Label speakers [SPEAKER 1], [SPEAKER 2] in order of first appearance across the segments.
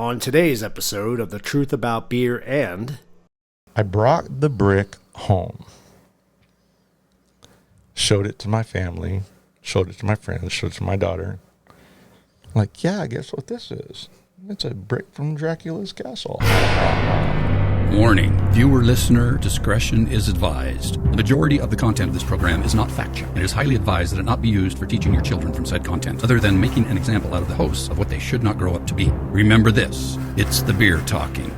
[SPEAKER 1] On today's episode of The Truth About Beer and...
[SPEAKER 2] I brought the brick home. Showed it to my family. Showed it to my friends. Showed it to my daughter. Like, yeah, guess what this is? It's a brick from Dracula's castle.
[SPEAKER 3] Warning. Viewer-listener discretion is advised. The majority of the content of this program is not factual. It is highly advised that it not be used for teaching your children from said content, other than making an example out of the hosts of what they should not grow up to be. Remember this. It's the beer talking.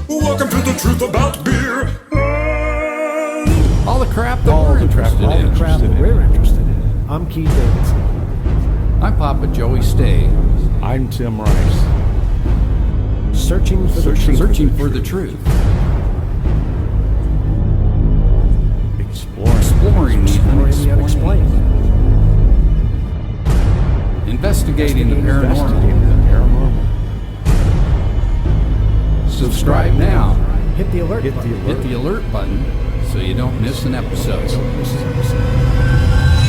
[SPEAKER 4] Welcome to The Truth About Beer.
[SPEAKER 3] All the crap that we're interested
[SPEAKER 1] All
[SPEAKER 3] in.
[SPEAKER 1] the crap that we're interested in. I'm Keith Davidson.
[SPEAKER 3] I'm Papa Joey Stay.
[SPEAKER 5] I'm Tim Rice.
[SPEAKER 1] Searching for
[SPEAKER 3] the truth.
[SPEAKER 5] Exploring
[SPEAKER 1] the unexplained.
[SPEAKER 3] Investigating the paranormal. Subscribe now.
[SPEAKER 1] Hit the alert
[SPEAKER 5] Hit
[SPEAKER 1] button.
[SPEAKER 5] the
[SPEAKER 3] Hit the alert button so you don't miss an episode.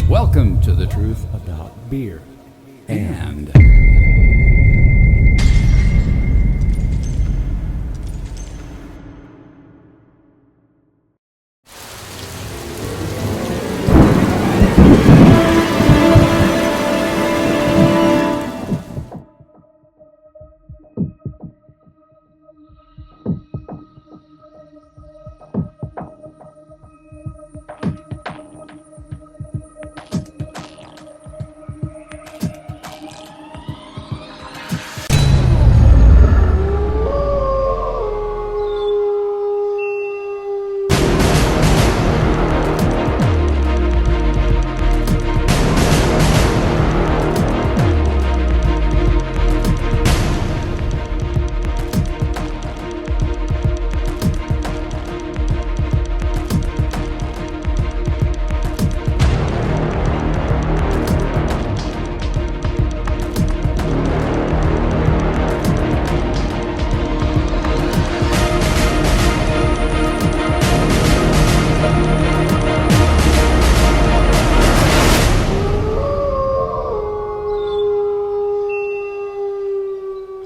[SPEAKER 3] Welcome to The Truth
[SPEAKER 1] About beer.
[SPEAKER 3] and...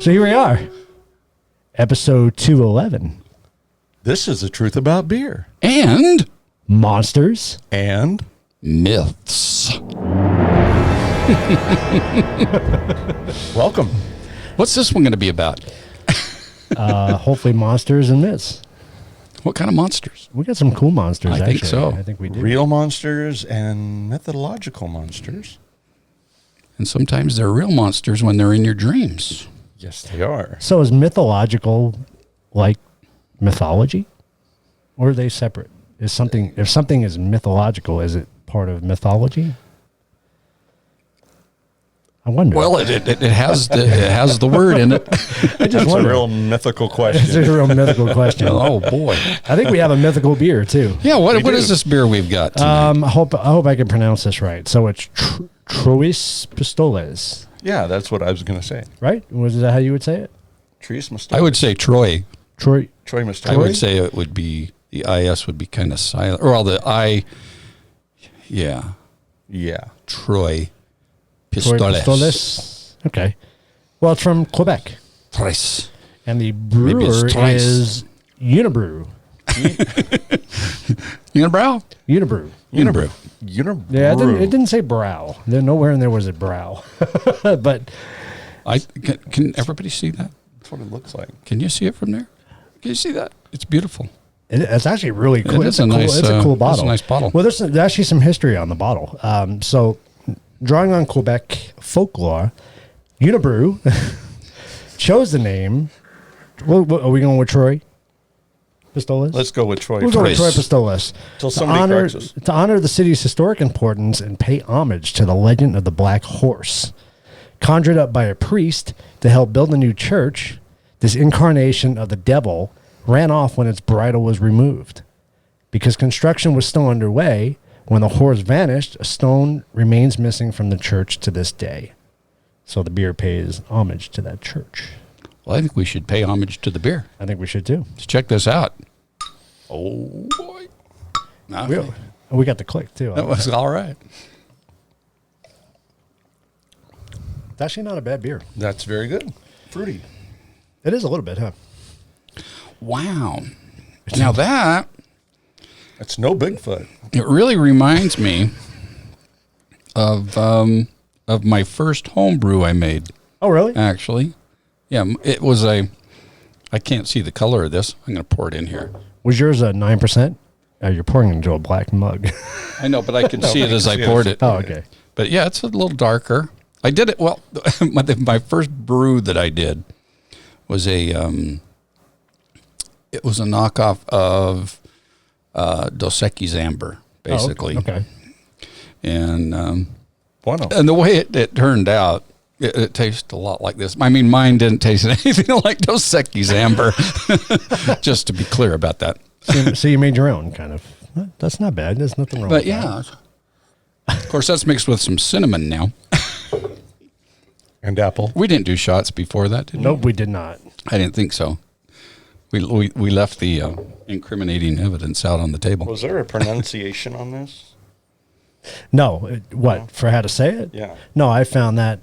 [SPEAKER 1] So here we are. Episode 211.
[SPEAKER 2] This is The Truth About Beer.
[SPEAKER 3] And
[SPEAKER 1] Monsters.
[SPEAKER 2] And
[SPEAKER 3] myths.
[SPEAKER 2] welcome.
[SPEAKER 3] What's this one going to be about?
[SPEAKER 1] Hopefully monsters and myths.
[SPEAKER 3] What kind of monsters?
[SPEAKER 1] We got some cool monsters,
[SPEAKER 3] I
[SPEAKER 1] actually.
[SPEAKER 3] think so.
[SPEAKER 1] I think we do.
[SPEAKER 2] Real monsters and mythological monsters.
[SPEAKER 3] And sometimes they're real monsters when they're in your dreams.
[SPEAKER 2] Yes, they are.
[SPEAKER 1] So is mythological like mythology? Or are they separate? If something is mythological, is it part of mythology? I wonder.
[SPEAKER 3] Well, it has the word in it.
[SPEAKER 2] That's a real mythical question.
[SPEAKER 1] It's a real mythical question.
[SPEAKER 3] Oh boy!
[SPEAKER 1] I think we have a mythical beer too.
[SPEAKER 3] Yeah. What
[SPEAKER 2] do.
[SPEAKER 3] is this beer we've got tonight?
[SPEAKER 1] I hope I can pronounce this right. So it's Trois Pistoles,
[SPEAKER 2] Yeah, that's what I was going to say.
[SPEAKER 1] right? Was that how you would say it?
[SPEAKER 2] Trees must.
[SPEAKER 3] I would say Troy.
[SPEAKER 1] Troy.
[SPEAKER 2] Troy must.
[SPEAKER 3] I would say it would be the IS would be kind of silent, or well, the I. Yeah,
[SPEAKER 2] Yeah.
[SPEAKER 3] Troy
[SPEAKER 1] Troy
[SPEAKER 3] Pistoles.
[SPEAKER 1] Pistoles. Okay. Well, it's from Quebec,
[SPEAKER 3] Tres.
[SPEAKER 1] and the
[SPEAKER 3] Maybe
[SPEAKER 1] brewer
[SPEAKER 3] it's Trois.
[SPEAKER 1] is Unibrew.
[SPEAKER 3] Unibrow.
[SPEAKER 1] Unibrew.
[SPEAKER 3] Unibrew.
[SPEAKER 1] Yeah, it didn't say brow. There nowhere in there was a brow. But
[SPEAKER 3] Can everybody see that?
[SPEAKER 2] That's what it looks like.
[SPEAKER 3] Can you see it from there? Can you see that? It's beautiful.
[SPEAKER 1] it's actually really cool.
[SPEAKER 3] It
[SPEAKER 1] It's
[SPEAKER 3] is a nice,
[SPEAKER 1] it's a cool
[SPEAKER 3] it's a
[SPEAKER 1] bottle.
[SPEAKER 3] nice bottle.
[SPEAKER 1] Well, there's actually some history on the bottle. So, drawing on Quebec folklore, Unibrew chose the name. Well, are we going with Troy Pistoles?
[SPEAKER 2] Let's go with Troy.
[SPEAKER 1] We'll go with
[SPEAKER 3] Troyes.
[SPEAKER 1] Troy Pistoles.
[SPEAKER 2] Till somebody corrects us.
[SPEAKER 1] To honor the city's historic importance and pay homage to the legend of the Black Horse. Conjured up by a priest to help build a new church, this incarnation of the devil ran off when its bridle was removed. Because construction was still underway, when the horse vanished, a stone remains missing from the church to this day. So the beer pays homage to that church.
[SPEAKER 3] Well, I think we should pay homage to the beer.
[SPEAKER 1] I think we should too.
[SPEAKER 3] Let's check this out. Oh, boy.
[SPEAKER 1] I We got the click, too.
[SPEAKER 3] That was all right.
[SPEAKER 1] It's actually not a bad beer.
[SPEAKER 2] That's very good. Fruity.
[SPEAKER 1] It is a little bit, huh?
[SPEAKER 3] Wow. Now that
[SPEAKER 2] It's no Bigfoot.
[SPEAKER 3] it really reminds me of my first homebrew I made.
[SPEAKER 1] Oh, really?
[SPEAKER 3] Actually, yeah, it was I can't see the color of this. I'm going to pour it in here.
[SPEAKER 1] Was yours a 9%? You're pouring it into a black mug.
[SPEAKER 3] I know, but I can see it as I poured it.
[SPEAKER 1] Oh, okay.
[SPEAKER 3] But yeah, it's a little darker. I did it well. My first brew that I did was it was a knockoff of Dos Equis Amber, basically.
[SPEAKER 1] Oh, okay.
[SPEAKER 3] And
[SPEAKER 2] Bueno.
[SPEAKER 3] and the way it turned out, it tastes a lot like this. I mean, mine didn't taste anything like Dos Equis Amber. Just to be clear about that.
[SPEAKER 1] So you made your own, kind of. That's not bad. There's nothing wrong
[SPEAKER 3] But
[SPEAKER 1] with that.
[SPEAKER 3] yeah, of course, that's mixed with some cinnamon now.
[SPEAKER 2] And apple.
[SPEAKER 3] We didn't do shots before that, did we?
[SPEAKER 1] Nope, we did not.
[SPEAKER 3] I didn't think so. We left the incriminating evidence out on the table.
[SPEAKER 2] Was there a pronunciation on this?
[SPEAKER 1] No. What? For how to say it?
[SPEAKER 2] Yeah.
[SPEAKER 1] No, I found that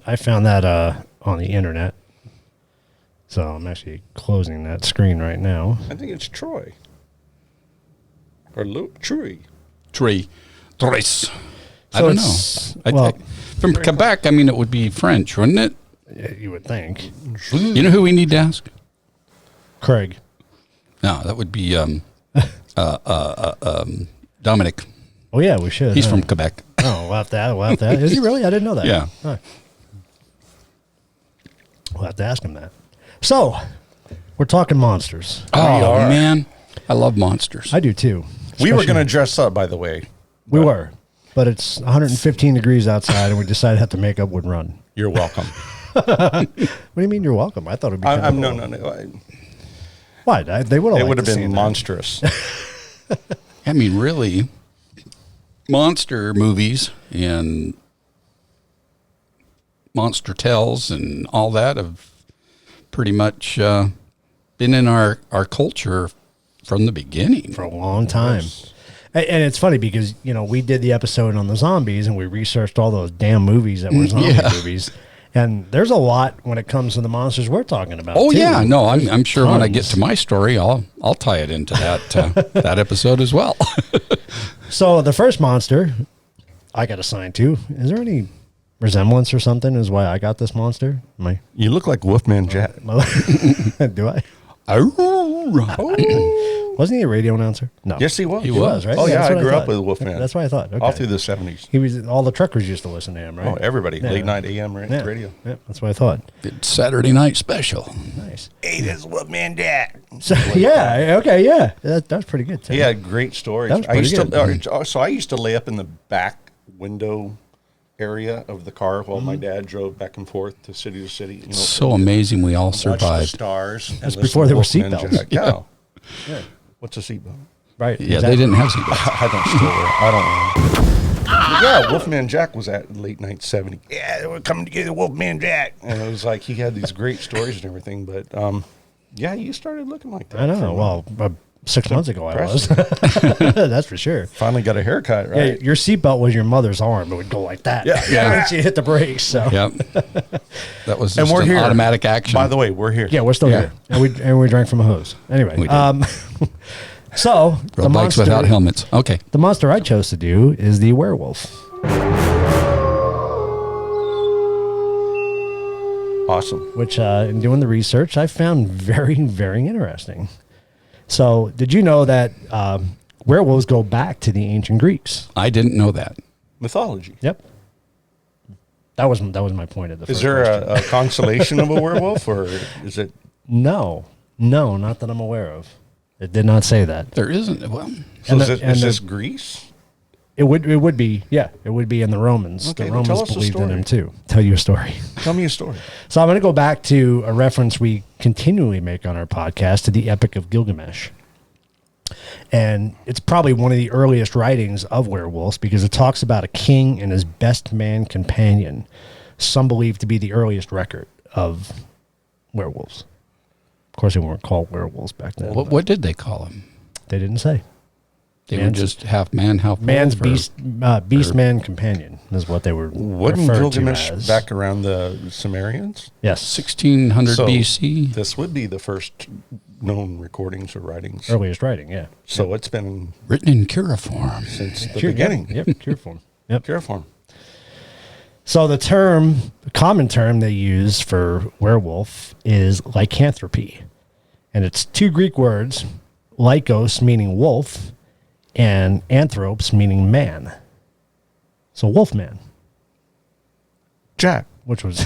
[SPEAKER 1] on the internet. So I'm actually closing that screen right now.
[SPEAKER 2] I think it's Troy. Or Truy.
[SPEAKER 3] Tres. I
[SPEAKER 1] So
[SPEAKER 3] don't
[SPEAKER 1] it's-
[SPEAKER 3] know.
[SPEAKER 1] well-
[SPEAKER 3] From Quebec, I mean, it would be French, wouldn't it?
[SPEAKER 1] Yeah, you would think.
[SPEAKER 3] You know who we need to ask?
[SPEAKER 1] Craig.
[SPEAKER 3] No, that would be Dominic.
[SPEAKER 1] Oh, yeah, we should.
[SPEAKER 3] He's
[SPEAKER 1] huh?
[SPEAKER 3] from Quebec.
[SPEAKER 1] Oh, we'll have to ask. Is he really? I didn't know that.
[SPEAKER 3] Yeah.
[SPEAKER 1] Huh. We'll have to ask him that. So, we're talking monsters.
[SPEAKER 3] Oh,
[SPEAKER 2] are.
[SPEAKER 3] man. I love monsters.
[SPEAKER 1] I do, too.
[SPEAKER 2] We were
[SPEAKER 1] Especially-
[SPEAKER 2] going to dress up, by the way.
[SPEAKER 1] We were. But it's 115 degrees outside, and we decided to have to make up and run.
[SPEAKER 2] You're welcome.
[SPEAKER 1] What do you mean you're welcome? I thought it'd be kind of
[SPEAKER 2] No,
[SPEAKER 1] cool.
[SPEAKER 2] no, no.
[SPEAKER 1] Why? They would have
[SPEAKER 2] It would have
[SPEAKER 1] to see
[SPEAKER 2] been
[SPEAKER 1] that.
[SPEAKER 2] monstrous.
[SPEAKER 3] I mean, really, monster movies and monster tales and all that have pretty much been in our culture from the beginning.
[SPEAKER 1] For a long time. And it's funny because, we did the episode on the zombies and we researched all those damn movies that were zombie movies. And there's a lot when it comes to the monsters we're talking about.
[SPEAKER 3] Oh
[SPEAKER 1] too.
[SPEAKER 3] yeah, no, I'm sure when I get
[SPEAKER 1] Tons.
[SPEAKER 3] to my story, I'll tie it into that that episode as well.
[SPEAKER 1] So the first monster I got assigned to, is there any resemblance or something is why I got this monster?
[SPEAKER 2] You look like Wolfman Jack.
[SPEAKER 1] Do I?
[SPEAKER 3] Oh.
[SPEAKER 1] Wasn't he a radio announcer? No.
[SPEAKER 2] Yes, he was.
[SPEAKER 3] He was,
[SPEAKER 1] right?
[SPEAKER 2] Oh, yeah,
[SPEAKER 1] that's
[SPEAKER 2] I
[SPEAKER 1] what
[SPEAKER 2] grew up
[SPEAKER 1] thought.
[SPEAKER 2] with Wolfman.
[SPEAKER 1] That's what I thought. Okay.
[SPEAKER 2] All through the 70s.
[SPEAKER 1] He was, all the truckers used to listen to him, right?
[SPEAKER 2] Oh, everybody.
[SPEAKER 1] Yeah.
[SPEAKER 2] Late night AM
[SPEAKER 1] Yeah.
[SPEAKER 2] radio.
[SPEAKER 1] Yeah, that's what I thought.
[SPEAKER 3] It's Saturday night special.
[SPEAKER 1] Nice.
[SPEAKER 2] Hey, this is Wolfman Jack.
[SPEAKER 1] So, yeah, okay, yeah. That's pretty good, too.
[SPEAKER 2] He had great stories.
[SPEAKER 1] That was
[SPEAKER 2] I used
[SPEAKER 1] pretty
[SPEAKER 2] to, so I used to lay up in the back window area of the car while my dad drove back and forth to city.
[SPEAKER 3] So amazing we all
[SPEAKER 2] watch the
[SPEAKER 3] survived.
[SPEAKER 2] stars.
[SPEAKER 1] That's before there were
[SPEAKER 2] Wolfman
[SPEAKER 1] seatbelts.
[SPEAKER 2] Jack. Yeah. Yeah. What's a seatbelt?
[SPEAKER 1] Right.
[SPEAKER 3] Yeah,
[SPEAKER 1] exactly.
[SPEAKER 3] they didn't have seatbelts.
[SPEAKER 2] I don't know. But yeah, Wolfman Jack was at late night 70. Yeah, we're coming together, Wolfman Jack. And it was like he had these great stories and everything. But yeah, you started looking like that.
[SPEAKER 1] I know.
[SPEAKER 2] for a while.
[SPEAKER 1] Well, 6 months ago I was. That's for sure.
[SPEAKER 2] Finally got a haircut,
[SPEAKER 1] Yeah,
[SPEAKER 2] right?
[SPEAKER 1] your seatbelt was your mother's arm. It would go like that.
[SPEAKER 2] Yeah.
[SPEAKER 1] Yeah. She hit the brakes. So
[SPEAKER 3] Yep. That was
[SPEAKER 2] And
[SPEAKER 3] just
[SPEAKER 2] we're
[SPEAKER 3] an
[SPEAKER 2] here.
[SPEAKER 3] automatic action.
[SPEAKER 2] By the way, we're here.
[SPEAKER 1] yeah, we're still
[SPEAKER 3] Yeah.
[SPEAKER 1] here, and we drank from a hose. Anyway,
[SPEAKER 3] We did.
[SPEAKER 1] so the
[SPEAKER 3] Rode bikes
[SPEAKER 1] monster,
[SPEAKER 3] without helmets. Okay.
[SPEAKER 1] the monster I chose to do is the werewolf.
[SPEAKER 2] Awesome.
[SPEAKER 1] Which in doing the research, I found very, very interesting. So, did you know that werewolves go back to the ancient Greeks?
[SPEAKER 3] I didn't know that.
[SPEAKER 2] Mythology.
[SPEAKER 1] Yep. That was my point of the.
[SPEAKER 2] Is
[SPEAKER 1] first
[SPEAKER 2] there
[SPEAKER 1] question.
[SPEAKER 2] a constellation of a werewolf, or is it?
[SPEAKER 1] No, not that I'm aware of. It did not say that.
[SPEAKER 3] There isn't. Well,
[SPEAKER 2] So
[SPEAKER 1] And
[SPEAKER 2] is,
[SPEAKER 1] the-
[SPEAKER 2] it,
[SPEAKER 1] and
[SPEAKER 2] is
[SPEAKER 1] the-
[SPEAKER 2] this Greece?
[SPEAKER 1] It would be, yeah, it would be in the Romans.
[SPEAKER 2] Okay,
[SPEAKER 1] The
[SPEAKER 2] then tell
[SPEAKER 1] Romans
[SPEAKER 2] us a
[SPEAKER 1] believed in
[SPEAKER 2] story.
[SPEAKER 1] him too. Tell you a story.
[SPEAKER 2] Tell me a story.
[SPEAKER 1] So I'm going to go back to a reference we continually make on our podcast to the Epic of Gilgamesh. And it's probably one of the earliest writings of werewolves because it talks about a king and his best man companion. Some believe to be the earliest record of werewolves. Of course, they weren't called werewolves back then.
[SPEAKER 3] what did they call him?
[SPEAKER 1] They didn't say.
[SPEAKER 3] They were just half man, half
[SPEAKER 1] man's
[SPEAKER 3] wolf,
[SPEAKER 1] beast man companion is what they were
[SPEAKER 2] Wasn't
[SPEAKER 1] referred to
[SPEAKER 2] Gilgamesh
[SPEAKER 1] as.
[SPEAKER 2] back around the Sumerians?
[SPEAKER 1] Yes,
[SPEAKER 3] 1600
[SPEAKER 2] So
[SPEAKER 3] BC.
[SPEAKER 2] this would be the first known recordings or writings.
[SPEAKER 1] earliest writing. Yeah,
[SPEAKER 2] So it's been
[SPEAKER 3] Written in cuneiform.
[SPEAKER 2] since the
[SPEAKER 1] Cure-
[SPEAKER 2] beginning.
[SPEAKER 1] Yep, cuneiform. Yep.
[SPEAKER 2] Cuneiform.
[SPEAKER 1] So the common term they use for werewolf is lycanthropy. And it's two Greek words, lycos meaning wolf and anthropos meaning man. So wolfman,
[SPEAKER 2] Jack.
[SPEAKER 1] which was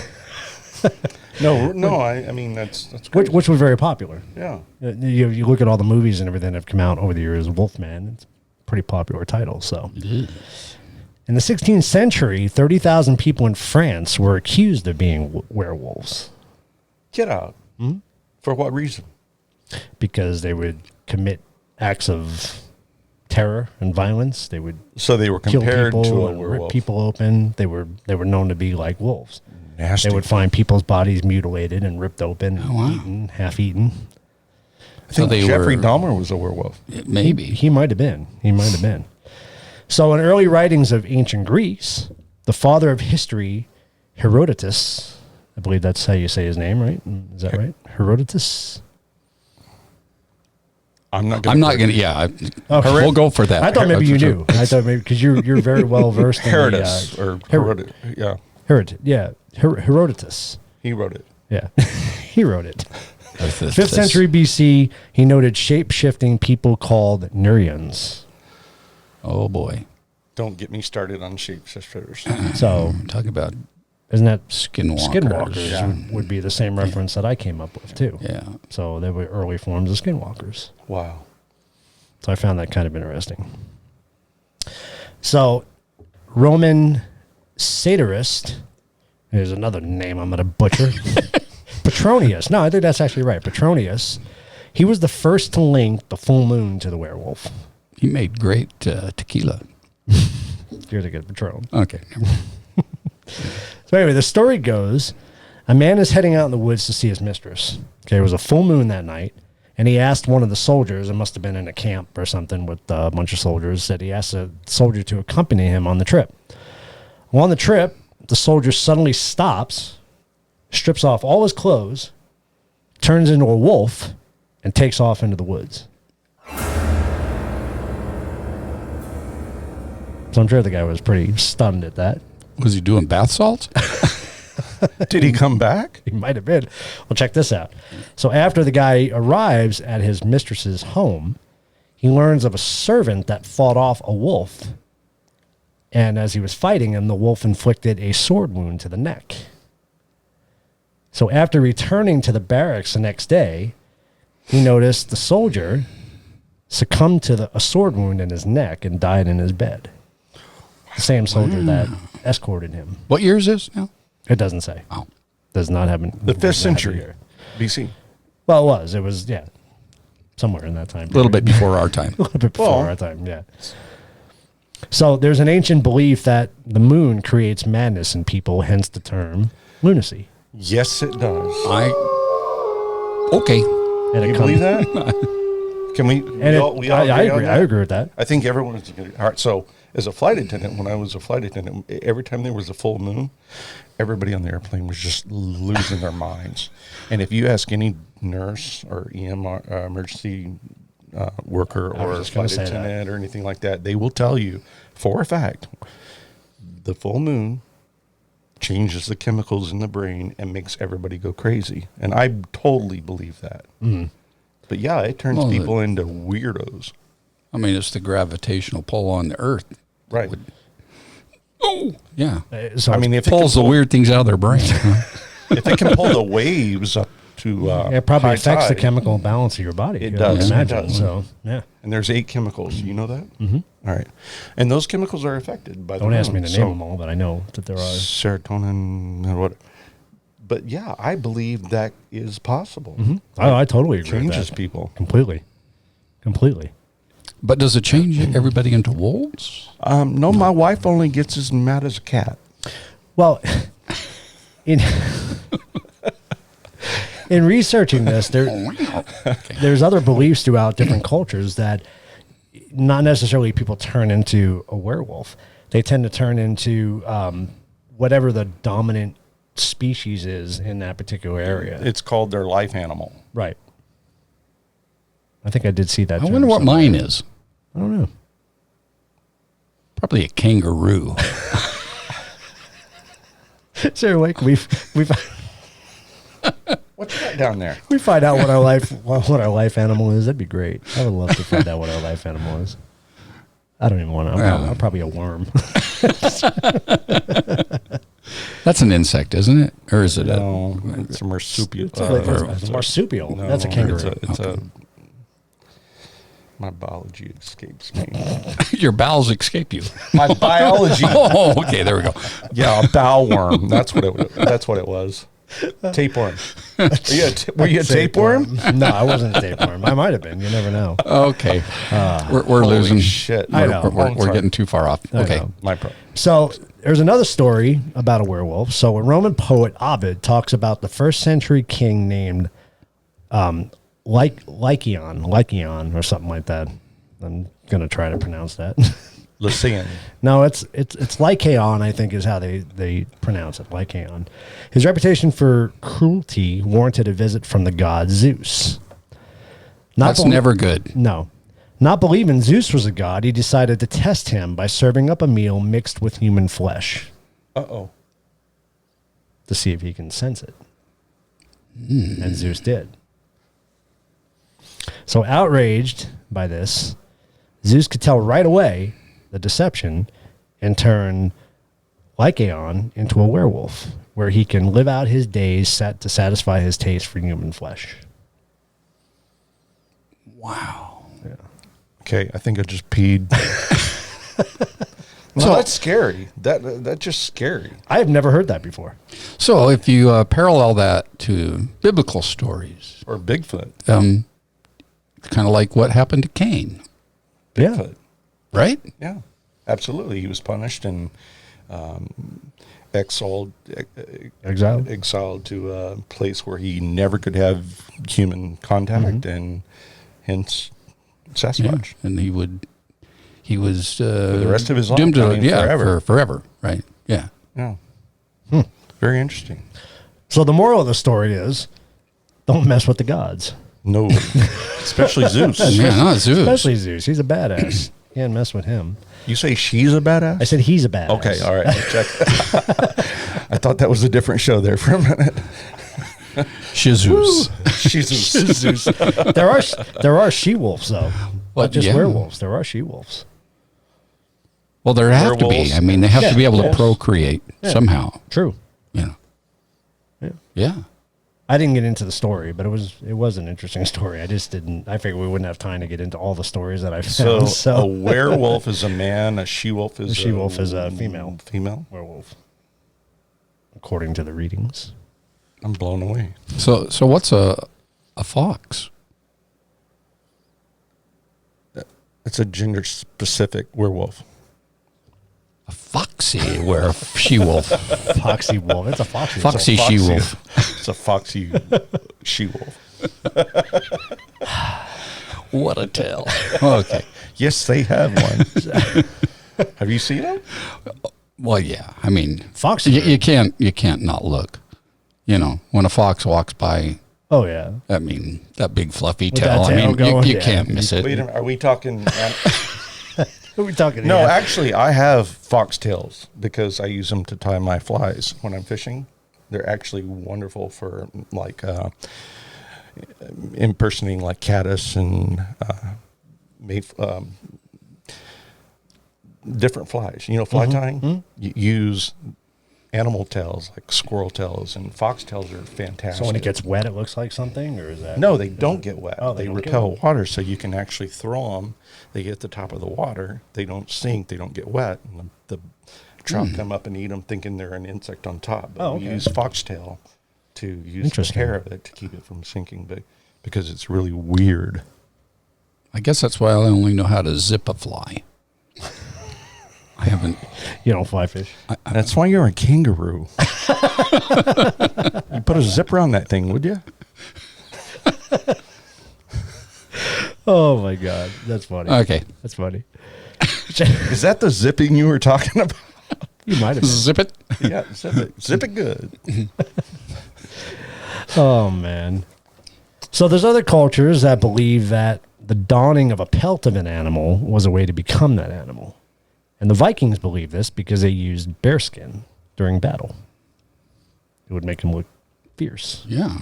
[SPEAKER 2] No, I mean that's great.
[SPEAKER 1] which was very popular.
[SPEAKER 2] Yeah.
[SPEAKER 1] You look at all the movies and everything that have come out over the years, Wolfman, it's a pretty popular title. So in the 16th century, 30,000 people in France were accused of being werewolves
[SPEAKER 2] Get out. For what reason?
[SPEAKER 1] because they would commit acts of terror and violence. They would
[SPEAKER 2] So they were
[SPEAKER 1] kill
[SPEAKER 2] compared
[SPEAKER 1] people
[SPEAKER 2] to a
[SPEAKER 1] and rip
[SPEAKER 2] werewolf.
[SPEAKER 1] people open. They were known to be like wolves.
[SPEAKER 2] Nasty.
[SPEAKER 1] They would find people's bodies mutilated and ripped open, and
[SPEAKER 3] wow.
[SPEAKER 1] eaten, half eaten.
[SPEAKER 2] I think
[SPEAKER 3] they
[SPEAKER 2] Jeffrey
[SPEAKER 3] were-
[SPEAKER 2] Dahmer was a werewolf.
[SPEAKER 3] Maybe.
[SPEAKER 1] He might have been. He might have been. So in early writings of ancient Greece, the father of history, Herodotus, I believe that's how you say his name, right? Is that right? Herodotus?
[SPEAKER 2] I'm not going
[SPEAKER 3] Yeah. We'll go for that.
[SPEAKER 1] I thought maybe you knew. I thought maybe because you're very well versed in
[SPEAKER 2] Herodotus or Herodotus. Yeah.
[SPEAKER 1] Herodotus.
[SPEAKER 2] He wrote it.
[SPEAKER 1] Yeah. He wrote it. 5th century BC, he noted shape-shifting people called Nereians.
[SPEAKER 3] Oh, boy.
[SPEAKER 2] Don't get me started on shapeshifters.
[SPEAKER 1] So,
[SPEAKER 3] Talk about,
[SPEAKER 1] isn't that
[SPEAKER 3] Skinwalkers.
[SPEAKER 1] Skinwalkers
[SPEAKER 2] Yeah.
[SPEAKER 1] would be the same reference that I came up with, too.
[SPEAKER 3] yeah.
[SPEAKER 1] So, they were early forms of Skinwalkers.
[SPEAKER 2] Wow.
[SPEAKER 1] So, I found that kind of interesting. So, Roman satirist, there's another name I'm going to butcher. Petronius. No, I think that's actually right. Petronius. He was the first to link the full moon to the werewolf.
[SPEAKER 3] He made great tequila.
[SPEAKER 1] You're the good Patron.
[SPEAKER 3] Okay.
[SPEAKER 1] So anyway, the story goes, a man is heading out in the woods to see his mistress. Okay, it was a full moon that night, and he asked one of the soldiers, it must have been in a camp or something with a bunch of soldiers, that he asked a soldier to accompany him on the trip. Well, on the trip, the soldier suddenly stops, strips off all his clothes, turns into a wolf, and takes off into the woods. So I'm sure the guy was pretty stunned at that.
[SPEAKER 3] Was he doing bath salts?
[SPEAKER 2] Did he come back?
[SPEAKER 1] He might have been. Well, check this out. So after the guy arrives at his mistress's home, he learns of a servant that fought off a wolf. And as he was fighting him, the wolf inflicted a sword wound to the neck. So after returning to the barracks the next day, he noticed the soldier succumbed to a sword wound in his neck and died in his bed. The same soldier that escorted him.
[SPEAKER 3] What year is this now?
[SPEAKER 1] It doesn't say.
[SPEAKER 3] Oh.
[SPEAKER 1] Does not have an,
[SPEAKER 2] The 5th
[SPEAKER 1] does not have a
[SPEAKER 2] century
[SPEAKER 1] year.
[SPEAKER 2] BC.
[SPEAKER 1] Well, it was. It was, yeah, somewhere in that time.
[SPEAKER 3] A little bit before our time.
[SPEAKER 1] A little bit before
[SPEAKER 2] Well-
[SPEAKER 1] our time, yeah. So there's an ancient belief that the moon creates madness in people, hence the term lunacy.
[SPEAKER 2] Yes, it does.
[SPEAKER 3] Okay.
[SPEAKER 1] And
[SPEAKER 2] You
[SPEAKER 1] it
[SPEAKER 2] believe that? Can we?
[SPEAKER 1] And I
[SPEAKER 2] agree on
[SPEAKER 1] agree.
[SPEAKER 2] that?
[SPEAKER 1] I agree with that.
[SPEAKER 2] I think everyone is good. All right. So, as a flight attendant, when I was a flight attendant, every time there was a full moon, everybody on the airplane was just losing their minds. And if you ask any nurse or emergency worker
[SPEAKER 1] I was
[SPEAKER 2] or
[SPEAKER 1] just gonna
[SPEAKER 2] flight
[SPEAKER 1] say that.
[SPEAKER 2] attendant or anything like that, they will tell you for a fact the full moon changes the chemicals in the brain and makes everybody go crazy. And I totally believe that. But yeah, it turns
[SPEAKER 3] Well,
[SPEAKER 2] people into weirdos.
[SPEAKER 3] I mean, it's the gravitational pull on the earth.
[SPEAKER 2] Right.
[SPEAKER 3] Oh, yeah.
[SPEAKER 1] So
[SPEAKER 2] I mean, if it
[SPEAKER 3] Pulls the
[SPEAKER 2] can pull,
[SPEAKER 3] weird things out of their brain.
[SPEAKER 2] if it can pull the waves up to
[SPEAKER 1] it probably
[SPEAKER 2] high
[SPEAKER 1] affects the
[SPEAKER 2] tide,
[SPEAKER 1] chemical balance of your body.
[SPEAKER 2] It
[SPEAKER 1] I
[SPEAKER 2] does, it
[SPEAKER 1] imagine.
[SPEAKER 2] does.
[SPEAKER 1] So yeah.
[SPEAKER 2] and there's 8 chemicals. You know that? Mm-hmm. All right. And those chemicals are affected by the
[SPEAKER 1] Don't ask me
[SPEAKER 2] moon.
[SPEAKER 1] to name them all, but I know that there are.
[SPEAKER 2] Serotonin and what. But yeah, I believe that is possible.
[SPEAKER 1] I totally agree
[SPEAKER 2] Changes
[SPEAKER 1] with that.
[SPEAKER 2] people.
[SPEAKER 1] Completely.
[SPEAKER 3] But does it change everybody into wolves?
[SPEAKER 2] No, my wife only gets as mad as a cat.
[SPEAKER 1] Well, in in researching this, there's other beliefs throughout different cultures that not necessarily people turn into a werewolf. They tend to turn into whatever the dominant species is in that particular area.
[SPEAKER 2] It's called their life animal.
[SPEAKER 1] Right. I think I did see that.
[SPEAKER 3] I wonder what mine is.
[SPEAKER 1] I don't know.
[SPEAKER 3] Probably a kangaroo.
[SPEAKER 1] So like we've
[SPEAKER 2] What you got down there?
[SPEAKER 1] we find out what our life animal is. That'd be great. I would love to find out what our life animal is. I don't even want to. I'm probably a worm.
[SPEAKER 3] That's an insect, isn't it? Or is it
[SPEAKER 2] No, it's a marsupial.
[SPEAKER 1] It's a marsupial.
[SPEAKER 2] No,
[SPEAKER 1] That's a kangaroo.
[SPEAKER 2] It's a my biology escapes me.
[SPEAKER 3] your bowels escape you?
[SPEAKER 2] My biology.
[SPEAKER 3] Oh, okay, there we go.
[SPEAKER 2] Yeah, a bow worm. That's what it was. Tapeworm. Were you a tapeworm?
[SPEAKER 1] No, I wasn't a tapeworm. I might have been. You never know.
[SPEAKER 3] Okay, we're
[SPEAKER 2] Holy
[SPEAKER 3] losing.
[SPEAKER 2] shit.
[SPEAKER 1] I know.
[SPEAKER 3] We're getting too far off.
[SPEAKER 1] I
[SPEAKER 3] Okay,
[SPEAKER 1] know.
[SPEAKER 2] My problem.
[SPEAKER 1] So there's another story about a werewolf. So a Roman poet, Ovid, talks about the first century king named Lycaon or something like that. I'm gonna try to pronounce that.
[SPEAKER 2] Lycian.
[SPEAKER 1] No, it's Lycaon, I think, is how they pronounce it. Lycaon. His reputation for cruelty warranted a visit from the god Zeus.
[SPEAKER 3] that's never good.
[SPEAKER 1] No. Not believing Zeus was a god, he decided to test him by serving up a meal mixed with human flesh
[SPEAKER 2] Uh-oh.
[SPEAKER 1] to see if he can sense it. And Zeus did. So outraged by this, Zeus could tell right away the deception and turn Lycaon into a werewolf, where he can live out his days set to satisfy his taste for human flesh.
[SPEAKER 3] Wow.
[SPEAKER 2] Okay, I think I just peed. No, that's scary. That's just scary.
[SPEAKER 1] I have never heard that before.
[SPEAKER 3] So if you parallel that to biblical stories,
[SPEAKER 2] Or Bigfoot.
[SPEAKER 3] kind of like what happened to Cain,
[SPEAKER 2] Bigfoot.
[SPEAKER 3] right?
[SPEAKER 2] Yeah, absolutely. He was punished and exiled to a place where he never could have human contact, and hence Sasquatch.
[SPEAKER 3] Yeah. And he was
[SPEAKER 2] For the rest of his life.
[SPEAKER 3] doomed to
[SPEAKER 2] I mean, forever.
[SPEAKER 3] forever, right? Yeah.
[SPEAKER 2] Yeah. Very interesting.
[SPEAKER 1] So the moral of the story is, don't mess with the gods.
[SPEAKER 2] No, especially Zeus.
[SPEAKER 3] Yeah, not Zeus.
[SPEAKER 1] Especially Zeus. He's a badass. You can't mess with him.
[SPEAKER 2] You say she's a badass?
[SPEAKER 1] I said he's a badass.
[SPEAKER 2] Okay, all right. Check. I thought that was a different show there for a minute.
[SPEAKER 3] Jesus.
[SPEAKER 2] She's Zeus.
[SPEAKER 1] There are she-wolves, though.
[SPEAKER 3] What,
[SPEAKER 1] Not just
[SPEAKER 3] yeah.
[SPEAKER 1] werewolves. There are she-wolves.
[SPEAKER 3] Well, there have to be.
[SPEAKER 2] Werewolves.
[SPEAKER 3] I mean, they have to be able to
[SPEAKER 1] Yes.
[SPEAKER 3] procreate somehow.
[SPEAKER 1] True.
[SPEAKER 3] You know.
[SPEAKER 1] Yeah.
[SPEAKER 3] Yeah.
[SPEAKER 1] I didn't get into the story, but it was an interesting story. I just didn't. I figured we wouldn't have time to get into all the stories that I found.
[SPEAKER 2] So a werewolf is a man, a she-wolf is
[SPEAKER 1] a she-wolf is a female.
[SPEAKER 2] Female?
[SPEAKER 1] Werewolf, according to the readings.
[SPEAKER 2] I'm blown away.
[SPEAKER 3] So what's a fox?
[SPEAKER 2] It's a gender-specific werewolf.
[SPEAKER 3] A foxy she-wolf.
[SPEAKER 1] Foxy wolf. It's a foxy.
[SPEAKER 3] Foxy she-wolf.
[SPEAKER 2] It's a foxy she-wolf.
[SPEAKER 3] What a tale. Okay.
[SPEAKER 2] Yes, they have one. Have you seen them?
[SPEAKER 3] Well, yeah. I mean,
[SPEAKER 1] Foxy.
[SPEAKER 3] you can't not look. You know, when a fox walks by,
[SPEAKER 1] Oh yeah.
[SPEAKER 3] I mean, that big fluffy
[SPEAKER 1] With
[SPEAKER 3] tail.
[SPEAKER 1] that
[SPEAKER 3] I
[SPEAKER 1] tail
[SPEAKER 3] mean,
[SPEAKER 1] going,
[SPEAKER 3] you
[SPEAKER 1] yeah.
[SPEAKER 3] can't miss it.
[SPEAKER 2] Wait a minute. Are we talking?
[SPEAKER 1] Who are we talking?
[SPEAKER 2] No,
[SPEAKER 1] yeah.
[SPEAKER 2] actually, I have foxtails because I use them to tie my flies when I'm fishing. They're actually wonderful for like impersonating like caddis and different flies. You know, fly tying. You use animal tails like squirrel tails, and foxtails are fantastic.
[SPEAKER 1] So when it gets wet, it looks like something, or is that?
[SPEAKER 2] No, they don't get wet.
[SPEAKER 1] Oh,
[SPEAKER 2] they
[SPEAKER 1] they don't get
[SPEAKER 2] repel
[SPEAKER 1] wet.
[SPEAKER 2] water, so you can actually throw them. They get to the top of the water. They don't sink. They don't get wet. And the trout come up and eat them, thinking they're an insect on top. But
[SPEAKER 1] Oh,
[SPEAKER 2] we
[SPEAKER 1] okay.
[SPEAKER 2] use foxtail to use the
[SPEAKER 1] Interesting.
[SPEAKER 2] hair of it to keep it from sinking, but because it's really weird.
[SPEAKER 3] I guess that's why I only know how to zip a fly. I haven't.
[SPEAKER 1] You don't fly fish.
[SPEAKER 2] That's why you're a kangaroo. You put a zipper on that thing, would you?
[SPEAKER 1] Oh my God, that's funny.
[SPEAKER 3] Okay.
[SPEAKER 1] That's funny.
[SPEAKER 2] Is that the zipping you were talking about?
[SPEAKER 1] You might have been.
[SPEAKER 3] Zip it.
[SPEAKER 2] Yeah, zip it. Zip it good.
[SPEAKER 1] Oh man. So there's other cultures that believe that the donning of a pelt of an animal was a way to become that animal. And the Vikings believe this because they used bearskin during battle. It would make them look fierce.
[SPEAKER 3] Yeah.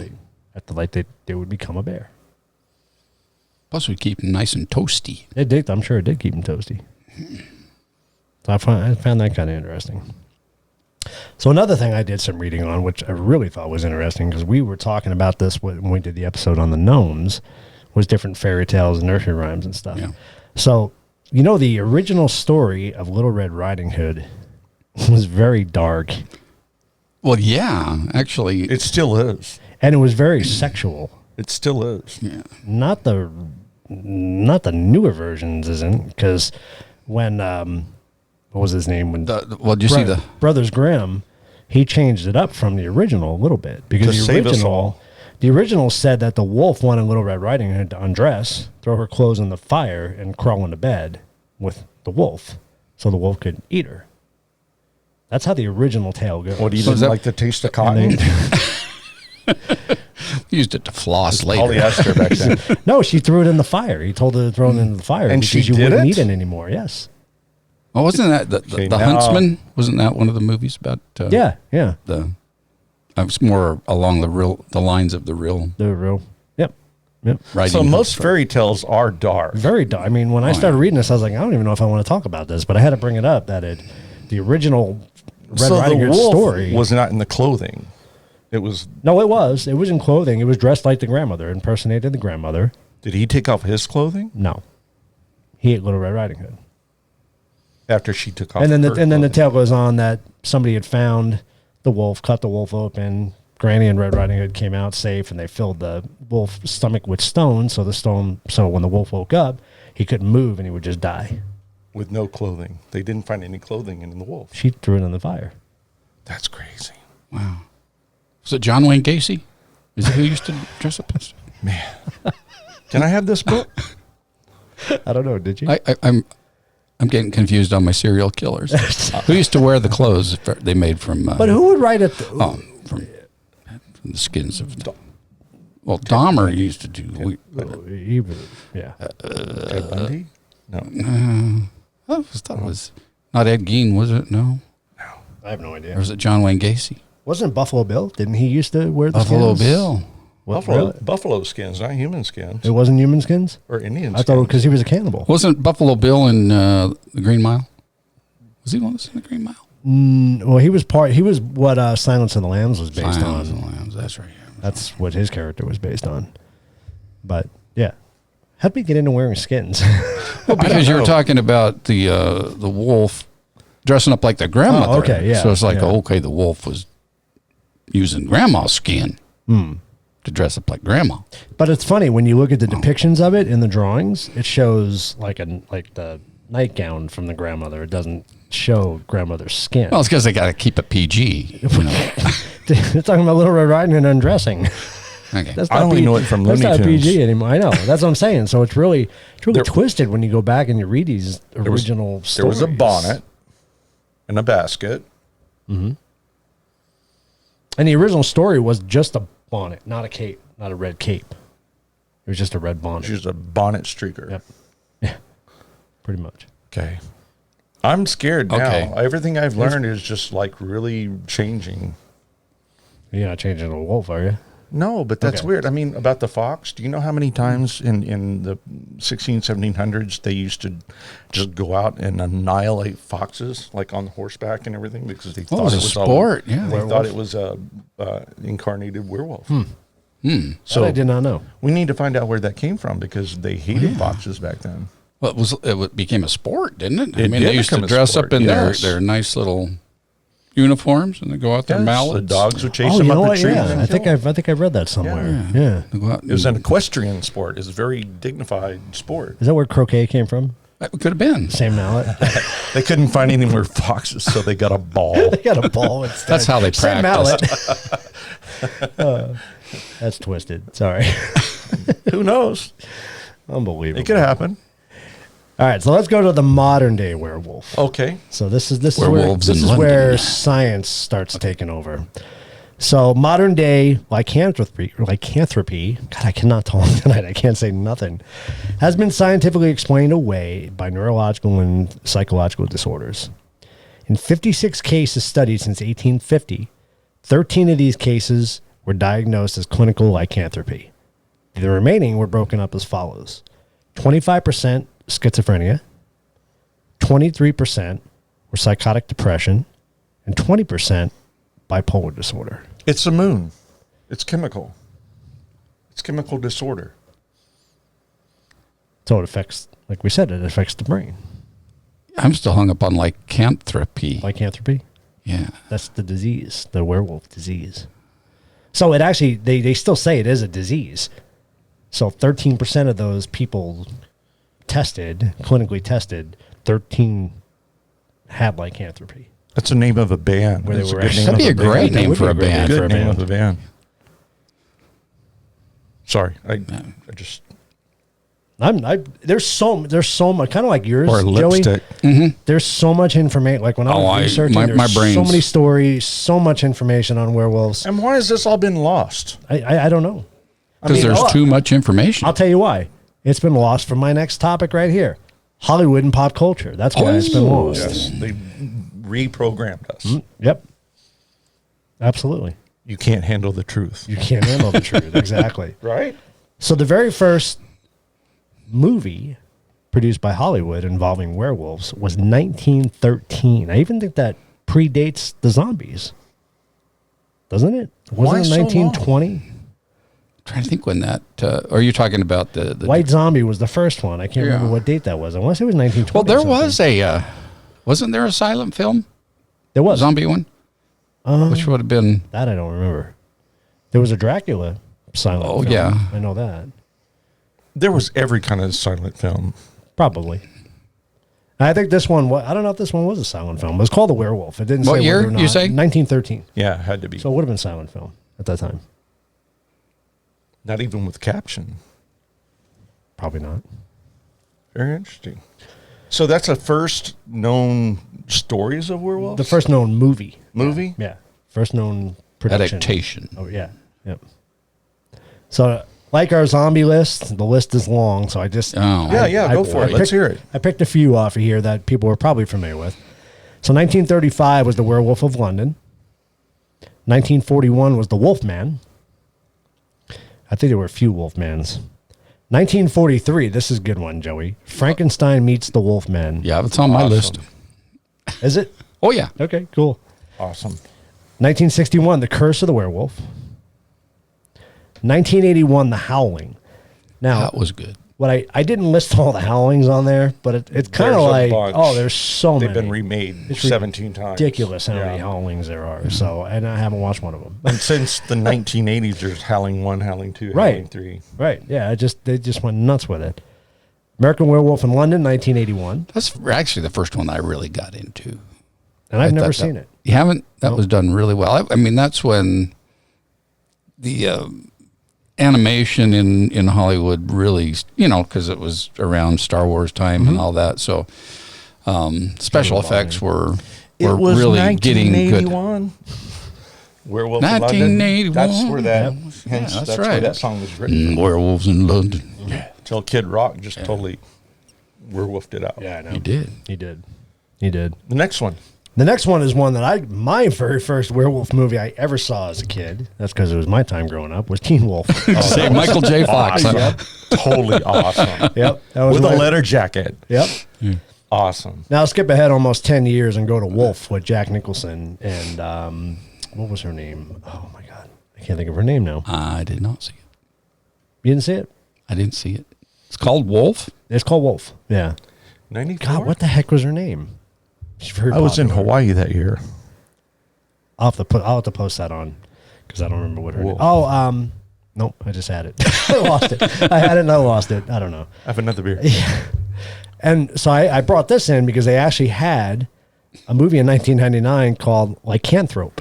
[SPEAKER 1] They would become a bear.
[SPEAKER 3] Plus, we keep them nice and toasty.
[SPEAKER 1] It did. I'm sure it did keep them toasty. So I found that kind of interesting. So another thing I did some reading on, which I really thought was interesting, because we were talking about this when we did the episode on the gnomes, was different fairy tales and nursery rhymes and stuff.
[SPEAKER 3] Yeah.
[SPEAKER 1] So, you know, the original story of Little Red Riding Hood was very dark.
[SPEAKER 3] Well, yeah, actually.
[SPEAKER 2] It still is.
[SPEAKER 1] And it was very sexual.
[SPEAKER 2] It still is.
[SPEAKER 3] Yeah.
[SPEAKER 1] Not the newer versions isn't, because when what was his name when
[SPEAKER 3] Well, did you see the
[SPEAKER 1] Brothers Grimm, he changed it up from the original a little bit, because
[SPEAKER 2] To save us all.
[SPEAKER 1] the original said that the wolf wanted Little Red Riding Hood to undress, throw her clothes in the fire, and crawl into bed with the wolf, so the wolf could eat her. That's how the original tale goes.
[SPEAKER 2] What, you
[SPEAKER 3] So is
[SPEAKER 2] didn't
[SPEAKER 3] that-
[SPEAKER 2] like the taste of
[SPEAKER 1] And
[SPEAKER 2] cotton?
[SPEAKER 1] they-
[SPEAKER 3] used it to floss later?
[SPEAKER 2] Polyester back then.
[SPEAKER 1] no, she threw it in the fire. He told her to throw it into the fire,
[SPEAKER 2] And
[SPEAKER 1] because
[SPEAKER 2] she
[SPEAKER 1] you
[SPEAKER 2] did
[SPEAKER 1] wouldn't
[SPEAKER 2] it?
[SPEAKER 1] eat it anymore. Yes.
[SPEAKER 3] Oh, wasn't that the
[SPEAKER 2] Okay,
[SPEAKER 3] the
[SPEAKER 2] now-
[SPEAKER 3] Huntsman? Wasn't that one of the movies about?
[SPEAKER 1] Yeah.
[SPEAKER 3] The I was more along the lines of the real
[SPEAKER 1] They're real. Yep.
[SPEAKER 3] writing.
[SPEAKER 2] So
[SPEAKER 3] hood
[SPEAKER 2] most
[SPEAKER 3] story.
[SPEAKER 2] fairy tales are dark.
[SPEAKER 1] Very dark. I mean, when I started reading this, I was like, I don't even know if I want to talk about this, but I had to bring it up that the original Red
[SPEAKER 2] So
[SPEAKER 1] Riding
[SPEAKER 2] the
[SPEAKER 1] Hood
[SPEAKER 2] wolf
[SPEAKER 1] story
[SPEAKER 2] was not in the clothing. It was.
[SPEAKER 1] No, it was. It was in clothing. It was dressed like the grandmother, impersonated the grandmother.
[SPEAKER 2] Did he take off his clothing
[SPEAKER 1] No, he ate Little Red Riding Hood.
[SPEAKER 2] after she took off?
[SPEAKER 1] And then
[SPEAKER 2] her
[SPEAKER 1] the
[SPEAKER 2] clothing?
[SPEAKER 1] tale goes on that somebody had found the wolf, cut the wolf open. Granny and Red Riding Hood came out safe, and they filled the wolf's stomach with stones. So when the wolf woke up, he couldn't move, and he would just die.
[SPEAKER 2] with no clothing. They didn't find any clothing in the wolf.
[SPEAKER 1] She threw it in the fire.
[SPEAKER 2] That's crazy,
[SPEAKER 3] Wow. Was it John Wayne Gacy? Is it who used to dress up as?
[SPEAKER 2] man. Can I have this book?
[SPEAKER 1] I don't know. Did you?
[SPEAKER 3] I'm getting confused on my serial killers. Who used to wear the clothes they made from?
[SPEAKER 1] But who would write it?
[SPEAKER 3] From the skins of. Well, Dahmer used to do.
[SPEAKER 1] Yeah.
[SPEAKER 2] Ted Bundy? No.
[SPEAKER 3] I thought it was not Ed Gein, was it? No.
[SPEAKER 1] I have no idea.
[SPEAKER 3] Or was it John Wayne Gacy?
[SPEAKER 1] Wasn't Buffalo Bill? Didn't he used to wear the
[SPEAKER 3] Buffalo
[SPEAKER 1] skins?
[SPEAKER 3] Bill.
[SPEAKER 1] What,
[SPEAKER 2] Buffalo,
[SPEAKER 1] really?
[SPEAKER 2] buffalo skins, not human skins.
[SPEAKER 1] It wasn't human skins?
[SPEAKER 2] Or Indian
[SPEAKER 1] I
[SPEAKER 2] skins.
[SPEAKER 1] thought because he was a cannibal.
[SPEAKER 3] Wasn't Buffalo Bill in the Green Mile? Was he one that's in the Green Mile?
[SPEAKER 1] Well, he was what Silence of the Lambs was based
[SPEAKER 3] Silence of
[SPEAKER 1] on.
[SPEAKER 3] the Lambs, that's right. Yeah.
[SPEAKER 1] That's what his character was based on. But yeah, how'd we get into wearing skins?
[SPEAKER 3] Well, because you were talking about the wolf dressing up like the grandmother.
[SPEAKER 1] Oh, okay, yeah,
[SPEAKER 3] So it's like,
[SPEAKER 1] yeah.
[SPEAKER 3] okay, the wolf was using grandma's skin to dress up like grandma.
[SPEAKER 1] But it's funny when you look at the depictions of it in the drawings. It shows like the nightgown from the grandmother. It doesn't show grandmother's skin.
[SPEAKER 3] Well, it's because they got to keep it PG. You know?
[SPEAKER 1] They're talking about Little Red Riding Hood undressing.
[SPEAKER 3] Okay.
[SPEAKER 1] That's
[SPEAKER 2] I
[SPEAKER 1] not
[SPEAKER 2] only
[SPEAKER 1] P-
[SPEAKER 2] know it from
[SPEAKER 1] That's
[SPEAKER 2] Looney
[SPEAKER 1] not
[SPEAKER 2] Tunes.
[SPEAKER 1] PG anymore. I know. That's what I'm saying. So it's really
[SPEAKER 2] There-
[SPEAKER 1] twisted when you go back and you read these original
[SPEAKER 2] There
[SPEAKER 1] stories.
[SPEAKER 2] was a bonnet and a basket.
[SPEAKER 1] And the original story was just a bonnet, not a cape, not a red cape. It was just a red bonnet.
[SPEAKER 2] She's a bonnet streaker.
[SPEAKER 1] Yep. Yeah. Pretty much.
[SPEAKER 2] Okay. I'm scared now.
[SPEAKER 3] Okay.
[SPEAKER 2] Everything I've learned is just like really changing.
[SPEAKER 1] You're not changing to a wolf, are you?
[SPEAKER 2] No, but that's
[SPEAKER 1] Okay.
[SPEAKER 2] weird. I mean, about the fox, do you know how many times in the 1700s they used to just go out and annihilate foxes, like on horseback and everything, because they thought
[SPEAKER 3] it was a sport, yeah.
[SPEAKER 2] They thought it was a incarnated werewolf.
[SPEAKER 1] So
[SPEAKER 2] So
[SPEAKER 1] I did not know.
[SPEAKER 2] we need to find out where that came from, because they hated foxes back then.
[SPEAKER 3] Well, it became a sport, didn't it? I
[SPEAKER 2] It
[SPEAKER 3] mean,
[SPEAKER 2] did
[SPEAKER 3] they used to
[SPEAKER 2] become a
[SPEAKER 3] dress
[SPEAKER 2] sport,
[SPEAKER 3] up in
[SPEAKER 2] yes.
[SPEAKER 3] their nice little uniforms and they go out there
[SPEAKER 2] Yes,
[SPEAKER 3] mallets.
[SPEAKER 2] the dogs would chase
[SPEAKER 1] Oh,
[SPEAKER 2] them
[SPEAKER 1] you
[SPEAKER 2] up
[SPEAKER 1] know
[SPEAKER 2] a
[SPEAKER 1] what?
[SPEAKER 2] tree.
[SPEAKER 1] Yeah,
[SPEAKER 2] and
[SPEAKER 1] I
[SPEAKER 2] kill
[SPEAKER 1] think
[SPEAKER 2] them.
[SPEAKER 1] I've read that somewhere. Yeah.
[SPEAKER 3] They go out
[SPEAKER 2] It was
[SPEAKER 3] and-
[SPEAKER 2] an equestrian sport. It's a very dignified sport.
[SPEAKER 1] Is that where croquet came from?
[SPEAKER 3] It could have been.
[SPEAKER 1] Same mallet.
[SPEAKER 2] They couldn't find any more foxes, so they got a ball.
[SPEAKER 1] They got a ball instead.
[SPEAKER 3] That's how they
[SPEAKER 1] Same
[SPEAKER 3] practiced.
[SPEAKER 1] mallet. That's twisted. Sorry.
[SPEAKER 2] Who knows?
[SPEAKER 1] Unbelievable.
[SPEAKER 2] It could happen.
[SPEAKER 1] All right, so let's go to the modern day werewolf.
[SPEAKER 2] Okay.
[SPEAKER 1] So this is
[SPEAKER 3] Werewolves in London.
[SPEAKER 1] where science starts taking over. So modern day lycanthropy, God, I cannot talk tonight. I can't say nothing. Has been scientifically explained away by neurological and psychological disorders. In 56 cases studied since 1850, 13 of these cases were diagnosed as clinical lycanthropy. The remaining were broken up as follows: 25% schizophrenia, 23% were psychotic depression, and 20% bipolar disorder.
[SPEAKER 2] It's the moon. It's chemical. It's chemical disorder.
[SPEAKER 1] So it affects, like we said, it affects the brain.
[SPEAKER 3] I'm still hung up on lycanthropy.
[SPEAKER 1] Lycanthropy,
[SPEAKER 3] Yeah.
[SPEAKER 1] that's the disease, the werewolf disease. So it actually, they still say it is a disease. So 13% of those people tested, clinically tested, 13 had lycanthropy.
[SPEAKER 2] That's the name of a band.
[SPEAKER 1] Where they
[SPEAKER 2] It's a
[SPEAKER 1] were
[SPEAKER 2] good
[SPEAKER 1] actually-
[SPEAKER 2] name
[SPEAKER 3] That'd be a
[SPEAKER 2] of band.
[SPEAKER 3] great name
[SPEAKER 1] would
[SPEAKER 3] for
[SPEAKER 1] be
[SPEAKER 3] a
[SPEAKER 1] a great
[SPEAKER 3] band.
[SPEAKER 1] name.
[SPEAKER 2] Good
[SPEAKER 1] for a
[SPEAKER 2] name
[SPEAKER 1] band.
[SPEAKER 2] of the band. Sorry, I just
[SPEAKER 1] There's so much, kind of like yours,
[SPEAKER 2] or
[SPEAKER 1] Joey.
[SPEAKER 2] lipstick.
[SPEAKER 1] There's so much information. Like when I was researching,
[SPEAKER 3] my
[SPEAKER 1] there's so
[SPEAKER 3] brain's-
[SPEAKER 1] many stories, so much information on werewolves.
[SPEAKER 2] And why has this all been lost?
[SPEAKER 1] I don't know.
[SPEAKER 3] Because there's too much information.
[SPEAKER 1] I'll tell you why. It's been lost from my next topic right here. Hollywood and pop culture. That's why it's been lost.
[SPEAKER 2] Yes, they reprogrammed us.
[SPEAKER 1] Yep. Absolutely.
[SPEAKER 2] You can't handle the truth,
[SPEAKER 1] You can't handle the truth. Exactly.
[SPEAKER 2] right?
[SPEAKER 1] So the very first movie produced by Hollywood involving werewolves was 1913. I even think that predates the zombies. Doesn't it?
[SPEAKER 2] Why
[SPEAKER 1] Wasn't
[SPEAKER 2] so
[SPEAKER 1] it
[SPEAKER 2] long?
[SPEAKER 1] 1920?
[SPEAKER 3] Trying to think when that. Are you talking about the
[SPEAKER 1] White Zombie was the first one. I can't remember what date that was. I want to say it was 1920.
[SPEAKER 3] Well, there
[SPEAKER 1] or
[SPEAKER 3] was
[SPEAKER 1] something.
[SPEAKER 3] a. Wasn't there a silent film?
[SPEAKER 1] There was.
[SPEAKER 3] Zombie one? Which would have been.
[SPEAKER 1] That I don't remember. There was a Dracula silent
[SPEAKER 3] Oh,
[SPEAKER 1] film.
[SPEAKER 3] yeah.
[SPEAKER 1] I know that.
[SPEAKER 2] There was every kind of silent film.
[SPEAKER 1] Probably. I think this one, I don't know if this one was a silent film. It was called The Werewolf. It didn't
[SPEAKER 3] What
[SPEAKER 1] say
[SPEAKER 3] year,
[SPEAKER 1] whether or not.
[SPEAKER 3] you say?
[SPEAKER 1] 1913.
[SPEAKER 2] Yeah, it had to be.
[SPEAKER 1] So it would have been silent film at that time.
[SPEAKER 2] Not even with caption.
[SPEAKER 1] Probably not.
[SPEAKER 2] Very interesting. So that's the first known stories of werewolves?
[SPEAKER 1] The first known movie.
[SPEAKER 2] movie?
[SPEAKER 1] Yeah. First known production.
[SPEAKER 3] Adaptation.
[SPEAKER 1] Oh, yeah. Yep. So, like our zombie list, the list is long. So I just.
[SPEAKER 3] Oh.
[SPEAKER 2] Yeah, go for it. Let's hear it.
[SPEAKER 1] I picked a few off of here that people were probably familiar with. So 1935 was The Werewolf of London. 1941 was The Wolfman. I think there were a few Wolfmans. 1943, this is a good one, Joey. Frankenstein meets the Wolfman.
[SPEAKER 3] Yeah, it's on my list.
[SPEAKER 1] Is it?
[SPEAKER 3] Oh, yeah.
[SPEAKER 1] Okay, cool.
[SPEAKER 2] Awesome.
[SPEAKER 1] 1961, The Curse of the Werewolf. 1981, The Howling. Now,
[SPEAKER 3] That was good.
[SPEAKER 1] what I didn't list all the Howlings on there, but it's kind of
[SPEAKER 2] There's a
[SPEAKER 1] like,
[SPEAKER 2] bunch.
[SPEAKER 1] oh, there's so
[SPEAKER 2] They've
[SPEAKER 1] many.
[SPEAKER 2] been remade
[SPEAKER 1] It's
[SPEAKER 2] 17 times.
[SPEAKER 1] Ridiculous how many
[SPEAKER 2] Yeah.
[SPEAKER 1] Howlings there are. So, and I haven't watched one of them.
[SPEAKER 2] And since the 1980s, there's Howling 1, Howling 2,
[SPEAKER 1] Right.
[SPEAKER 2] Howling 3.
[SPEAKER 1] Right. Yeah. They just went nuts with it. American Werewolf in London, 1981.
[SPEAKER 3] That's actually the first one I really got into.
[SPEAKER 1] And I've
[SPEAKER 3] I
[SPEAKER 1] never
[SPEAKER 3] thought
[SPEAKER 1] seen
[SPEAKER 3] that-
[SPEAKER 1] it.
[SPEAKER 3] You haven't? That was done really well. I mean, that's when the animation in Hollywood really, because it was around Star Wars time and all that. So special effects were really getting good.
[SPEAKER 2] 1981. Werewolf in London.
[SPEAKER 3] 1981.
[SPEAKER 2] That's where that.
[SPEAKER 1] Yep.
[SPEAKER 2] Hence,
[SPEAKER 3] that's
[SPEAKER 2] that's where
[SPEAKER 3] right.
[SPEAKER 2] that song was written.
[SPEAKER 3] Werewolves in London.
[SPEAKER 2] Until Kid Rock just totally werewolfed it out.
[SPEAKER 1] Yeah, I know.
[SPEAKER 3] He did.
[SPEAKER 1] He did. He did.
[SPEAKER 2] The next one.
[SPEAKER 1] The next one is one that my very first werewolf movie I ever saw as a kid, that's because it was my time growing up, was Teen Wolf.
[SPEAKER 3] Say Michael J. Fox.
[SPEAKER 2] Awesome. Totally awesome.
[SPEAKER 1] Yep. That was
[SPEAKER 2] With
[SPEAKER 1] my-
[SPEAKER 2] a leather jacket.
[SPEAKER 1] Yep.
[SPEAKER 2] Awesome.
[SPEAKER 1] Now skip ahead almost 10 years and go to Wolf with Jack Nicholson and what was her name? Oh my God. I can't think of her name now.
[SPEAKER 3] I did not see it.
[SPEAKER 1] You didn't see it?
[SPEAKER 3] I didn't see it. It's called Wolf.
[SPEAKER 1] It's called Wolf. Yeah.
[SPEAKER 2] 94?
[SPEAKER 1] God, what the heck was her name? She's very
[SPEAKER 2] I was in
[SPEAKER 1] popular.
[SPEAKER 2] Hawaii that year.
[SPEAKER 1] I'll have to post that on because I don't remember what her name.
[SPEAKER 2] Wolf.
[SPEAKER 1] Oh, nope, I just had it. I lost it. I had it and I lost it. I don't know.
[SPEAKER 2] Have another beer.
[SPEAKER 1] And so I brought this in because they actually had a movie in 1999 called Lycanthrope.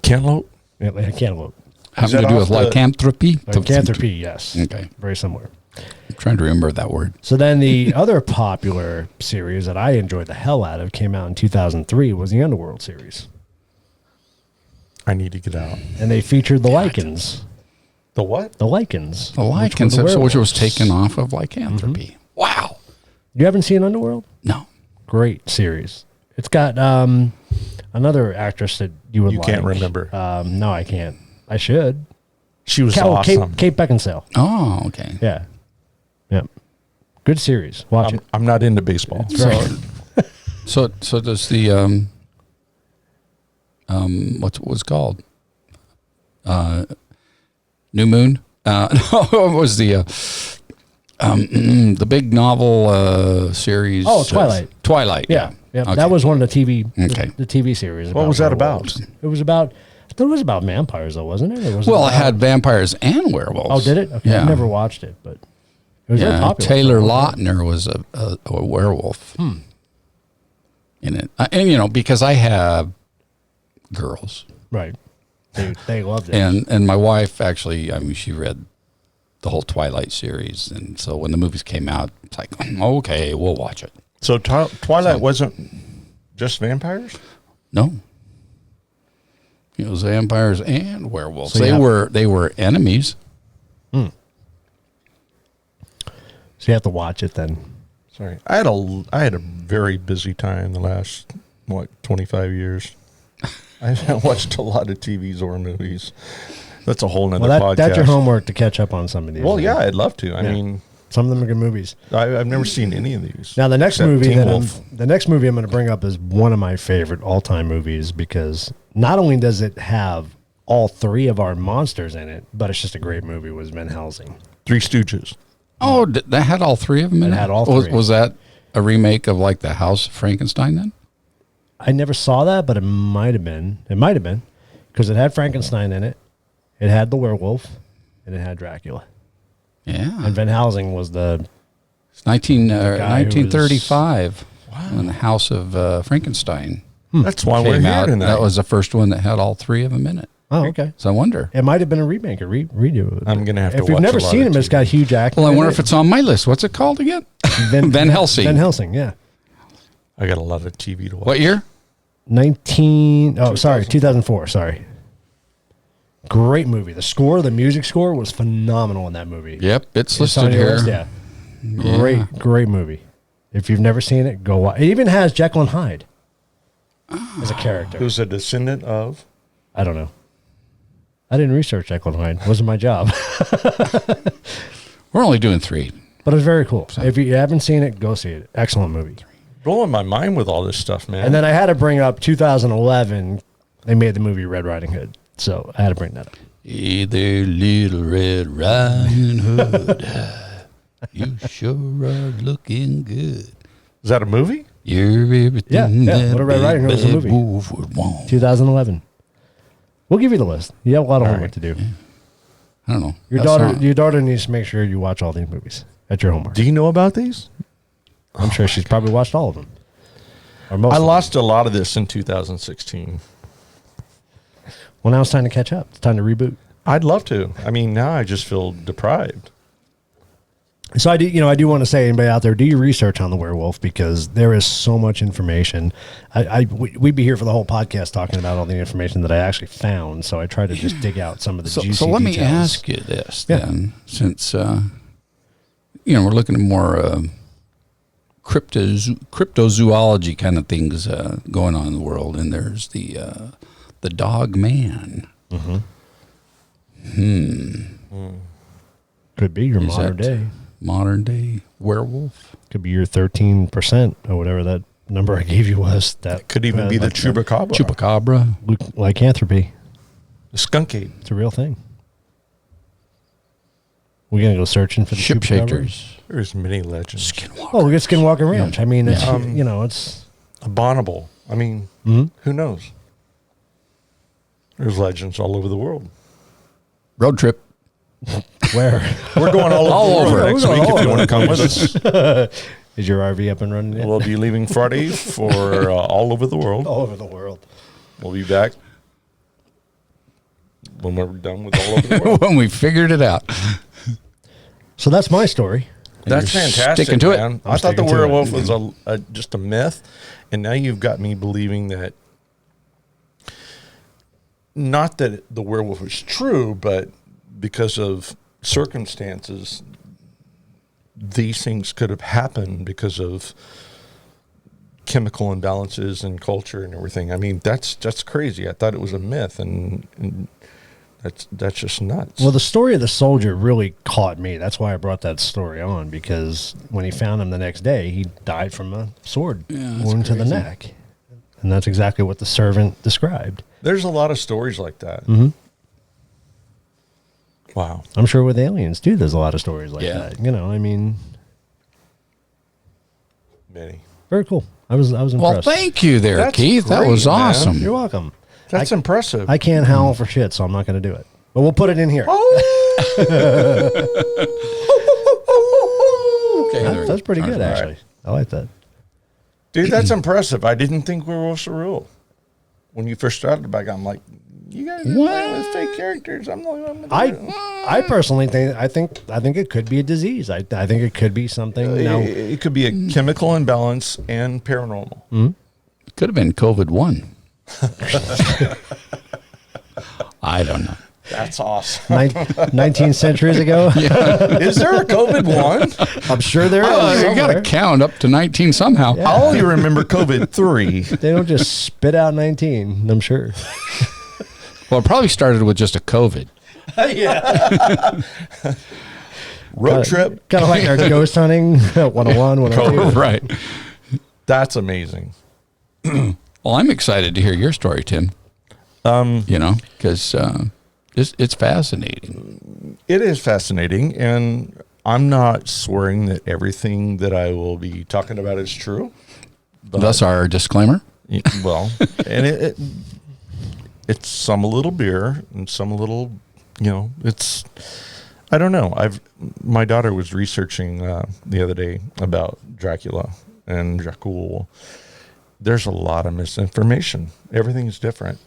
[SPEAKER 2] Cantaloupe?
[SPEAKER 1] Yeah, Cantaloupe.
[SPEAKER 3] Having to do with lycanthropy?
[SPEAKER 1] Lycanthropy, yes.
[SPEAKER 3] Okay.
[SPEAKER 1] Very similar.
[SPEAKER 3] I'm trying to remember that word.
[SPEAKER 1] So then the other popular series that I enjoyed the hell out of came out in 2003 was the Underworld series.
[SPEAKER 2] I need to get out.
[SPEAKER 1] And they featured the Lycans.
[SPEAKER 2] The what?
[SPEAKER 1] The Lycans.
[SPEAKER 3] The Lycans, which was taken off of lycanthropy. Wow.
[SPEAKER 1] You haven't seen Underworld?
[SPEAKER 3] No.
[SPEAKER 1] Great series. It's got another actress that you would like.
[SPEAKER 2] You can't remember.
[SPEAKER 1] No, I can't. I should.
[SPEAKER 2] She was awesome.
[SPEAKER 1] Kate Beckinsale.
[SPEAKER 3] Oh, okay.
[SPEAKER 1] Yeah. Yep. Good series. Watch it.
[SPEAKER 2] I'm not into baseball.
[SPEAKER 3] So does the what was called New Moon? No, it was the big novel series.
[SPEAKER 1] Oh, Twilight.
[SPEAKER 3] Twilight. Yeah.
[SPEAKER 1] Yeah.
[SPEAKER 3] Okay.
[SPEAKER 1] That was one of the TV.
[SPEAKER 3] Okay.
[SPEAKER 1] The TV series.
[SPEAKER 2] What was that about?
[SPEAKER 1] It was about. I thought it was about vampires, though, wasn't it?
[SPEAKER 3] It had vampires and werewolves.
[SPEAKER 1] Oh, did it? Okay.
[SPEAKER 3] Yeah.
[SPEAKER 1] I never watched it, but it was very popular.
[SPEAKER 3] Taylor Lautner was a werewolf in it, and because I have girls,
[SPEAKER 1] right? They loved it,
[SPEAKER 3] and my wife actually, she read the whole Twilight series, and so when the movies came out, it's like, okay, we'll watch it.
[SPEAKER 2] So Twilight wasn't just vampires?
[SPEAKER 3] No. It was vampires and werewolves.
[SPEAKER 1] So
[SPEAKER 3] they were enemies.
[SPEAKER 1] So you have to watch it then.
[SPEAKER 2] Sorry. I had a very busy time the last 25 years. I haven't watched a lot of TVs or movies. That's a whole nother podcast.
[SPEAKER 1] That's your homework to catch up on some of these.
[SPEAKER 2] Well, yeah, I'd love to. I mean,
[SPEAKER 1] some of them are good movies.
[SPEAKER 2] I've never seen any of these.
[SPEAKER 1] Now the next
[SPEAKER 2] except
[SPEAKER 1] movie
[SPEAKER 2] Teen
[SPEAKER 1] that
[SPEAKER 2] Wolf.
[SPEAKER 1] the next movie I'm going to bring up is one of my favorite all-time movies because not only does it have all three of our monsters in it, but it's just a great movie. Was Van Helsing.
[SPEAKER 2] Three Stooges.
[SPEAKER 3] Oh, that had all three of them in it?
[SPEAKER 1] It had all three.
[SPEAKER 3] Was that a remake of like the House of Frankenstein then?
[SPEAKER 1] I never saw that, but it might have been. It might have been because it had Frankenstein in it. It had the werewolf, and it had Dracula.
[SPEAKER 3] Yeah.
[SPEAKER 1] And Van Helsing was the...
[SPEAKER 3] It's 1935 when the House of Frankenstein
[SPEAKER 2] That's why we're
[SPEAKER 3] came
[SPEAKER 2] here
[SPEAKER 3] out.
[SPEAKER 2] tonight.
[SPEAKER 3] That was the first one that had all three of them in it.
[SPEAKER 1] Oh, okay.
[SPEAKER 3] So I wonder.
[SPEAKER 1] It might have been a remake, a redo.
[SPEAKER 2] I'm going to have to watch
[SPEAKER 1] If you've never
[SPEAKER 2] a lot
[SPEAKER 1] seen
[SPEAKER 2] of
[SPEAKER 1] him, it's
[SPEAKER 2] TV.
[SPEAKER 1] got huge acting.
[SPEAKER 3] Well, I
[SPEAKER 1] in
[SPEAKER 3] wonder
[SPEAKER 1] it.
[SPEAKER 3] if it's on my list. What's it called again? Van Helsing.
[SPEAKER 1] Van Helsing, yeah.
[SPEAKER 2] I got a lot of TV to watch.
[SPEAKER 3] What year?
[SPEAKER 1] 2004, sorry. Great movie. The music score was phenomenal in that movie.
[SPEAKER 3] Yep, it's
[SPEAKER 1] on
[SPEAKER 3] listed
[SPEAKER 1] your
[SPEAKER 3] here.
[SPEAKER 1] list, yeah. Great movie. If you've never seen it, go watch. It even has Jekyll and Hyde as a character.
[SPEAKER 2] Who's a descendant of?
[SPEAKER 1] I don't know. I didn't research Jekyll and Hyde. Wasn't my job.
[SPEAKER 3] We're only doing three.
[SPEAKER 1] But it was very cool. If you haven't seen it, go see it. Excellent movie.
[SPEAKER 2] Blowing my mind with all this stuff, man.
[SPEAKER 1] And then I had to bring up 2011. They made the movie Red Riding Hood. So I had to bring that up.
[SPEAKER 3] Hey there, little Red Riding Hood. You sure are looking good.
[SPEAKER 2] Is that a movie?
[SPEAKER 3] You're everything
[SPEAKER 1] Yeah.
[SPEAKER 3] that
[SPEAKER 1] Little Red Riding Hood was a
[SPEAKER 3] Big
[SPEAKER 1] movie.
[SPEAKER 3] Bad Wolf would want.
[SPEAKER 1] 2011. We'll give you the list. You have a lot of homework to do.
[SPEAKER 3] I don't know.
[SPEAKER 1] Your daughter needs to make sure you watch all these movies at your homework.
[SPEAKER 2] Do you know about these?
[SPEAKER 1] I'm sure she's probably watched all of them. Or most
[SPEAKER 2] I
[SPEAKER 1] of them.
[SPEAKER 2] lost a lot of this in 2016.
[SPEAKER 1] Well, now it's time to catch up. It's time to reboot.
[SPEAKER 2] I'd love to. I mean, now I just feel deprived.
[SPEAKER 1] So I do want to say, anybody out there, do your research on the werewolf because there is so much information. We'd be here for the whole podcast talking about all the information that I actually found. So I try to just dig out some of the juicy
[SPEAKER 3] So let me
[SPEAKER 1] details.
[SPEAKER 3] ask you this then, since we're looking at more cryptozoology kind of things going on in the world, and there's the dog man.
[SPEAKER 1] Could be your
[SPEAKER 3] Is
[SPEAKER 1] modern
[SPEAKER 3] that
[SPEAKER 1] day.
[SPEAKER 3] Modern day werewolf.
[SPEAKER 1] Could be your 13% or whatever that number I gave you was. That
[SPEAKER 2] Could even be the chupacabra.
[SPEAKER 3] Chupacabra.
[SPEAKER 1] lycanthropy.
[SPEAKER 2] The skunk ape.
[SPEAKER 1] It's a real thing. We're gonna go searching for the
[SPEAKER 3] Ship
[SPEAKER 1] chupacabra?
[SPEAKER 3] shakers.
[SPEAKER 2] There's many legends.
[SPEAKER 3] Skinwalker.
[SPEAKER 1] Oh, we get Skinwalker Ranch. I mean, it's
[SPEAKER 2] Yeah.
[SPEAKER 1] it's
[SPEAKER 2] Abominable. I mean, who knows? There's legends all over the world.
[SPEAKER 3] Road trip.
[SPEAKER 1] where
[SPEAKER 2] We're going all over the world next week if you want to come with us.
[SPEAKER 1] is your RV up and running? Yet?
[SPEAKER 2] We'll be leaving Friday for all over the world.
[SPEAKER 1] All over the world.
[SPEAKER 2] We'll be back when we're done with all over the world.
[SPEAKER 3] When we figured it out.
[SPEAKER 1] So that's my story.
[SPEAKER 2] That's
[SPEAKER 3] You're
[SPEAKER 2] fantastic,
[SPEAKER 3] sticking to it.
[SPEAKER 2] man.
[SPEAKER 1] I'm
[SPEAKER 2] I thought the
[SPEAKER 1] sticking to it.
[SPEAKER 2] werewolf was just a myth, and now you've got me believing that. Not that the werewolf is true, but because of circumstances, these things could have happened because of chemical imbalances and culture and everything. I mean, that's crazy. I thought it was a myth, and that's just nuts.
[SPEAKER 1] Well, the story of the soldier really caught me. That's why I brought that story on, because when he found him the next day, he died from a sword wound to the neck. And that's exactly what the servant described.
[SPEAKER 2] There's a lot of stories like that.
[SPEAKER 1] Mm-hmm.
[SPEAKER 2] Wow.
[SPEAKER 1] I'm sure with aliens, too, there's a lot of stories like
[SPEAKER 3] Yeah.
[SPEAKER 1] that. You know, I mean,
[SPEAKER 2] Many.
[SPEAKER 1] very cool. I was impressed.
[SPEAKER 3] Well, thank you there,
[SPEAKER 2] That's
[SPEAKER 3] Keith. That
[SPEAKER 2] great,
[SPEAKER 3] was
[SPEAKER 2] man.
[SPEAKER 3] awesome.
[SPEAKER 1] You're welcome.
[SPEAKER 2] That's impressive.
[SPEAKER 1] I can't howl for shit, so I'm not going to do it. But we'll put it in here.
[SPEAKER 3] Okay, there.
[SPEAKER 1] That's pretty good,
[SPEAKER 2] All right.
[SPEAKER 1] actually. I like that.
[SPEAKER 2] Dude, that's impressive. I didn't think werewolves were real. When you first started back, I'm like, you guys are playing with fake characters. I'm the only one with it.
[SPEAKER 1] I personally think I think it could be a disease. I think it could be something. Now,
[SPEAKER 2] It could be a chemical imbalance and paranormal.
[SPEAKER 3] Could have been COVID-1. I don't know.
[SPEAKER 2] That's awesome.
[SPEAKER 1] 19 centuries ago.
[SPEAKER 2] Is there a COVID-1?
[SPEAKER 1] I'm sure there is.
[SPEAKER 3] Oh, you got to
[SPEAKER 1] somewhere.
[SPEAKER 3] count up to 19 somehow.
[SPEAKER 2] I only remember COVID-3.
[SPEAKER 1] They don't just spit out 19. I'm sure.
[SPEAKER 3] Well, it probably started with just a COVID.
[SPEAKER 2] Road trip.
[SPEAKER 1] Kind of like our ghost hunting 101, 102.
[SPEAKER 3] Right.
[SPEAKER 2] That's amazing.
[SPEAKER 3] Well, I'm excited to hear your story, Tim. Because it's fascinating.
[SPEAKER 2] It is fascinating, and I'm not swearing that everything that I will be talking about is true.
[SPEAKER 3] Thus our disclaimer.
[SPEAKER 2] Well, and it's some a little beer and some a little, it's, I don't know. My daughter was researching the other day about Dracula and Dracula. There's a lot of misinformation. Everything's different,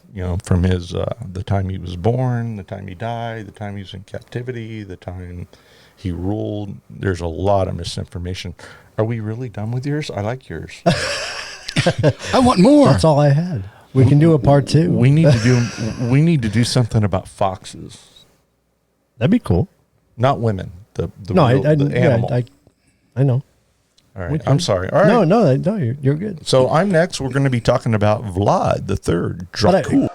[SPEAKER 2] from his, the time he was born, the time he died, the time he was in captivity, the time he ruled. There's a lot of misinformation. Are we really done with yours? I like yours.
[SPEAKER 3] I want more.
[SPEAKER 1] That's all I had. We can do a part 2.
[SPEAKER 2] We need to do something about foxes.
[SPEAKER 1] That'd be cool.
[SPEAKER 2] Not women. The
[SPEAKER 1] No,
[SPEAKER 2] animal.
[SPEAKER 1] I know.
[SPEAKER 2] All right. I'm sorry. All right.
[SPEAKER 1] No, you're good.
[SPEAKER 2] So I'm next. We're going to be talking about Vlad the Third, Dracula.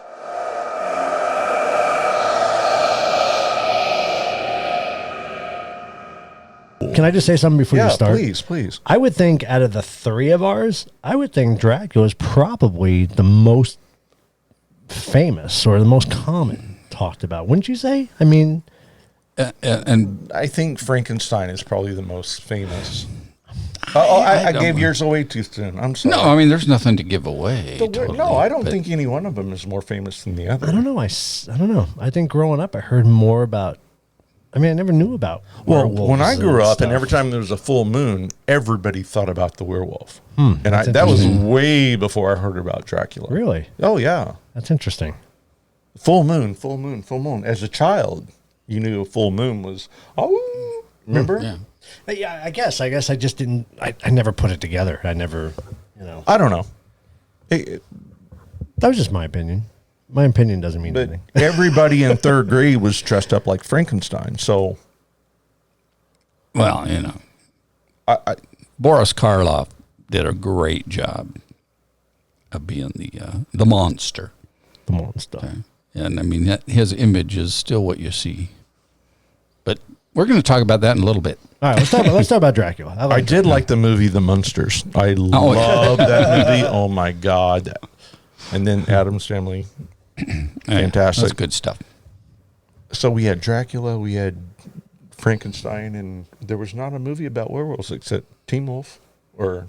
[SPEAKER 1] Can I just say something before you start?
[SPEAKER 2] Please.
[SPEAKER 1] I would think out of the 3 of ours, I would think Dracula is probably the most famous or the most common talked about. Wouldn't you say? I mean,
[SPEAKER 3] And
[SPEAKER 2] I think Frankenstein is probably the most famous. I
[SPEAKER 3] don't
[SPEAKER 2] gave
[SPEAKER 3] know.
[SPEAKER 2] yours away too soon. I'm sorry.
[SPEAKER 3] no, I mean, there's nothing to give away.
[SPEAKER 2] No, I don't
[SPEAKER 3] but-
[SPEAKER 2] think any one of them is more famous than the other.
[SPEAKER 1] I don't know. I don't know. I think growing up, I heard more about. I mean, I never knew about.
[SPEAKER 2] Well,
[SPEAKER 1] werewolves
[SPEAKER 2] when I grew up,
[SPEAKER 1] stuff.
[SPEAKER 2] and every time there was a full moon, everybody thought about the werewolf. And
[SPEAKER 1] that's
[SPEAKER 2] that was
[SPEAKER 1] interesting.
[SPEAKER 2] way before I heard about Dracula.
[SPEAKER 1] Really,
[SPEAKER 2] Oh, yeah.
[SPEAKER 1] that's interesting.
[SPEAKER 2] Full moon. As a child, you knew a full moon was, remember?
[SPEAKER 3] Yeah.
[SPEAKER 1] Yeah, I guess I just didn't. I never put it together. I never,
[SPEAKER 2] I don't know. It-
[SPEAKER 1] That was just my opinion. My opinion doesn't mean
[SPEAKER 2] but
[SPEAKER 1] anything.
[SPEAKER 2] everybody in third grade was dressed up like Frankenstein. So
[SPEAKER 3] Well, Boris Karloff did a great job of being the monster.
[SPEAKER 1] The monster.
[SPEAKER 3] Okay? And I mean, his image is still what you see. But we're going to talk about that in a little bit.
[SPEAKER 1] All right, let's talk about Dracula.
[SPEAKER 2] I did like the movie The Munsters. I love that movie. Oh my God. And then Addams Family. Fantastic.
[SPEAKER 3] That's good stuff.
[SPEAKER 2] So we had Dracula, we had Frankenstein, and there was not a movie about werewolves except Teen Wolf, or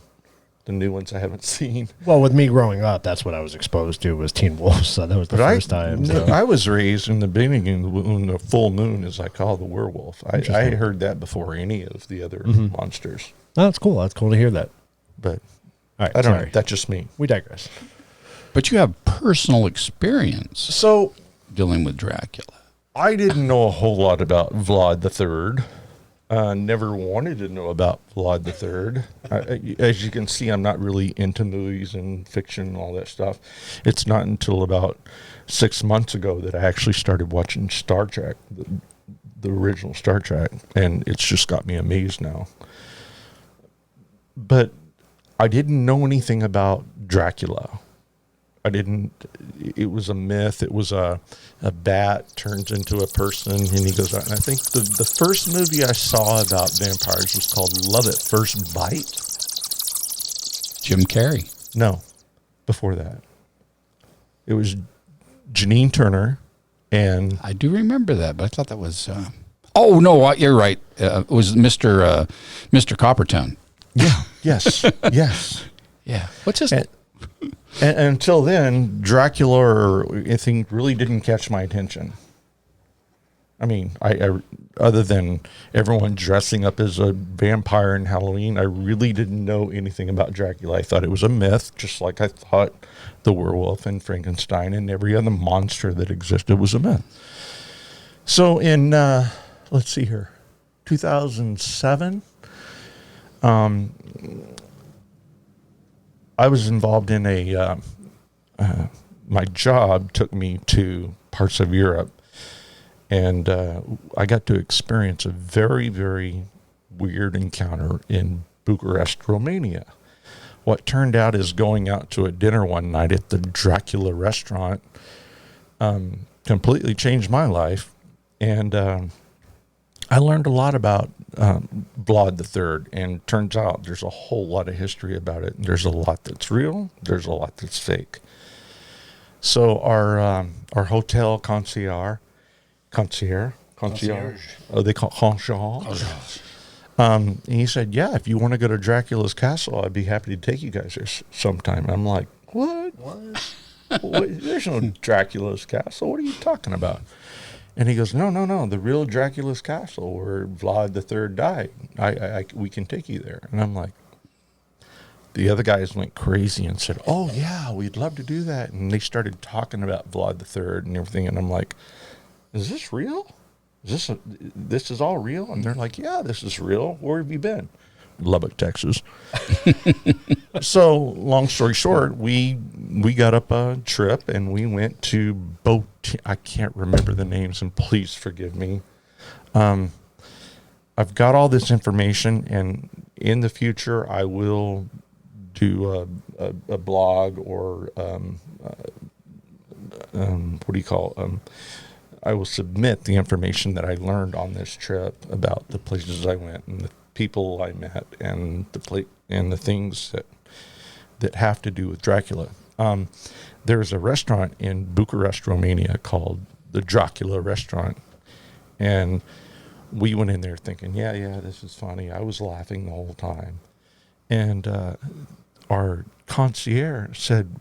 [SPEAKER 2] the new ones I haven't seen.
[SPEAKER 1] Well, with me growing up, that's what I was exposed to was Teen Wolf. So that was the first time. So.
[SPEAKER 2] I was raised in the beginning when the full moon is like, the werewolf. I heard that before any of the other monsters.
[SPEAKER 1] Oh, that's cool. That's cool to hear that.
[SPEAKER 2] But
[SPEAKER 1] All right,
[SPEAKER 2] I don't
[SPEAKER 1] sorry.
[SPEAKER 2] know. That's just me.
[SPEAKER 1] We digress.
[SPEAKER 3] But you have personal experience
[SPEAKER 2] So
[SPEAKER 3] dealing with Dracula.
[SPEAKER 2] I didn't know a whole lot about Vlad the Third. Never wanted to know about Vlad the Third. As you can see, I'm not really into movies and fiction and all that stuff. It's not until about 6 months ago that I actually started watching Star Trek, the original Star Trek, and it's just got me amazed now. But I didn't know anything about Dracula. It was a myth. It was a bat turns into a person and he goes out. And I think the first movie I saw about vampires was called Love at First Bite.
[SPEAKER 3] Jim Carrey.
[SPEAKER 2] No, before that. It was Janine Turner and...
[SPEAKER 3] I do remember that, but I thought that was... Oh, no, you're right. It was Mr. Coppertown.
[SPEAKER 2] Yeah, yes, yes.
[SPEAKER 3] Yeah. What's his...
[SPEAKER 2] And until then, Dracula or anything really didn't catch my attention. I mean, I other than everyone dressing up as a vampire in Halloween, I really didn't know anything about Dracula. I thought it was a myth, just like I thought the werewolf and Frankenstein and every other monster that existed was a myth. So in, let's see here, 2007, I was involved in my job took me to parts of Europe, and I got to experience a very, very weird encounter in Bucharest, Romania. What turned out is going out to a dinner one night at the Dracula restaurant completely changed my life, and I learned a lot about Vlad the Third, and turns out there's a whole lot of history about it. There's a lot that's real. There's a lot that's fake. So our hotel concierge. Oh, they call it concierge. And he said, "Yeah, if you want to go to Dracula's castle, I'd be happy to take you guys there sometime." I'm like, "What? What? There's no Dracula's castle. What are you talking about?" And he goes, no, the real Dracula's castle where Vlad the Third died. We can take you there. And I'm like, the other guys went crazy and said, "Oh yeah, we'd love to do that." And they started talking about Vlad the Third and everything. And I'm like, "Is this real? This is all real?" And they're like, "Yeah, this is real. Where have you been?" Lubbock, Texas. So, long story short, we got up a trip and we went to I can't remember the names, and please forgive me. I've got all this information, and in the future, I will do a blog or what do you call it? I will submit the information that I learned on this trip about the places I went and the people I met and the things that have to do with Dracula. There's a restaurant in Bucharest, Romania called the Dracula restaurant, and we went in there thinking, yeah, this is funny. I was laughing the whole time, and our concierge said,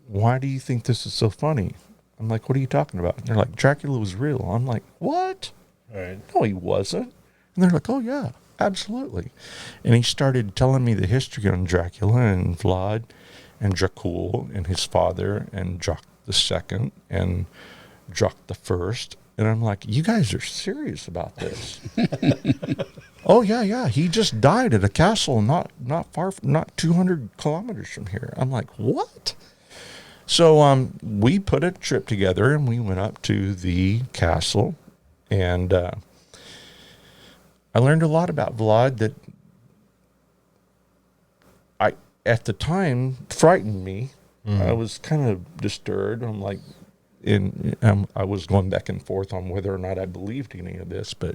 [SPEAKER 2] "Why do you think this is so funny?" I'm like, "What are you talking about?" And they're like, "Dracula was real." I'm like, "What?"
[SPEAKER 1] Right.
[SPEAKER 2] No, he wasn't. And they're like, "Oh yeah, absolutely." And he started telling me the history on Dracula and Vlad and Dracul and his father and Drac the Second and Drac the First. And I'm like, "You guys are serious about this?" "Oh yeah. He just died at a castle not far from, not 200 kilometers from here." I'm like, "What?" So we put a trip together and we went up to the castle, and I learned a lot about Vlad that at the time frightened me. I was kind of disturbed. I'm like, I was going back and forth on whether or not I believed any of this, but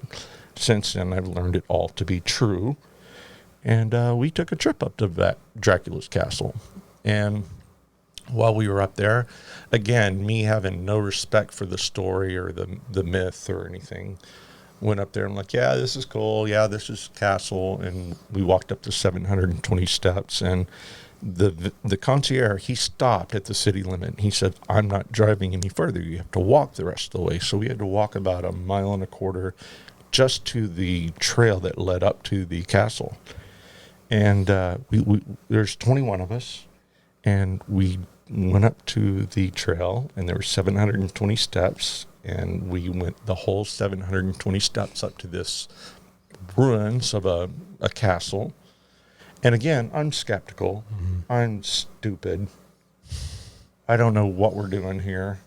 [SPEAKER 2] since then I've learned it all to be true. And we took a trip up to Dracula's castle, and while we were up there, again, me having no respect for the story or the myth or anything, went up there. I'm like, "Yeah, this is cool. Yeah, this is castle." And we walked up the 720 steps, and the concierge, he stopped at the city limit. He said, "I'm not driving any further. You have to walk the rest of the way." So we had to walk about 1.25 miles just to the trail that led up to the castle. And we there's 21 of us, and we went up to the trail, and there were 720 steps, and we went the whole 720 steps up to this ruins of a castle. And again, I'm skeptical. I'm stupid. I don't know what we're doing here.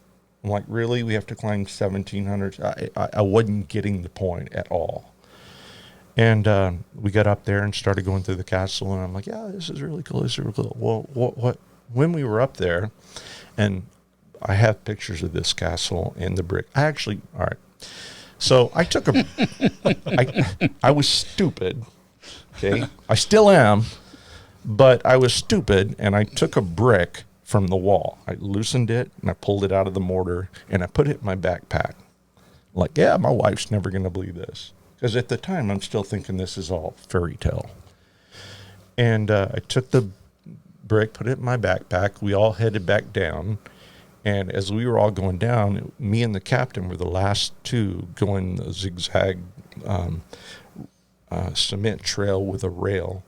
[SPEAKER 2] I'm like, really? We have to climb 1,700? I wasn't getting the point at all. And we got up there and started going through the castle, and I'm like, yeah, this is really cool. This is really cool. Well, when we were up there, and I have pictures of this castle and the brick. All right. So I took I was stupid. Okay. I still am, but I was stupid, and I took a brick from the wall. I loosened it, and I pulled it out of the mortar, and I put it in my backpack. Like, yeah, my wife's never going to believe this. Because at the time, I'm still thinking this is all fairy tale. And I took the brick, put it in my backpack. We all headed back down. And as we were all going down, me and the captain were the last two going the zigzag cement trail with a rail.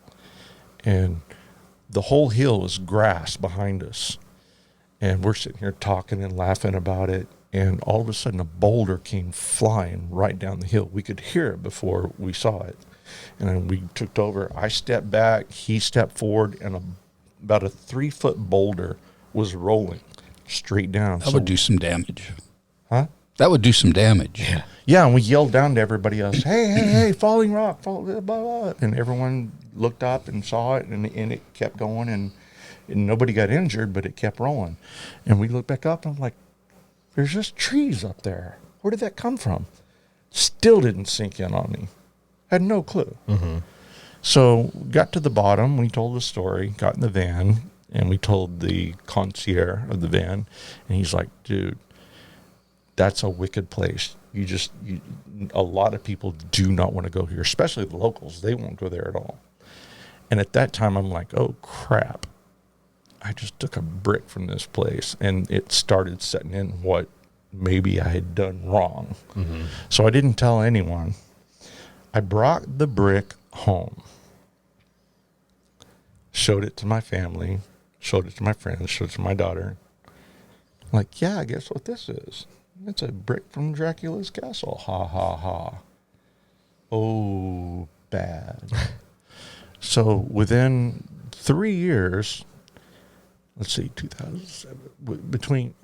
[SPEAKER 2] And the whole hill was grass behind us. And we're sitting here talking and laughing about it. And all of a sudden, a boulder came flying right down the hill. We could hear it before we saw it. And then we took over. I stepped back. He stepped forward. And about a 3-foot boulder was rolling straight down.
[SPEAKER 3] That would do some damage.
[SPEAKER 2] Huh?
[SPEAKER 3] That would do some damage.
[SPEAKER 2] Yeah. Yeah, and we yelled down to everybody else, hey, falling rock, blah, blah. And everyone looked up and saw it, and it kept going. And nobody got injured, but it kept rolling. And we looked back up, and I'm like, there's just trees up there. Where did that come from? Still didn't sink in on me. Had no clue. Mm-hmm. So got to the bottom. We told the story, got in the van, and we told the concierge of the van. And he's like, dude, that's a wicked place. A lot of people do not want to go here, especially the locals. They won't go there at all. And at that time, I'm like, oh, crap. I just took a brick from this place, and it started setting in what maybe I had done wrong. Mm-hmm. So I didn't tell anyone. I brought the brick home, showed it to my family, showed it to my friends, showed it to my daughter. Like, yeah, guess what this is? It's a brick from Dracula's castle. Ha, ha, ha. Oh, bad. So within 3 years... let's see, 2007, between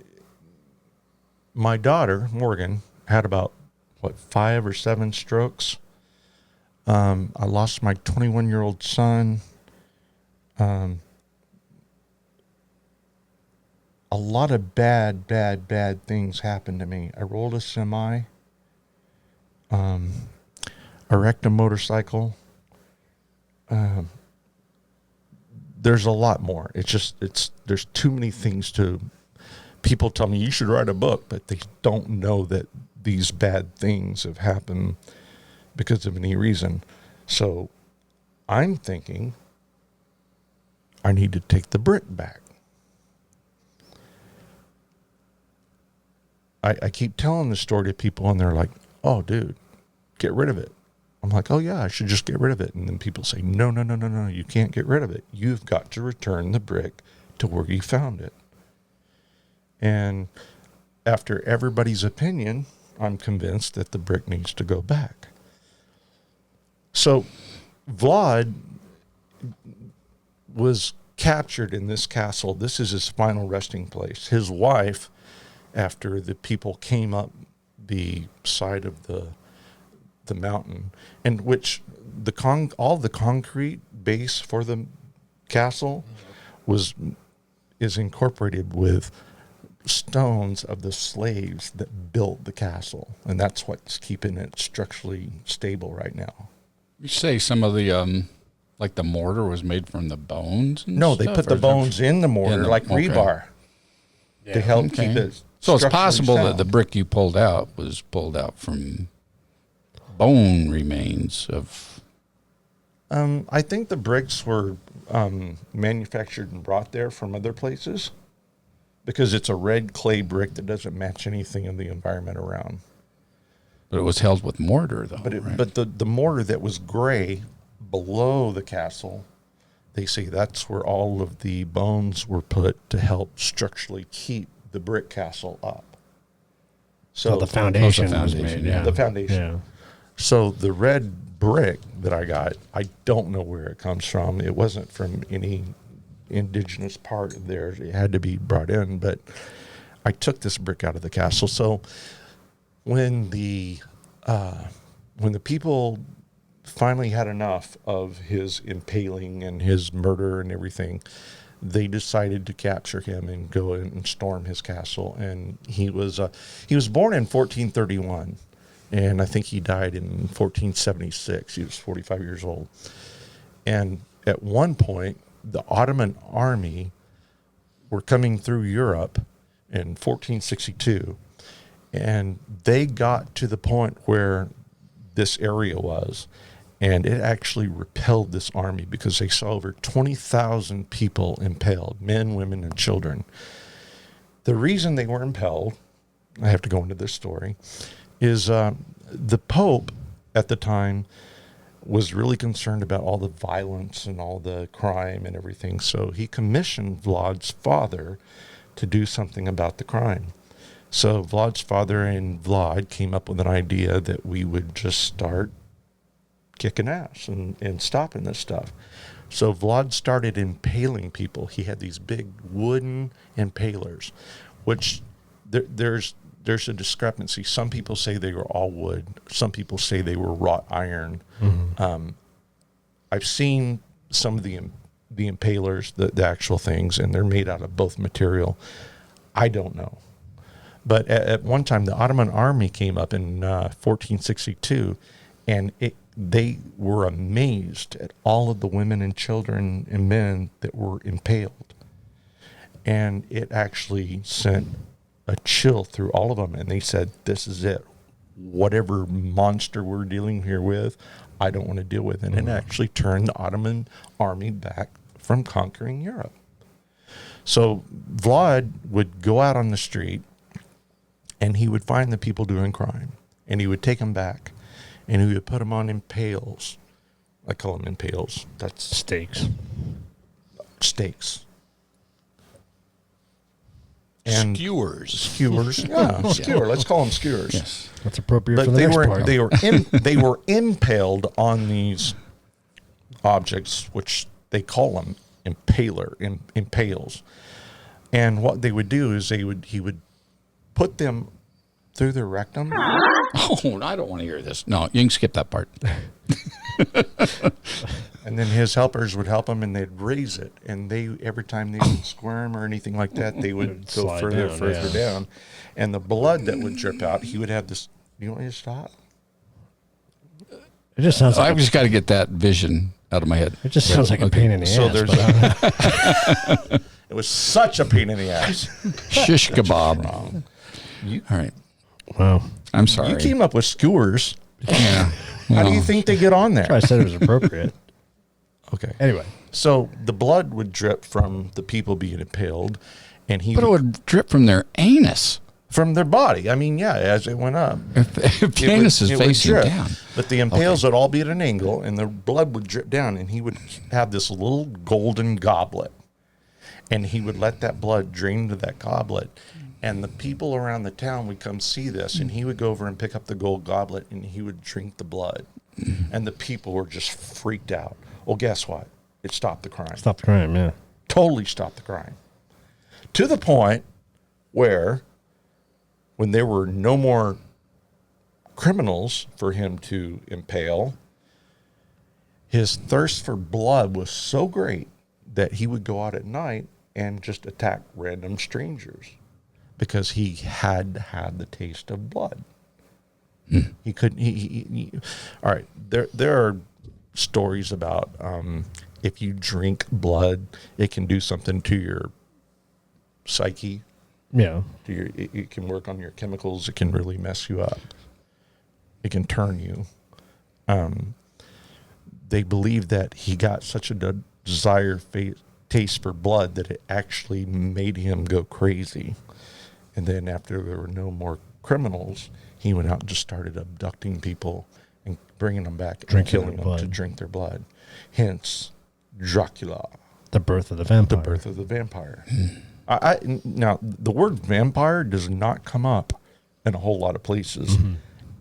[SPEAKER 2] my daughter, Morgan, had about, 5 or 7 strokes. I lost my 21-year-old son. A lot of bad things happened to me. I rolled a semi. I wrecked a motorcycle. There's a lot more. There's too many things to, people tell me you should write a book, but they don't know that these bad things have happened because of any reason. So I'm thinking I need to take the brick back. I keep telling the story to people, and they're like, oh, dude, get rid of it. I'm like, oh, yeah, I should just get rid of it. And then people say, no, you can't get rid of it. You've got to return the brick to where you found it. And after everybody's opinion, I'm convinced that the brick needs to go back. So Vlad was captured in this castle. This is his final resting place. His wife, after the people came up the side of the mountain, and which all the concrete base for the castle is incorporated with stones of the slaves that built the castle, and that's what's keeping it structurally stable right now.
[SPEAKER 3] You say some of the like the mortar was made from the bones?
[SPEAKER 2] No, they put the bones in the mortar, like rebar, to help keep it.
[SPEAKER 3] So it's possible that the brick you pulled out was pulled out from bone remains of...
[SPEAKER 2] I think the bricks were manufactured and brought there from other places because it's a red clay brick that doesn't match anything in the environment around.
[SPEAKER 3] But it was held with mortar, though.
[SPEAKER 2] But the mortar that was gray below the castle, they say that's where all of the bones were put to help structurally keep the brick castle up. So
[SPEAKER 1] the foundation, was
[SPEAKER 3] foundation,
[SPEAKER 1] made. Yeah.
[SPEAKER 2] The foundation.
[SPEAKER 1] Yeah.
[SPEAKER 2] So the red brick that I got, I don't know where it comes from. It wasn't from any indigenous part of there. It had to be brought in, but I took this brick out of the castle. So when the people finally had enough of his impaling and his murder and everything, they decided to capture him and go in and storm his castle. And he was born in 1431, and I think he died in 1476. He was 45 years old. And at one point, the Ottoman army were coming through Europe in 1462, and they got to the point where this area was, and it actually repelled this army because they saw over 20,000 people impaled, men, women, and children. The reason they were impaled, I have to go into this story, is the Pope at the time was really concerned about all the violence and all the crime and everything. So he commissioned Vlad's father to do something about the crime. So Vlad's father and Vlad came up with an idea that we would just start kicking ass and stopping this stuff. So Vlad started impaling people. He had these big wooden impalers, which there's a discrepancy. Some people say they were all wood. Some people say they were wrought iron. Mm-hmm. I've seen some of the impalers, the actual things, and they're made out of both material. I don't know. But at one time, the Ottoman army came up in 1462, and they were amazed at all of the women and children and men that were impaled. And it actually sent a chill through all of them. And they said, this is it. Whatever monster we're dealing here with, I don't want to deal with it. And it actually turned the Ottoman army back from conquering Europe. So Vlad would go out on the street, and he would find the people doing crime, and he would take them back, and he would put them on impales. I call them impales. That's
[SPEAKER 1] Stakes.
[SPEAKER 2] stakes. And
[SPEAKER 3] skewers.
[SPEAKER 2] Yeah, skewer. Let's call them skewers.
[SPEAKER 3] Yes.
[SPEAKER 1] That's appropriate for
[SPEAKER 2] But
[SPEAKER 1] the next part.
[SPEAKER 2] they were impaled on these objects, which they call them impales. And what they would do is he would put them through their rectum.
[SPEAKER 3] Oh, I don't want to hear this. No, you can skip that part.
[SPEAKER 2] And then his helpers would help him, and they'd raise it. And every time they would squirm or anything like that, they would go
[SPEAKER 1] Slide
[SPEAKER 2] further
[SPEAKER 1] down,
[SPEAKER 2] down. And the blood that would drip out, he would have this. You want me to stop?
[SPEAKER 1] It just sounds like
[SPEAKER 3] I've just got to get that vision out of my head.
[SPEAKER 1] it just sounds like a pain in the
[SPEAKER 2] So
[SPEAKER 1] ass.
[SPEAKER 2] there's it was such a pain in the ass.
[SPEAKER 3] Shish kebab. All right.
[SPEAKER 1] Wow.
[SPEAKER 3] I'm sorry.
[SPEAKER 2] You came up with skewers.
[SPEAKER 3] Yeah.
[SPEAKER 2] How do
[SPEAKER 3] Well,
[SPEAKER 2] you think they get on there?
[SPEAKER 1] I said it was appropriate.
[SPEAKER 2] Okay.
[SPEAKER 1] Anyway,
[SPEAKER 2] So the blood would drip from the people being impaled, and
[SPEAKER 3] But it would drip from their anus.
[SPEAKER 2] from their body. I mean, yeah, as it went up.
[SPEAKER 3] If the
[SPEAKER 2] it
[SPEAKER 3] anus
[SPEAKER 2] would-
[SPEAKER 3] is
[SPEAKER 2] it would
[SPEAKER 3] facing
[SPEAKER 2] drip.
[SPEAKER 3] down.
[SPEAKER 2] But the impales would all be at an angle, and the blood would drip down, and he would have this little golden goblet, and he would let that blood drain to that goblet. And the people around the town would come see this, and he would go over and pick up the gold goblet, and he would drink the blood. And the people were just freaked out. Well, guess what? It stopped the crime.
[SPEAKER 1] stop the crime, yeah.
[SPEAKER 2] Totally stopped the crime. To the point where, when there were no more criminals for him to impale, his thirst for blood was so great that he would go out at night and just attack random strangers because he had had the taste of blood. He couldn't. He all right. There are stories about if you drink blood, it can do something to your psyche.
[SPEAKER 1] Yeah.
[SPEAKER 2] It can work on your chemicals. It can really mess you up. It can turn you. They believe that he got such a taste for blood that it actually made him go crazy. And then after there were no more criminals, he went out and just started abducting people and bringing them back and
[SPEAKER 1] Drinking
[SPEAKER 2] killing
[SPEAKER 1] their
[SPEAKER 2] them
[SPEAKER 1] blood.
[SPEAKER 2] to drink their blood. Hence, Dracula,
[SPEAKER 1] The birth of the vampire.
[SPEAKER 2] the birth of the vampire. Now, the word vampire does not come up in a whole lot of places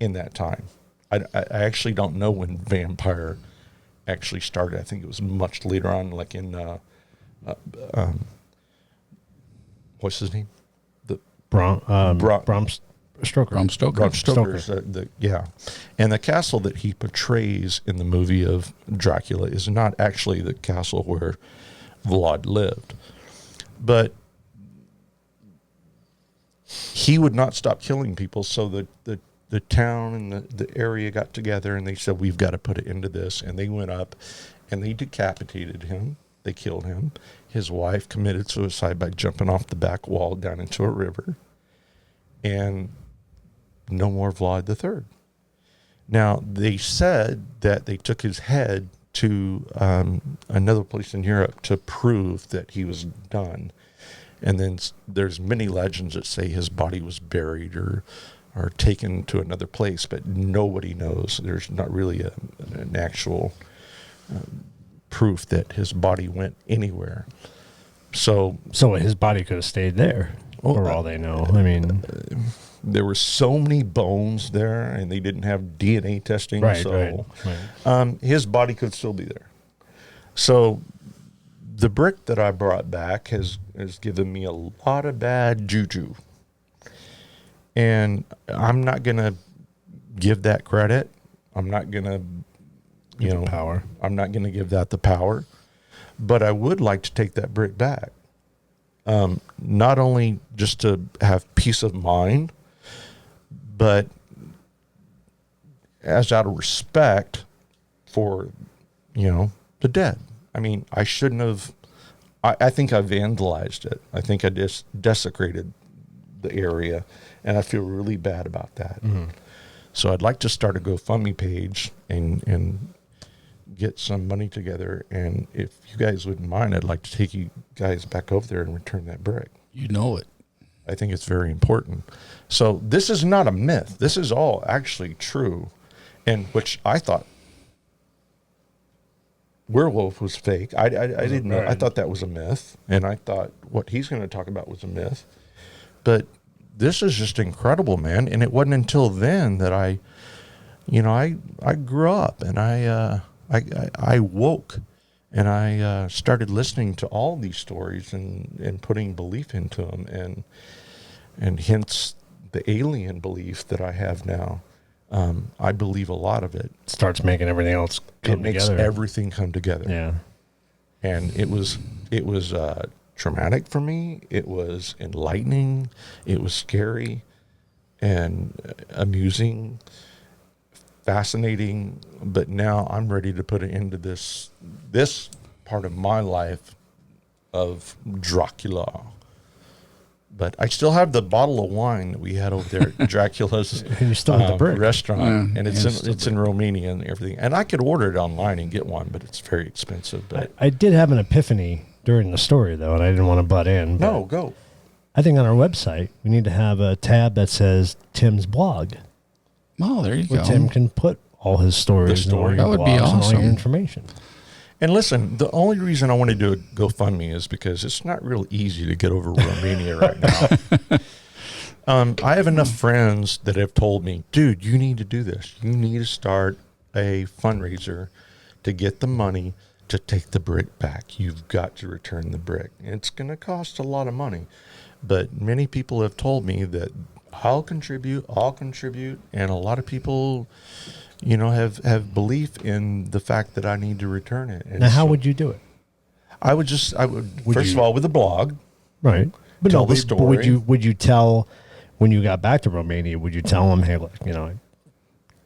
[SPEAKER 2] in that time. I actually don't know when vampire actually started. I think it was much later on, like in what's his name?
[SPEAKER 1] Bram Stoker.
[SPEAKER 3] Bram Stoker.
[SPEAKER 2] Bram Stoker's, yeah. And the castle that he portrays in the movie of Dracula is not actually the castle where Vlad lived. But he would not stop killing people, so the town and the area got together and they said, we've got to put it into this. And they went up and they decapitated him. They killed him. His wife committed suicide by jumping off the back wall down into a river. And no more Vlad III. Now, they said that they took his head to another place in Europe to prove that he was done. And then there's many legends that say his body was buried or taken to another place, but nobody knows. There's not really an actual proof that his body went anywhere. So
[SPEAKER 1] his body could have stayed there, for all they know. I mean,
[SPEAKER 2] there were so many bones there, and they didn't have DNA testing,
[SPEAKER 1] right.
[SPEAKER 2] His body could still be there. So the brick that I brought back has given me a lot of bad juju. And I'm not going to give that credit. I'm not going to,
[SPEAKER 1] power.
[SPEAKER 2] I'm not going to give that the power. But I would like to take that brick back. Not only just to have peace of mind, but as out of respect for, the dead. I mean, I shouldn't have, I think I vandalized it. I think I just desecrated the area, and I feel really bad about that. Mm-hmm. So I'd like to start a GoFundMe page and get some money together. And if you guys wouldn't mind, I'd like to take you guys back over there and return that brick.
[SPEAKER 3] You know it.
[SPEAKER 2] I think it's very important. So this is not a myth. This is all actually true, and which I thought Werewolf was fake. I didn't know. I thought that was a myth, and I thought what he's going to talk about was a myth. But this is just incredible, man. And it wasn't until then that I grew up and I woke and I started listening to all these stories and putting belief into them, and hence the alien belief that I have now. I believe a lot of it.
[SPEAKER 1] Starts making everything else come together.
[SPEAKER 2] It makes everything come together.
[SPEAKER 1] Yeah.
[SPEAKER 2] And it was traumatic for me. It was enlightening. It was scary and amusing, fascinating. But now I'm ready to put it into this part of my life of Dracula. But I still have the bottle of wine that we had over there at Dracula's
[SPEAKER 1] and you still have the brick.
[SPEAKER 2] Restaurant, and it's in Romania and everything. And I could order it online and get one, but it's very expensive. But
[SPEAKER 1] I did have an epiphany during the story, though, and I didn't want to butt in.
[SPEAKER 2] No, go.
[SPEAKER 1] I think on our website, we need to have a tab that says Tim's blog.
[SPEAKER 3] Oh, there you
[SPEAKER 1] where
[SPEAKER 3] go.
[SPEAKER 1] Tim can put all his stories and all your
[SPEAKER 3] that would be
[SPEAKER 1] blogs and all
[SPEAKER 3] awesome.
[SPEAKER 1] your information.
[SPEAKER 2] And listen, the only reason I want to do a GoFundMe is because it's not real easy to get over Romania right now. I have enough friends that have told me, dude, you need to do this. You need to start a fundraiser to get the money to take the brick back. You've got to return the brick. It's going to cost a lot of money. But many people have told me that I'll contribute. And a lot of people, have belief in the fact that I need to return it. And
[SPEAKER 1] now, how would you do it?
[SPEAKER 2] I would first of all, with a blog.
[SPEAKER 1] Right. But
[SPEAKER 2] tell the story.
[SPEAKER 1] But would you tell, when you got back to Romania, would you tell them, hey, look,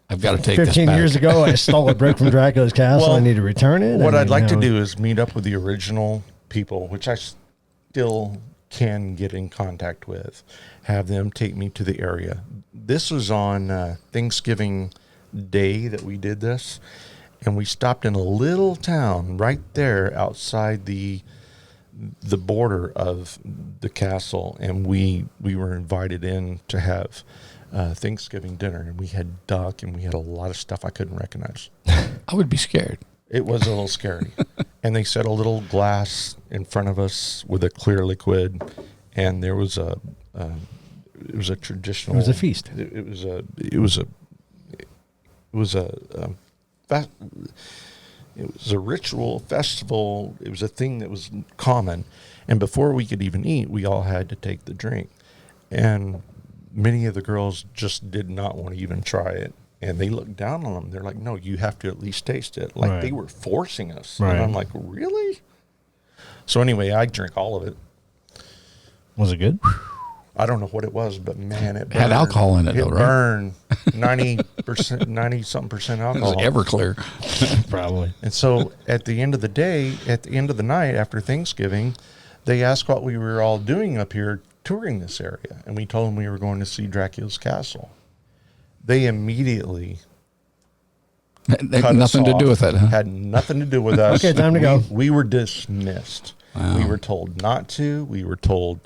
[SPEAKER 3] I've got to take this back.
[SPEAKER 1] 15 years ago, I stole a brick from Dracula's castle. I need to return it.
[SPEAKER 2] What I'd like to do is meet up with the original people, which I still can get in contact with, have them take me to the area. This was on Thanksgiving Day that we did this, and we stopped in a little town right there outside the border of the castle, and we were invited in to have Thanksgiving dinner, and we had duck, and we had a lot of stuff I couldn't recognize.
[SPEAKER 3] I would be scared.
[SPEAKER 2] It was a little scary. And they set a little glass in front of us with a clear liquid, and there was it was a traditional.
[SPEAKER 1] It was a feast.
[SPEAKER 2] It was a ritual festival. It was a thing that was common, and before we could even eat, we all had to take the drink, and many of the girls just did not want to even try it. And they looked down on them. They're like, no, you have to at least taste it. Like
[SPEAKER 1] Right.
[SPEAKER 2] they were forcing us.
[SPEAKER 1] Right.
[SPEAKER 2] And I'm like, really? So anyway, I drank all of it.
[SPEAKER 1] Was it good?
[SPEAKER 2] I don't know what it was, but man, it burned.
[SPEAKER 3] Had alcohol in it, though, right?
[SPEAKER 2] Burned 90%, 90-something%
[SPEAKER 3] It
[SPEAKER 2] alcohol.
[SPEAKER 3] was Everclear.
[SPEAKER 1] Probably.
[SPEAKER 2] And so at the end of the day, at the end of the night after Thanksgiving, they asked what we were all doing up here touring this area. And we told them we were going to see Dracula's castle. They immediately
[SPEAKER 3] Had
[SPEAKER 2] cut us
[SPEAKER 3] nothing to do
[SPEAKER 2] off.
[SPEAKER 3] with it, huh?
[SPEAKER 2] Had nothing to do with us.
[SPEAKER 1] Okay, time to go.
[SPEAKER 2] We were dismissed.
[SPEAKER 3] Wow.
[SPEAKER 2] We were told not to. We were told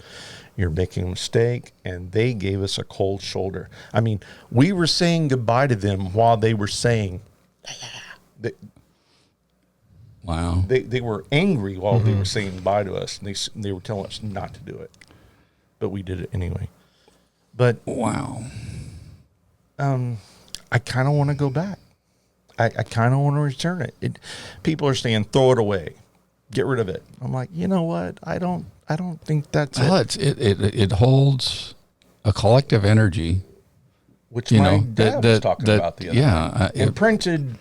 [SPEAKER 2] you're making a mistake, and they gave us a cold shoulder. I mean, we were saying goodbye to them while they were saying,
[SPEAKER 3] Wow.
[SPEAKER 2] they were angry while they were saying bye to us, and they were telling us not to do it, but we did it anyway. But
[SPEAKER 3] Wow.
[SPEAKER 2] I kind of want to go back. I kind of want to return it. People are saying throw it away, get rid of it. I'm like, you know what? I don't think that's
[SPEAKER 3] Well,
[SPEAKER 2] it.
[SPEAKER 3] it holds a collective energy.
[SPEAKER 2] Which
[SPEAKER 3] You
[SPEAKER 2] my
[SPEAKER 3] know,
[SPEAKER 2] dad was talking about the other day. Imprinted.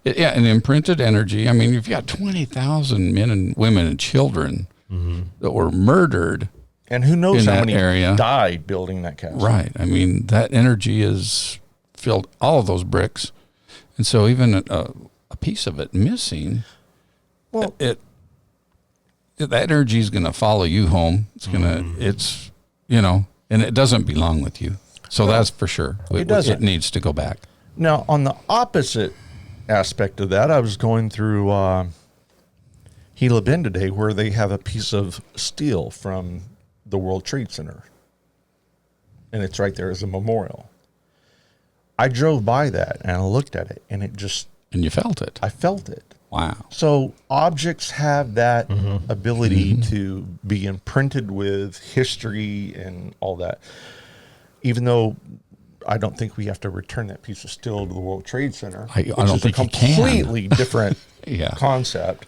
[SPEAKER 3] An imprinted energy. I mean, you've got 20,000 men and women and children that were murdered.
[SPEAKER 2] And who knows
[SPEAKER 3] in
[SPEAKER 2] how
[SPEAKER 3] that
[SPEAKER 2] many
[SPEAKER 3] area.
[SPEAKER 2] died building that castle.
[SPEAKER 3] Right. I mean, that energy has filled all of those bricks. And so even a piece of it missing,
[SPEAKER 2] Well,
[SPEAKER 3] that energy is going to follow you home. It's going to, and it doesn't belong with you. So that's for sure.
[SPEAKER 2] It doesn't.
[SPEAKER 3] It needs to go back.
[SPEAKER 2] now, on the opposite aspect of that, I was going through Gila Bend today where they have a piece of steel from the World Trade Center. And it's right there as a memorial. I drove by that and I looked at it and
[SPEAKER 3] And you felt it.
[SPEAKER 2] I felt it.
[SPEAKER 3] Wow.
[SPEAKER 2] So objects have that ability to be imprinted with history and all that. Even though I don't think we have to return that piece of steel to the World Trade Center.
[SPEAKER 3] I don't think you can.
[SPEAKER 2] Completely different
[SPEAKER 3] Yeah.
[SPEAKER 2] concept.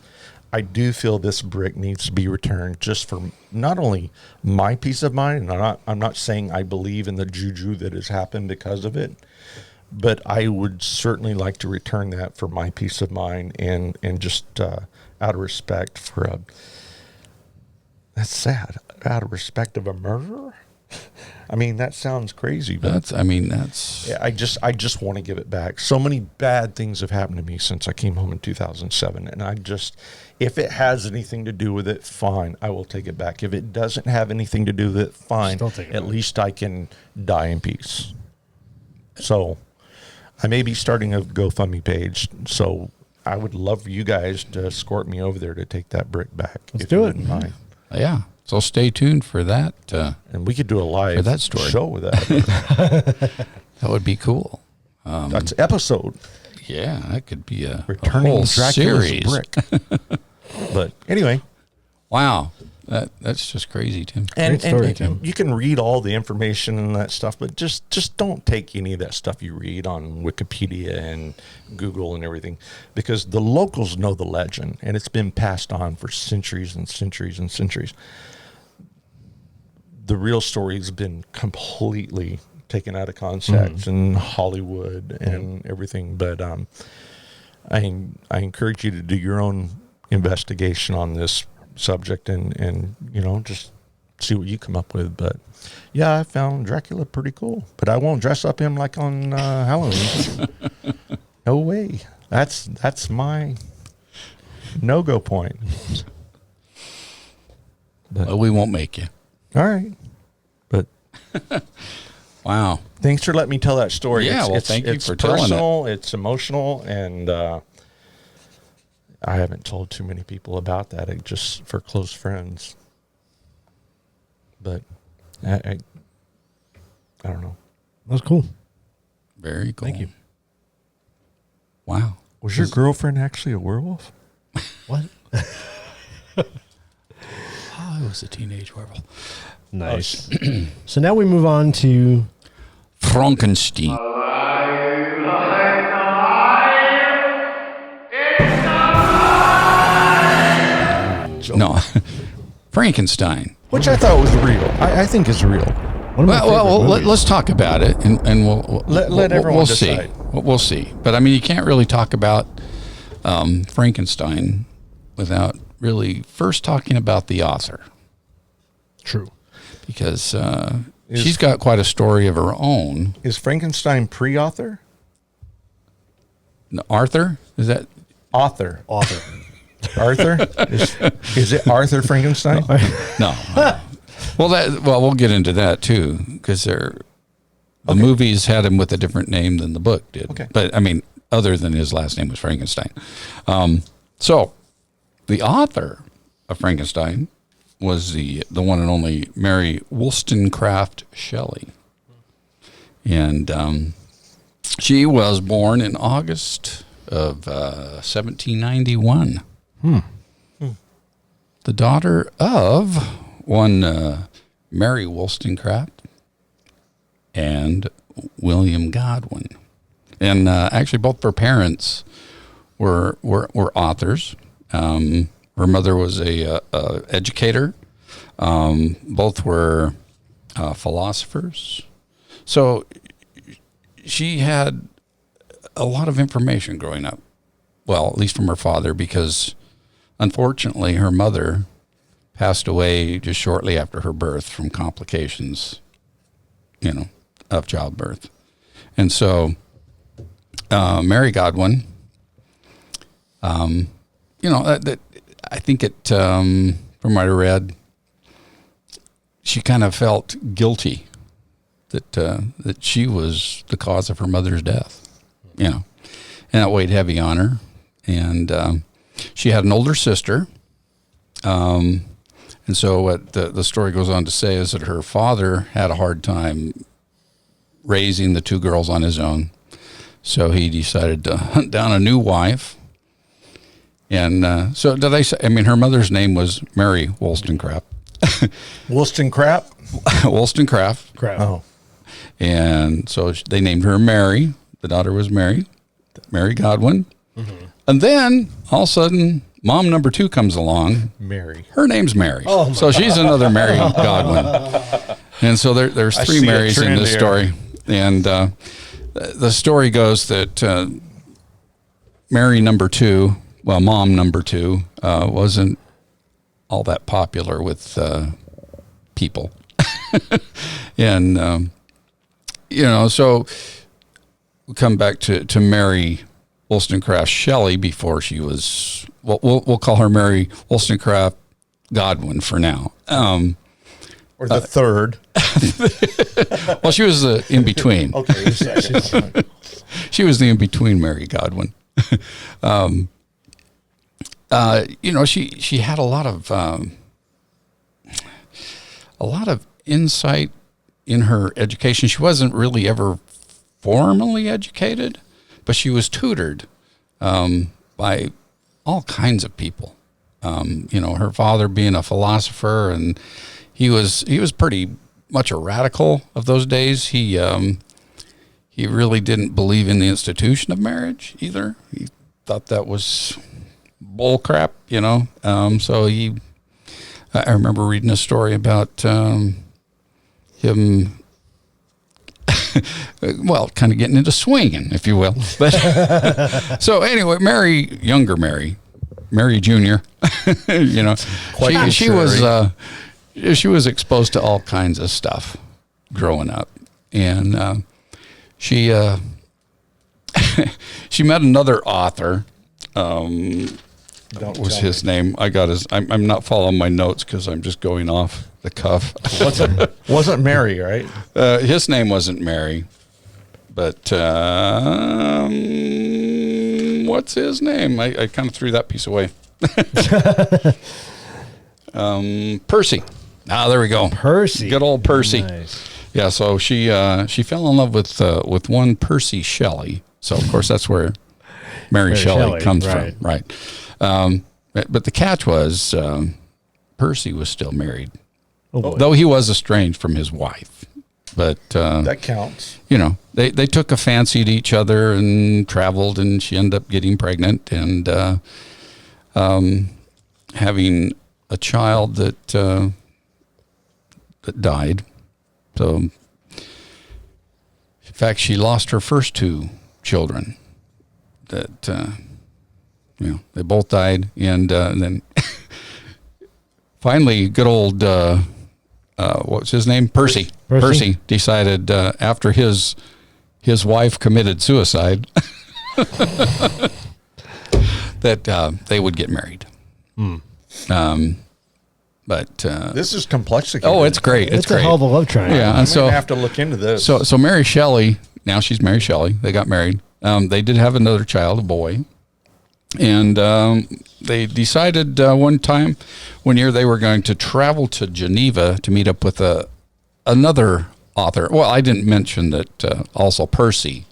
[SPEAKER 2] I do feel this brick needs to be returned just for not only my peace of mind, and I'm not saying I believe in the juju that has happened because of it, but I would certainly like to return that for my peace of mind and just out of respect for that's sad, out of respect of a murderer. I mean, that sounds crazy, but
[SPEAKER 3] That's
[SPEAKER 2] I just want to give it back. So many bad things have happened to me since I came home in 2007, and if it has anything to do with it, fine, I will take it back. If it doesn't have anything to do with it, fine.
[SPEAKER 1] Still take it
[SPEAKER 2] At
[SPEAKER 1] back.
[SPEAKER 2] least I can die in peace. So I may be starting a GoFundMe page, so I would love for you guys to escort me over there to take that brick back.
[SPEAKER 1] Let's
[SPEAKER 2] if
[SPEAKER 1] do
[SPEAKER 2] you
[SPEAKER 1] it.
[SPEAKER 2] wouldn't mind.
[SPEAKER 3] yeah. So stay tuned for that.
[SPEAKER 2] And we could do a live
[SPEAKER 3] that story.
[SPEAKER 2] show with that.
[SPEAKER 3] That would be cool.
[SPEAKER 2] That's episode.
[SPEAKER 3] Yeah, that could be a
[SPEAKER 2] Returning
[SPEAKER 3] whole
[SPEAKER 2] Dracula's
[SPEAKER 3] series.
[SPEAKER 2] brick. But anyway,
[SPEAKER 3] Wow, that's just crazy, Tim.
[SPEAKER 2] and,
[SPEAKER 1] Great story,
[SPEAKER 2] and
[SPEAKER 1] Tim.
[SPEAKER 2] you can read all the information and that stuff, but just don't take any of that stuff you read on Wikipedia and Google and everything, because the locals know the legend, and it's been passed on for centuries and centuries and centuries. The real story has been completely taken out of context in Hollywood and everything. But I encourage you to do your own investigation on this subject and just see what you come up with. But yeah, I found Dracula pretty cool, but I won't dress up him like on Halloween. No way. That's my no-go point.
[SPEAKER 3] Well, we won't make you.
[SPEAKER 2] All right. But
[SPEAKER 3] Wow.
[SPEAKER 2] thanks for letting me tell that story.
[SPEAKER 3] Yeah, well, thank you for telling it.
[SPEAKER 2] It's personal, it's emotional, and I haven't told too many people about that, just for close friends. But I don't know.
[SPEAKER 1] That was cool.
[SPEAKER 3] Very cool.
[SPEAKER 1] Thank you.
[SPEAKER 3] Wow.
[SPEAKER 2] Was your girlfriend actually a werewolf?
[SPEAKER 1] What?
[SPEAKER 3] was a teenage werewolf.
[SPEAKER 1] Nice. So now we move on to
[SPEAKER 3] Frankenstein. No, Frankenstein.
[SPEAKER 2] Which I thought was real. I think is real.
[SPEAKER 1] one of my favorite movies.
[SPEAKER 3] Let's talk about it, and we'll
[SPEAKER 2] Let everyone
[SPEAKER 3] see.
[SPEAKER 2] decide.
[SPEAKER 3] We'll see. But I mean, you can't really talk about Frankenstein without really first talking about the author,
[SPEAKER 1] True.
[SPEAKER 3] because she's got quite a story of her own.
[SPEAKER 2] Is Frankenstein pre-author?
[SPEAKER 3] Arthur, is that?
[SPEAKER 2] Author.
[SPEAKER 1] Arthur.
[SPEAKER 2] Is it Arthur Frankenstein?
[SPEAKER 3] No. Well, we'll get into that too, because the movies had him with a different name than the book did.
[SPEAKER 2] Okay.
[SPEAKER 3] But I mean, other than his last name was Frankenstein. So the author of Frankenstein was the one and only Mary Wollstonecraft Shelley, and she was born in August of 1791. The daughter of one Mary Wollstonecraft and William Godwin, and actually both of her parents were authors. Her mother was a educator. Both were philosophers. So she had a lot of information growing up. Well, at least from her father, because unfortunately her mother passed away just shortly after her birth from complications, of childbirth. And so Mary Godwin, I think from what I read, she kind of felt guilty that she was the cause of her mother's death, and that weighed heavy on her. And she had an older sister, and so what the story goes on to say is that her father had a hard time raising the two girls on his own, so he decided to hunt down a new wife. And so did I say, I mean, her mother's name was Mary Wollstonecraft.
[SPEAKER 2] Wollstonecraft?
[SPEAKER 3] Wollstonecraft.
[SPEAKER 1] Crap.
[SPEAKER 2] Oh.
[SPEAKER 3] And so they named her Mary. The daughter was Mary Godwin. Mm-hmm. And then all of a sudden, mom number 2 comes along.
[SPEAKER 2] Mary.
[SPEAKER 3] Her name's Mary. Oh, so she's another Mary Godwin. And so there's 3 Marys in this story. And the story goes that Mary number 2, well, mom number 2, wasn't all that popular with people. And, so we come back to Mary Wollstonecraft Shelley before she was, well, we'll call her Mary Wollstonecraft Godwin for now.
[SPEAKER 2] Or the third.
[SPEAKER 3] Well, she was the in-between.
[SPEAKER 2] Okay.
[SPEAKER 3] She was the in-between Mary Godwin. She had a lot of insight in her education. She wasn't really ever formally educated, but she was tutored by all kinds of people. Her father being a philosopher, and he was pretty much a radical of those days. He really didn't believe in the institution of marriage either. He thought that was bull crap, so I remember reading a story about him, well, kind of getting into swinging, if you will. But so anyway, younger Mary Jr., she was exposed to all kinds of stuff growing up, and she met another author. What was his name? I'm not following my notes because I'm just going off the cuff.
[SPEAKER 2] Wasn't Mary, right?
[SPEAKER 3] His name wasn't Mary, but what's his name? I kind of threw that piece away. Percy. There we go.
[SPEAKER 1] Percy.
[SPEAKER 3] Good old Percy.
[SPEAKER 1] Nice.
[SPEAKER 3] Yeah, so she fell in love with one Percy Shelley. So of course that's where Mary Shelley comes from, right? But the catch was Percy was still married,
[SPEAKER 1] Oh, boy.
[SPEAKER 3] though he was estranged from his wife. But
[SPEAKER 2] That counts.
[SPEAKER 3] you know, they took a fancy to each other and traveled, and she ended up getting pregnant and having a child that died. So, in fact, she lost her first two children. That they both died, and then finally, good old what's his name? Percy. Percy decided after his wife committed suicide that they would get married. But
[SPEAKER 2] This is complex again.
[SPEAKER 3] oh, it's great.
[SPEAKER 1] It's
[SPEAKER 3] great.
[SPEAKER 1] a hell of a love triangle.
[SPEAKER 3] Yeah,
[SPEAKER 2] I'm
[SPEAKER 3] and so
[SPEAKER 2] gonna have to look into this.
[SPEAKER 3] so Mary Shelley. Now she's Mary Shelley. They got married. They did have another child, a boy, and they decided one year they were going to travel to Geneva to meet up with another author. Well, I didn't mention that also Percy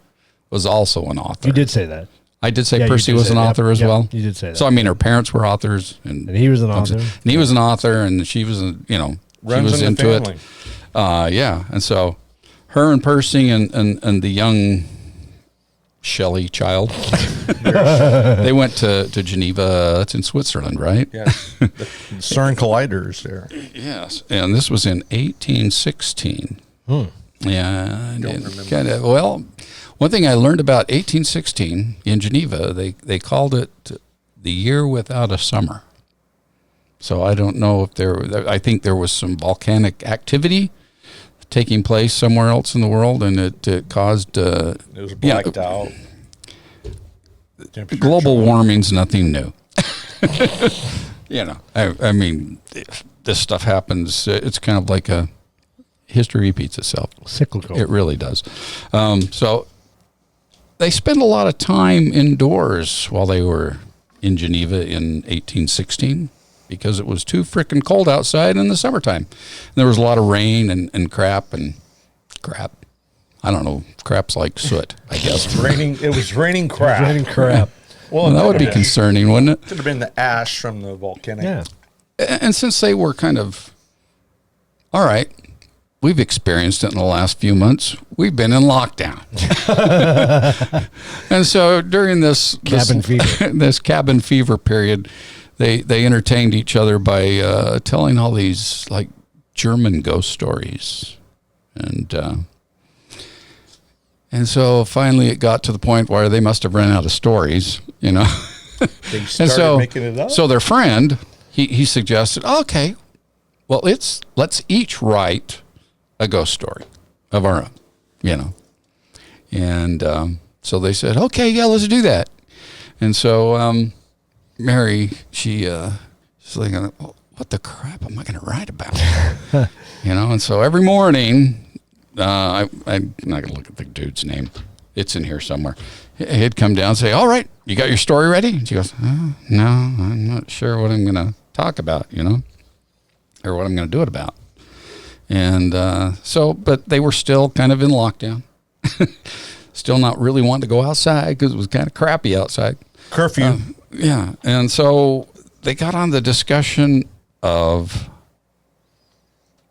[SPEAKER 3] was also an author.
[SPEAKER 1] You did say that.
[SPEAKER 3] I did say
[SPEAKER 1] Yeah, you
[SPEAKER 3] Percy
[SPEAKER 1] did
[SPEAKER 3] was
[SPEAKER 1] say
[SPEAKER 3] an
[SPEAKER 1] that.
[SPEAKER 3] author as
[SPEAKER 1] Yep,
[SPEAKER 3] well.
[SPEAKER 1] you did say that.
[SPEAKER 3] So I mean, her parents were authors, and
[SPEAKER 1] And he was an author.
[SPEAKER 3] And he was an author, and she was, she
[SPEAKER 2] Runs
[SPEAKER 3] was
[SPEAKER 2] in the
[SPEAKER 3] into
[SPEAKER 2] family.
[SPEAKER 3] it. Yeah, and so her and Percy and the young Shelley child, they went to Geneva. That's in Switzerland, right?
[SPEAKER 2] Yes. The CERN colliders there.
[SPEAKER 3] Yes, and this was in 1816. Yeah, well, one thing I learned about 1816 in Geneva, they called it the year without a summer. So I don't know if I think there was some volcanic activity taking place somewhere else in the world, and it caused
[SPEAKER 2] It was blacked out.
[SPEAKER 3] global warming's nothing new. I mean, if this stuff happens, it's kind of like history repeats itself.
[SPEAKER 1] Cyclical.
[SPEAKER 3] It really does. So they spent a lot of time indoors while they were in Geneva in 1816 because it was too frickin' cold outside in the summertime. And there was a lot of rain and crap. I don't know. Crap's like soot, I guess.
[SPEAKER 2] It was raining crap.
[SPEAKER 1] Raining crap.
[SPEAKER 2] Well,
[SPEAKER 3] That would be concerning, wouldn't it?
[SPEAKER 2] Could have been the ash from the volcanic.
[SPEAKER 1] Yeah.
[SPEAKER 3] And since they were kind of, all right, we've experienced it in the last few months. We've been in lockdown. And so during this cabin fever period, they entertained each other by telling all these like German ghost stories. And so finally it got to the point where they must have run out of stories,
[SPEAKER 2] They started making it up.
[SPEAKER 3] So their friend, he suggested, okay, well, let's each write a ghost story of our own, And so they said, okay, yeah, let's do that. And so Mary, she's like, well, what the crap am I going to write about? And so every morning, I'm not going to look at the dude's name. It's in here somewhere. He'd come down and say, all right, you got your story ready? And she goes, oh, no, I'm not sure what I'm going to talk about, or what I'm going to do it about. And but they were still kind of in lockdown, still not really wanting to go outside because it was kind of crappy outside.
[SPEAKER 2] Curfew.
[SPEAKER 3] Yeah. And so they got on the discussion of,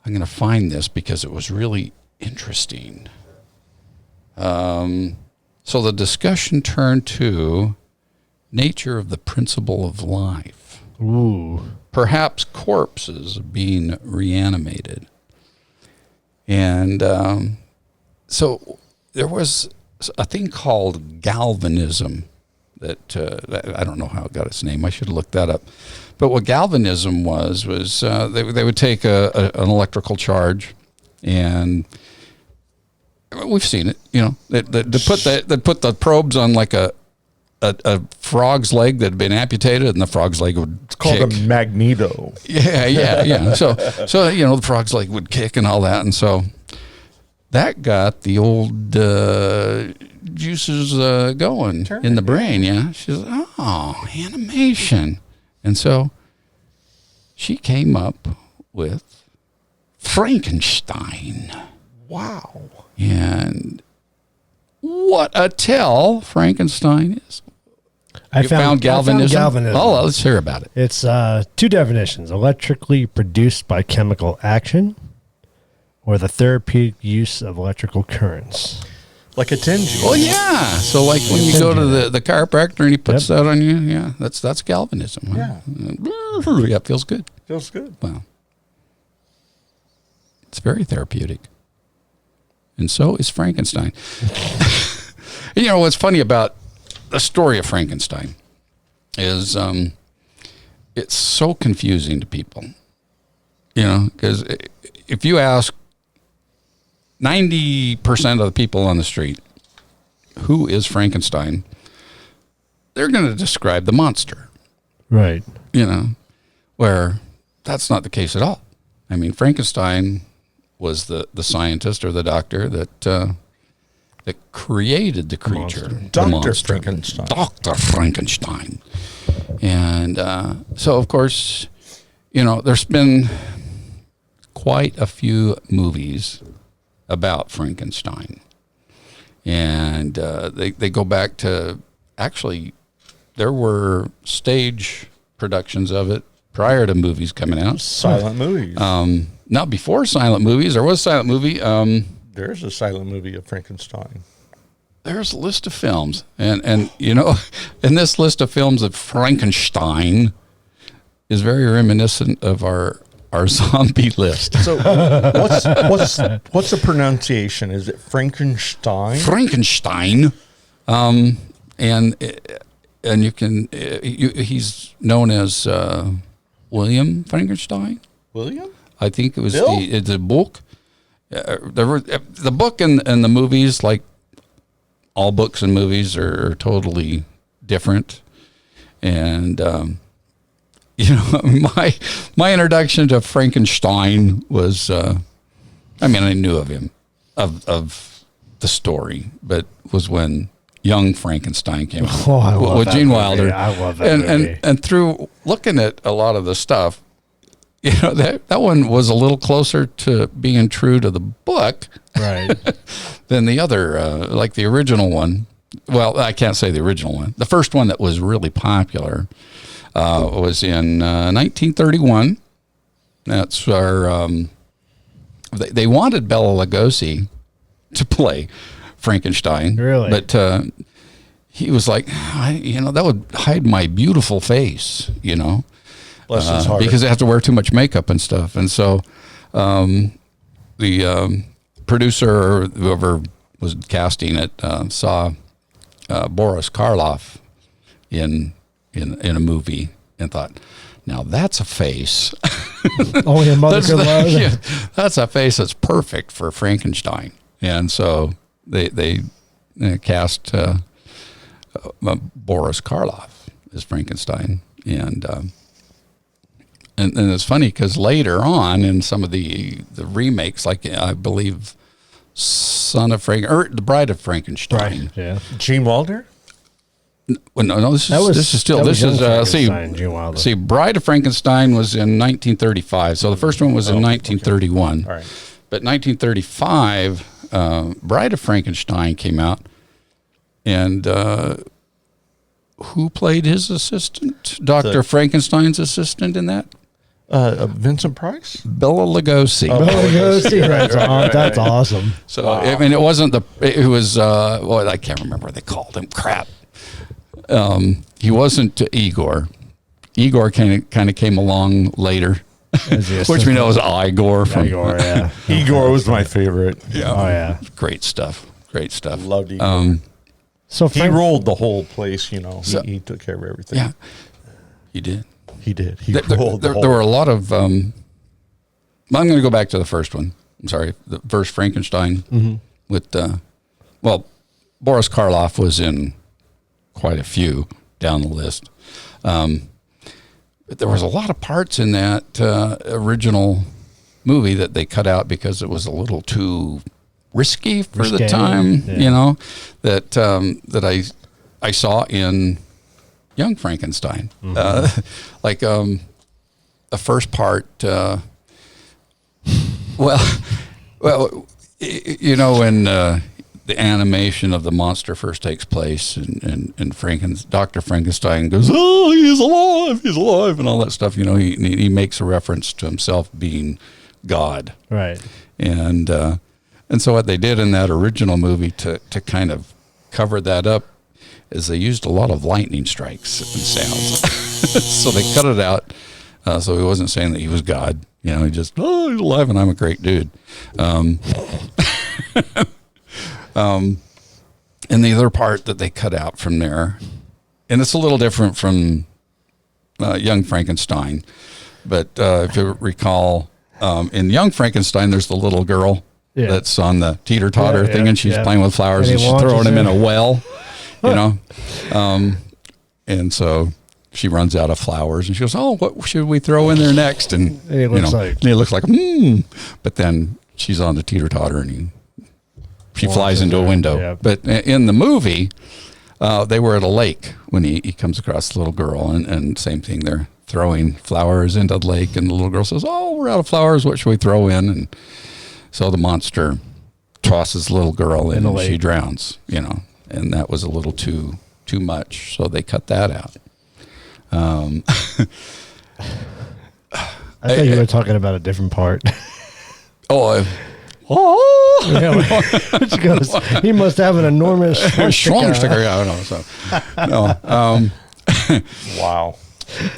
[SPEAKER 3] I'm going to find this because it was really interesting. So the discussion turned to nature of the principle of life.
[SPEAKER 1] Ooh.
[SPEAKER 3] Perhaps corpses being reanimated. And so there was a thing called galvanism that I don't know how it got its name. I should have looked that up. But what galvanism was they would take an electrical charge, and we've seen it. They put the probes on like a frog's leg that had been amputated, and the frog's leg would
[SPEAKER 2] Called
[SPEAKER 3] kick.
[SPEAKER 2] a magneto.
[SPEAKER 3] Yeah. So the frog's leg would kick and all that, and so that got the old juices going in the brain. Yeah, she says, "Oh, animation," and so she came up with Frankenstein.
[SPEAKER 2] Wow.
[SPEAKER 3] And what a tell Frankenstein is.
[SPEAKER 1] I found galvanism.
[SPEAKER 3] Oh, well, let's hear about it.
[SPEAKER 1] It's two definitions: electrically produced by chemical action, or the therapeutic use of electrical currents.
[SPEAKER 2] Like a tinge.
[SPEAKER 3] Well, yeah. So, like when you go to the chiropractor and he puts that on you, yeah, that's galvanism. Huh? Yeah, it feels good.
[SPEAKER 2] Feels good.
[SPEAKER 3] Wow. It's very therapeutic. And so is Frankenstein. You know, what's funny about the story of Frankenstein is it's so confusing to people. You know, because if you ask 90% of the people on the street, who is Frankenstein? They're going to describe the monster.
[SPEAKER 1] Right.
[SPEAKER 3] You know, where that's not the case at all. I mean, Frankenstein was the scientist or the doctor that created the creature.
[SPEAKER 2] Dr. Frankenstein.
[SPEAKER 3] Dr. Frankenstein. And so, of course, you know, there's been quite a few movies about Frankenstein. And they go back to, actually, there were stage productions of it prior to movies coming out.
[SPEAKER 2] Silent movies.
[SPEAKER 3] Not before silent movies. There was a silent movie.
[SPEAKER 2] There's a silent movie of Frankenstein.
[SPEAKER 3] There's a list of films. And you know, in this list of films of Frankenstein is very reminiscent of our zombie list.
[SPEAKER 2] So what's the pronunciation? Is it Frankenstein?
[SPEAKER 3] Frankenstein. And you can, he's known as William Frankenstein.
[SPEAKER 2] William?
[SPEAKER 3] I think it was
[SPEAKER 2] Bill?
[SPEAKER 3] the book. The book and the movies, like all books and movies, are totally different. And you know, my introduction to Frankenstein was, I mean, I knew of him, of the story, but was when Young Frankenstein came out.
[SPEAKER 1] Oh, I love
[SPEAKER 3] with
[SPEAKER 1] that
[SPEAKER 3] Gene
[SPEAKER 1] movie.
[SPEAKER 3] Wilder.
[SPEAKER 1] I love that movie.
[SPEAKER 3] And through looking at a lot of the stuff, you know, that one was a little closer to being true to the book,
[SPEAKER 1] Right.
[SPEAKER 3] than the other, like the original one. Well, I can't say the original one. The first one that was really popular was in 1931. That's our. They wanted Bela Lugosi to play Frankenstein,
[SPEAKER 1] Really?
[SPEAKER 3] but he was like, that would hide my beautiful face, you know.
[SPEAKER 2] Bless his heart.
[SPEAKER 3] Because they have to wear too much makeup and stuff. And so the producer or whoever was casting it saw Boris Karloff in a movie and thought, now that's a face.
[SPEAKER 1] Only a mother could love.
[SPEAKER 3] Yeah, that's a face that's perfect for Frankenstein. And so they cast Boris Karloff as Frankenstein. And it's funny because later on in some of the remakes, like I believe Son of or The Bride of Frankenstein.
[SPEAKER 1] Right. Yeah.
[SPEAKER 2] Gene Wilder?
[SPEAKER 3] Well, no, this is
[SPEAKER 1] Gene Wilder.
[SPEAKER 3] see, Bride of Frankenstein was in 1935. So the first one was in 1931.
[SPEAKER 2] Okay. All right.
[SPEAKER 3] But 1935, Bride of Frankenstein came out, and who played his assistant? Dr. Frankenstein's assistant in that?
[SPEAKER 2] Vincent Price?
[SPEAKER 3] Bela Lugosi.
[SPEAKER 1] Bela Lugosi. That's awesome.
[SPEAKER 3] So I mean, it wasn't it was I can't remember what they called him. Crap. He wasn't Igor. Igor kind of came along later, which we know is Igor from
[SPEAKER 1] Igor. Yeah.
[SPEAKER 2] Igor was my favorite.
[SPEAKER 3] Yeah.
[SPEAKER 1] Oh yeah.
[SPEAKER 3] Great stuff.
[SPEAKER 2] Loved Igor.
[SPEAKER 1] So
[SPEAKER 2] He rolled the whole place, you know.
[SPEAKER 3] So-
[SPEAKER 2] He took care of everything.
[SPEAKER 3] Yeah, he did.
[SPEAKER 2] He did. He
[SPEAKER 3] There
[SPEAKER 2] rolled the whole.
[SPEAKER 3] were a lot of. I'm going to go back to the first one. I'm sorry, the first Frankenstein with. Boris Karloff was in quite a few down the list, but there was a lot of parts in that original movie that they cut out because it was a little too risky for the
[SPEAKER 1] Risque,
[SPEAKER 3] time.
[SPEAKER 1] yeah.
[SPEAKER 3] You know that I saw in Young Frankenstein, like the first part. Well, you know when the animation of the monster first takes place, and Dr. Frankenstein goes, "Oh, he's alive," and all that stuff. You know, he makes a reference to himself being God,
[SPEAKER 1] Right.
[SPEAKER 3] and so what they did in that original movie to kind of cover that up is they used a lot of lightning strikes and sounds, so they cut it out. So he wasn't saying that he was God. You know, he just, "Oh, he's alive and I'm a great dude." And the other part that they cut out from there, and it's a little different from Young Frankenstein, but if you recall, in Young Frankenstein, there's the little girl that's on the teeter-totter thing, and she's playing with flowers, and she's throwing them in a well, you know. And so she runs out of flowers, and she goes, "Oh, what should we throw in there next?" And
[SPEAKER 1] it looks like,
[SPEAKER 3] but then she's on the teeter-totter, and she flies into a window.
[SPEAKER 1] Yeah.
[SPEAKER 3] But in the movie, they were at a lake when he comes across the little girl, and same thing, they're throwing flowers into the lake, and the little girl says, "Oh, we're out of flowers, what should we throw in?" And so the monster tosses the little girl in and she drowns, you know, and that was a little too much, so they cut that out.
[SPEAKER 1] I thought you were talking about a different part. Which goes, he must have an enormous
[SPEAKER 3] schlong sticker. Yeah, I know. So, no.
[SPEAKER 2] Wow.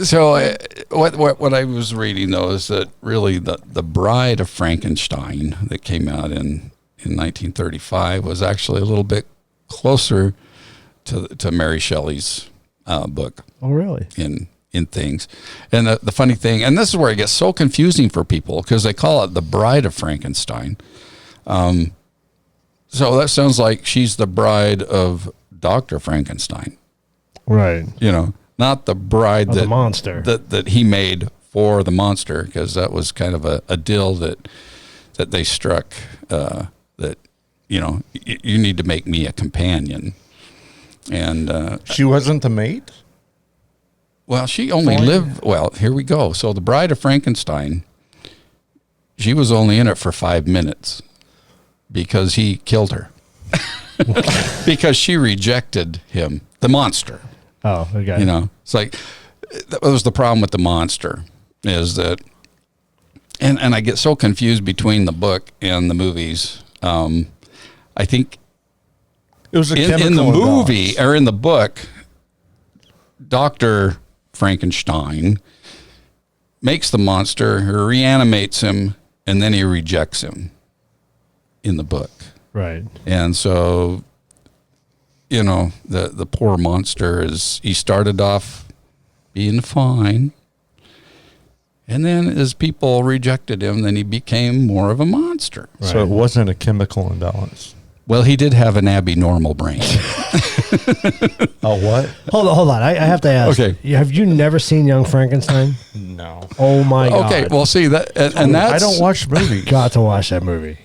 [SPEAKER 3] So what I was reading though is that really the Bride of Frankenstein that came out in 1935 was actually a little bit closer to Mary Shelley's book.
[SPEAKER 1] Oh, really?
[SPEAKER 3] In things. And the funny thing, and this is where it gets so confusing for people, because they call it the Bride of Frankenstein. So that sounds like she's the bride of Dr. Frankenstein.
[SPEAKER 1] Right.
[SPEAKER 3] You know, not the bride
[SPEAKER 1] the monster
[SPEAKER 3] that he made for the monster, because that was kind of a deal that they struck, that, you know, you need to make me a companion. And
[SPEAKER 2] she wasn't the mate?
[SPEAKER 3] Well, she only lived, well, here we go. So the Bride of Frankenstein, she was only in it for 5 minutes because he killed her. Because she rejected him, the monster.
[SPEAKER 1] Oh, okay.
[SPEAKER 3] You know, it's like, that was the problem with the monster, is that, and I get so confused between the book and the movies. I think
[SPEAKER 2] it was
[SPEAKER 3] in the movie, or in the book, Dr. Frankenstein makes the monster, reanimates him, and then he rejects him in the book.
[SPEAKER 1] Right.
[SPEAKER 3] And so, you know, the poor monster he started off being fine. And then as people rejected him, then he became more of a monster.
[SPEAKER 2] Right. So it wasn't a chemical imbalance.
[SPEAKER 3] Well, he did have an abnormal brain.
[SPEAKER 2] Oh, what?
[SPEAKER 1] Hold on. I have to ask.
[SPEAKER 3] Okay.
[SPEAKER 1] Have you never seen Young Frankenstein?
[SPEAKER 2] No.
[SPEAKER 1] Oh my God.
[SPEAKER 3] Okay. Well, see that, and that's,
[SPEAKER 2] I don't watch movies.
[SPEAKER 1] Got to watch that movie.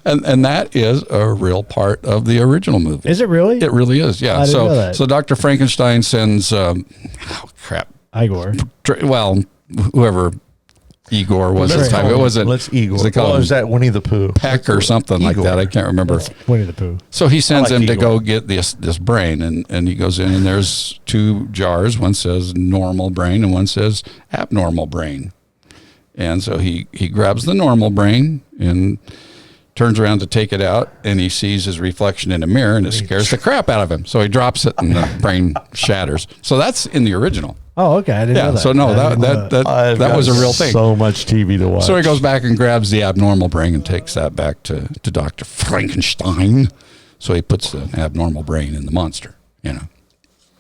[SPEAKER 3] And that is a real part of the original movie.
[SPEAKER 1] Is it really?
[SPEAKER 3] It really is. Yeah.
[SPEAKER 1] I didn't know that.
[SPEAKER 3] So Dr. Frankenstein sends,
[SPEAKER 1] Igor.
[SPEAKER 3] Well, whoever Igor was at the time. It wasn't.
[SPEAKER 2] Let's Igor.
[SPEAKER 3] They call him
[SPEAKER 2] is that Winnie the Pooh?
[SPEAKER 3] Peck or something like that. I can't remember.
[SPEAKER 1] Winnie the Pooh.
[SPEAKER 3] So he sends him to
[SPEAKER 2] Igor.
[SPEAKER 3] go get this brain, and he goes in, and there's 2 jars. One says normal brain, and one says abnormal brain. And so he grabs the normal brain and turns around to take it out, and he sees his reflection in a mirror, and it scares the crap out of him. So he drops it, and the brain shatters. So that's in the original.
[SPEAKER 1] Oh, okay. I didn't know that.
[SPEAKER 3] So no, that was a real thing.
[SPEAKER 2] So much TV to watch.
[SPEAKER 3] So he goes back and grabs the abnormal brain and takes that back to Dr. Frankenstein. So he puts the abnormal brain in the monster, you know.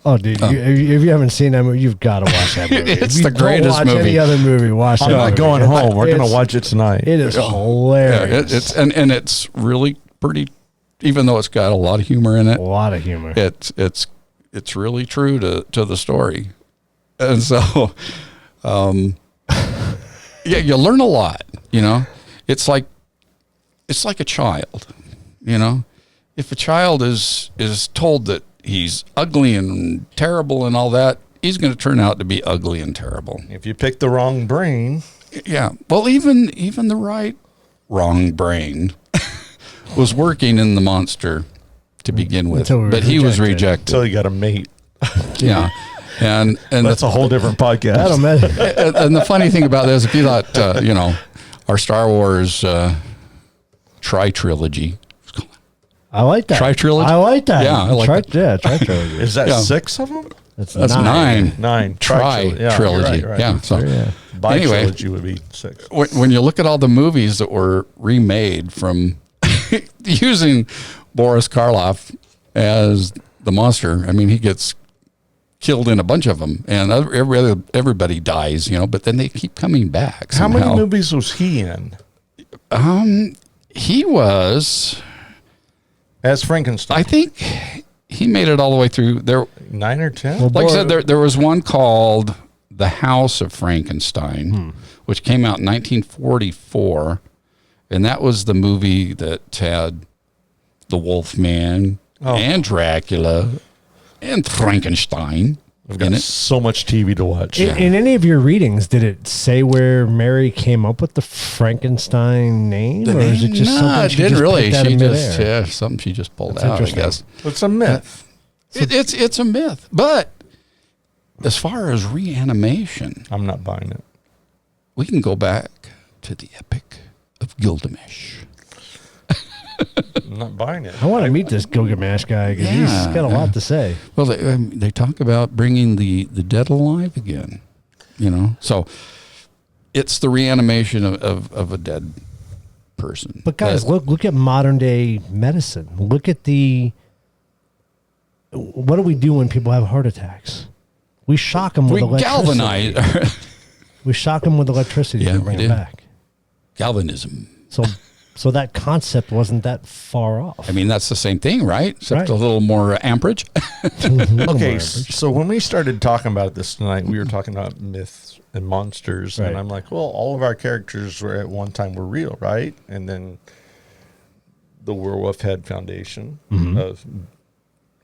[SPEAKER 1] Oh, dude, if you haven't seen that movie, you've got to watch that movie.
[SPEAKER 3] It's
[SPEAKER 1] if you
[SPEAKER 3] the greatest
[SPEAKER 1] don't watch
[SPEAKER 3] movie.
[SPEAKER 1] Any other movie, watch
[SPEAKER 2] I'm
[SPEAKER 1] that
[SPEAKER 2] not
[SPEAKER 1] movie.
[SPEAKER 2] going home. We're going to watch it tonight.
[SPEAKER 1] It is hilarious.
[SPEAKER 3] Yeah, and it's really pretty, even though it's got a lot of humor in it.
[SPEAKER 1] A lot of humor.
[SPEAKER 3] It's really true to the story. And so, yeah, you learn a lot, you know. It's like a child, you know. If a child is told that he's ugly and terrible and all that, he's going to turn out to be ugly and terrible.
[SPEAKER 2] If you pick the wrong brain.
[SPEAKER 3] Yeah. Well, even the wrong brain was working in the monster to begin with,
[SPEAKER 1] Until we were
[SPEAKER 3] but he was
[SPEAKER 1] rejected.
[SPEAKER 3] rejected.
[SPEAKER 2] Until you got a mate.
[SPEAKER 3] Yeah. And
[SPEAKER 2] That's a whole different podcast.
[SPEAKER 1] That'll matter.
[SPEAKER 3] and the funny thing about this, if you thought, our Star Wars tri-trilogy.
[SPEAKER 1] I like that.
[SPEAKER 3] Tri-trilogy?
[SPEAKER 1] I like that.
[SPEAKER 3] Yeah, I like that.
[SPEAKER 1] Yeah, tri-trilogy.
[SPEAKER 2] Is that
[SPEAKER 3] Yeah.
[SPEAKER 2] 6 of them?
[SPEAKER 3] That's nine.
[SPEAKER 2] 9.
[SPEAKER 3] Tri-trilogy.
[SPEAKER 2] Right.
[SPEAKER 3] Yeah. So anyway,
[SPEAKER 2] Bi-trilogy would be 6.
[SPEAKER 3] when you look at all the movies that were remade from using Boris Karloff as the monster, I mean, he gets killed in a bunch of them, and everybody dies, but then they keep coming back somehow.
[SPEAKER 2] How many movies was he in?
[SPEAKER 3] He was,
[SPEAKER 2] As Frankenstein?
[SPEAKER 3] I think he made it all the way through there.
[SPEAKER 2] 9 or 10?
[SPEAKER 1] Well,
[SPEAKER 3] Like I said, there was one called The House of Frankenstein, which came out in 1944, and that was the movie that had the Wolfman and Dracula and Frankenstein
[SPEAKER 2] I've got
[SPEAKER 3] in it.
[SPEAKER 2] so much TV to watch.
[SPEAKER 1] In any of your readings, did it say where Mary came up with the Frankenstein name, or is it just something
[SPEAKER 3] it
[SPEAKER 1] she
[SPEAKER 3] didn't
[SPEAKER 1] just
[SPEAKER 3] really.
[SPEAKER 1] picked out
[SPEAKER 3] She
[SPEAKER 1] of
[SPEAKER 3] just
[SPEAKER 1] midair?
[SPEAKER 3] something she just pulled
[SPEAKER 1] That's
[SPEAKER 3] out. I
[SPEAKER 1] interesting.
[SPEAKER 3] guess
[SPEAKER 2] It's a myth.
[SPEAKER 3] it's a myth, but as far as reanimation,
[SPEAKER 2] I'm not buying it.
[SPEAKER 3] we can go back to the Epic of Gilgamesh.
[SPEAKER 2] I'm not buying it.
[SPEAKER 1] I want to meet this Gilgamesh guy because he's got a lot to say.
[SPEAKER 3] Well, they talk about bringing the dead alive again, So it's the reanimation of a dead person.
[SPEAKER 1] But guys, look at modern day medicine. Look at what do we do when people have heart attacks? We shock them with
[SPEAKER 3] we
[SPEAKER 1] electricity.
[SPEAKER 3] galvanize.
[SPEAKER 1] We shock them with electricity
[SPEAKER 3] Yeah,
[SPEAKER 1] to bring
[SPEAKER 3] we
[SPEAKER 1] them
[SPEAKER 3] do.
[SPEAKER 1] back.
[SPEAKER 3] Galvanism.
[SPEAKER 1] So that concept wasn't that far off.
[SPEAKER 3] I mean, that's the same thing, right? Except
[SPEAKER 1] Right.
[SPEAKER 3] a little more amperage.
[SPEAKER 2] Okay, so when we started talking about this tonight, we were talking about myths and monsters,
[SPEAKER 1] Right.
[SPEAKER 2] and I'm like, well, all of our characters were at one time were real, right? And then the werewolf had foundation of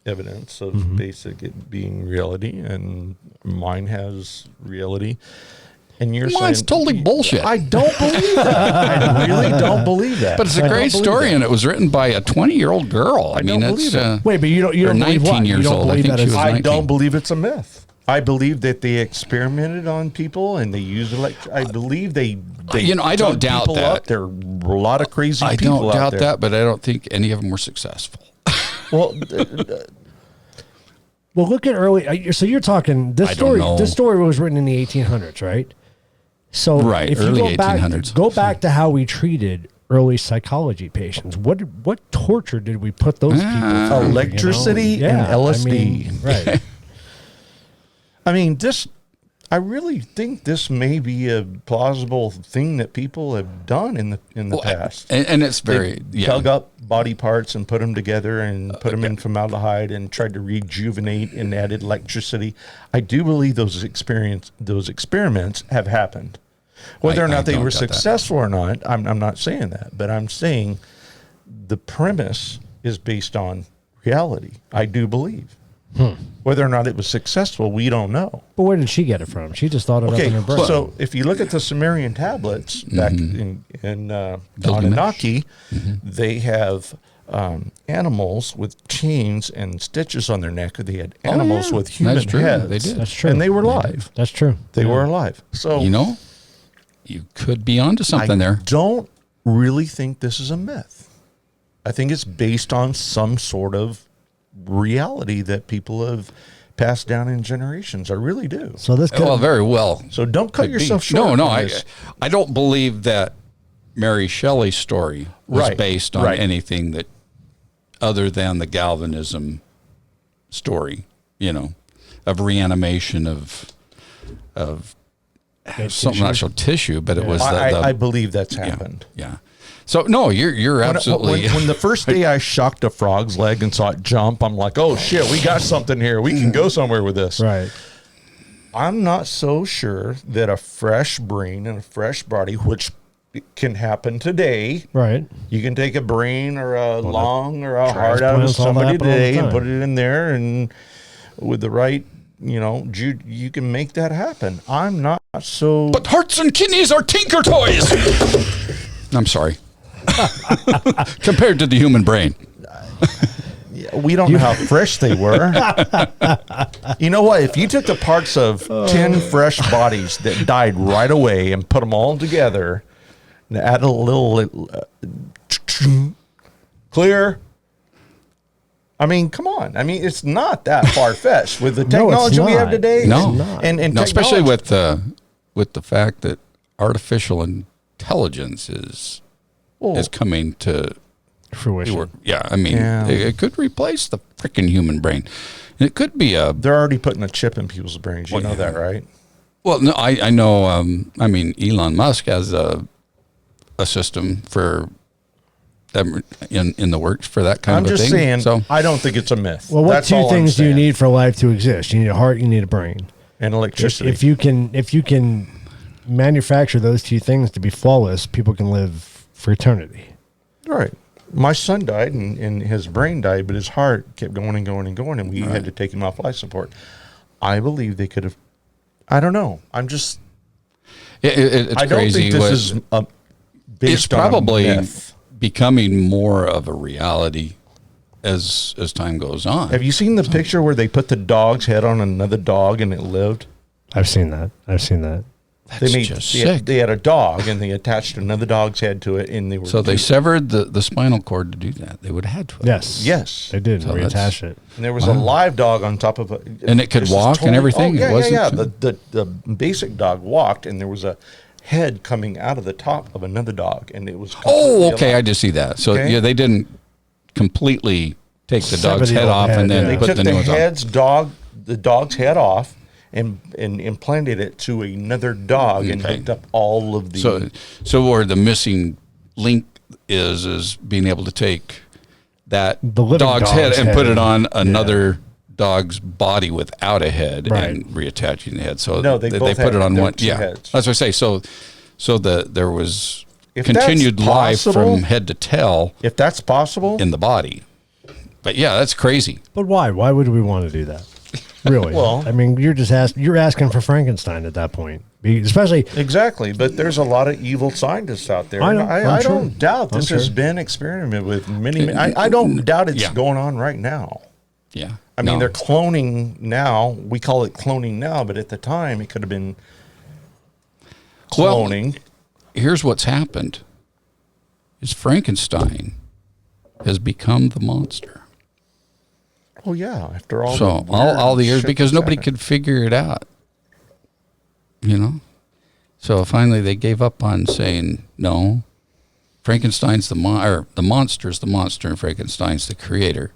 [SPEAKER 2] evidence of basic it being reality, and mine has reality. And you're
[SPEAKER 3] Mine's
[SPEAKER 2] saying
[SPEAKER 3] totally bullshit.
[SPEAKER 2] I don't believe that. I really don't believe that.
[SPEAKER 3] But it's a great story, and it was written by a 20-year-old girl. I mean,
[SPEAKER 2] don't
[SPEAKER 3] it's
[SPEAKER 2] believe it.
[SPEAKER 1] Wait, but you
[SPEAKER 3] or
[SPEAKER 1] don't believe
[SPEAKER 3] 19
[SPEAKER 1] what?
[SPEAKER 3] years
[SPEAKER 1] You don't
[SPEAKER 3] old. I
[SPEAKER 1] believe
[SPEAKER 3] think
[SPEAKER 1] that
[SPEAKER 3] she
[SPEAKER 1] is-
[SPEAKER 3] was
[SPEAKER 2] I
[SPEAKER 3] 19.
[SPEAKER 2] don't believe it's a myth. I believe that they experimented on people and they used I believe they
[SPEAKER 3] I don't
[SPEAKER 2] dug
[SPEAKER 3] doubt
[SPEAKER 2] people
[SPEAKER 3] that.
[SPEAKER 2] up. There are a lot of crazy
[SPEAKER 3] I
[SPEAKER 2] people
[SPEAKER 3] don't
[SPEAKER 2] out
[SPEAKER 3] doubt
[SPEAKER 2] there.
[SPEAKER 3] that, but I don't think any of them were successful.
[SPEAKER 2] Well,
[SPEAKER 1] Well, look at early. So you're talking this
[SPEAKER 3] I don't
[SPEAKER 1] story.
[SPEAKER 3] know.
[SPEAKER 1] This story was written in the 1800s, right? So
[SPEAKER 3] Right,
[SPEAKER 1] if you
[SPEAKER 3] early
[SPEAKER 1] go
[SPEAKER 3] 1800s.
[SPEAKER 1] go back to how we treated early psychology patients. What torture did we put those people through?
[SPEAKER 2] Electricity and LSD.
[SPEAKER 1] I mean, right.
[SPEAKER 2] I mean, I really think this may be a plausible thing that people have done in the past.
[SPEAKER 3] And it's very
[SPEAKER 2] They dug up body parts and put them together and put them in formaldehyde and tried to rejuvenate and added electricity. I do believe those experiments have happened. Whether or
[SPEAKER 3] I
[SPEAKER 2] not they
[SPEAKER 3] don't
[SPEAKER 2] were
[SPEAKER 3] doubt that.
[SPEAKER 2] successful or not, I'm not saying that, but I'm saying the premise is based on reality. I do believe. Whether or not it was successful, we don't know.
[SPEAKER 1] But where did she get it from? She just thought it up in her brain.
[SPEAKER 2] So if you look at the Sumerian tablets back in
[SPEAKER 3] Gilgamesh.
[SPEAKER 2] Anunnaki, they have animals with chains and stitches on their neck. They had animals with human
[SPEAKER 3] That's true.
[SPEAKER 2] heads.
[SPEAKER 3] They did.
[SPEAKER 1] That's true.
[SPEAKER 2] And they were live.
[SPEAKER 1] That's true.
[SPEAKER 2] They were alive. So
[SPEAKER 3] You could be onto something
[SPEAKER 2] I
[SPEAKER 3] there.
[SPEAKER 2] don't really think this is a myth. I think it's based on some sort of reality that people have passed down in generations. I really do.
[SPEAKER 1] So this could
[SPEAKER 3] Well, very well.
[SPEAKER 2] So don't cut
[SPEAKER 3] Could be.
[SPEAKER 2] yourself short.
[SPEAKER 3] No,
[SPEAKER 2] on
[SPEAKER 3] I
[SPEAKER 2] this.
[SPEAKER 3] don't believe that Mary Shelley's story was
[SPEAKER 2] Right,
[SPEAKER 3] based on
[SPEAKER 2] right.
[SPEAKER 3] anything that other than the galvanism story, of reanimation of something not so tissue, but it was
[SPEAKER 2] I believe that's happened.
[SPEAKER 3] Yeah. So no, you're absolutely
[SPEAKER 2] When the first day I shocked a frog's leg and saw it jump, I'm like, oh shit, we got something here. We can go somewhere with this.
[SPEAKER 1] right.
[SPEAKER 2] I'm not so sure that a fresh brain and a fresh body, which can happen today.
[SPEAKER 1] Right.
[SPEAKER 2] You can take a brain or a lung or a heart out of
[SPEAKER 1] transplants, all that
[SPEAKER 2] somebody
[SPEAKER 1] happen all the
[SPEAKER 2] today and
[SPEAKER 1] time.
[SPEAKER 2] put it in there, and with the right, you can make that happen. I'm not so.
[SPEAKER 3] But hearts and kidneys are tinker toys. I'm sorry. Compared to the human brain.
[SPEAKER 2] Yeah, we don't know how fresh they were. You know what? If you took the parts of 10 fresh bodies that died right away and put them all together and add a little clear. I mean, come on. I mean, it's not that far-fetched with the technology we have today.
[SPEAKER 3] No,
[SPEAKER 2] and
[SPEAKER 3] especially with the fact that artificial intelligence is coming to
[SPEAKER 1] fruition.
[SPEAKER 3] Yeah, I mean, it could replace the freaking human brain. It could be
[SPEAKER 2] They're already putting a chip in people's brains. You know that, right?
[SPEAKER 3] Well, no, I know. I mean, Elon Musk has a system for them in the works for that kind of thing. I'm just saying.
[SPEAKER 2] So I don't think it's a myth.
[SPEAKER 1] Well, what two things do you need for life to exist? You need a heart. You need a brain.
[SPEAKER 2] And electricity.
[SPEAKER 1] If you can manufacture those two things to be flawless, people can live for eternity.
[SPEAKER 2] Right. My son died and his brain died, but his heart kept going and going and going, and we had to take him off life support. I believe they could have. I don't know. I'm just.
[SPEAKER 3] It's
[SPEAKER 2] I don't
[SPEAKER 3] crazy.
[SPEAKER 2] think this is based
[SPEAKER 3] it's probably
[SPEAKER 2] on a myth.
[SPEAKER 3] Becoming more of a reality as time goes on.
[SPEAKER 2] Have you seen the picture where they put the dog's head on another dog and it lived?
[SPEAKER 1] I've seen that.
[SPEAKER 2] They had a dog and they attached another dog's head to it, and they were
[SPEAKER 3] they severed the spinal cord to do that. They would have had to.
[SPEAKER 2] Yes,
[SPEAKER 1] they did. So reattach it,
[SPEAKER 2] and there was a live dog on top of it,
[SPEAKER 3] and it could walk and everything.
[SPEAKER 2] The basic dog walked, and there was a head coming out of the top of another dog, and it was
[SPEAKER 3] okay. I just see that. So they didn't completely take the dog's head off and then
[SPEAKER 2] they
[SPEAKER 3] put
[SPEAKER 2] took
[SPEAKER 3] the new ones on.
[SPEAKER 2] the dog's head off. And implanted it to another dog and picked up all of the.
[SPEAKER 3] So where the missing link is being able to take that dog's head and put it on another dog's body without a head and reattaching the head. So they put it on one. Yeah, heads. That's what I say. So there was continued life from head to tail.
[SPEAKER 2] If that's possible
[SPEAKER 3] in the body, but yeah, that's crazy.
[SPEAKER 1] But why? Why would we want to do that? Really?
[SPEAKER 2] Well,
[SPEAKER 1] I mean, you're asking for Frankenstein at that point, especially
[SPEAKER 2] exactly. But there's a lot of evil scientists out there. I don't doubt this has been experimented with many. I don't doubt it's going on right now.
[SPEAKER 3] Yeah.
[SPEAKER 2] I mean, they're cloning now. We call it cloning now, but at the time, it could have been cloning.
[SPEAKER 3] Well, here's what's happened: is Frankenstein has become the monster.
[SPEAKER 2] Oh yeah, after all
[SPEAKER 3] all the years, because nobody could figure it out, you know. So finally, they gave up on saying no. Frankenstein's the monster's the monster, and Frankenstein's the creator.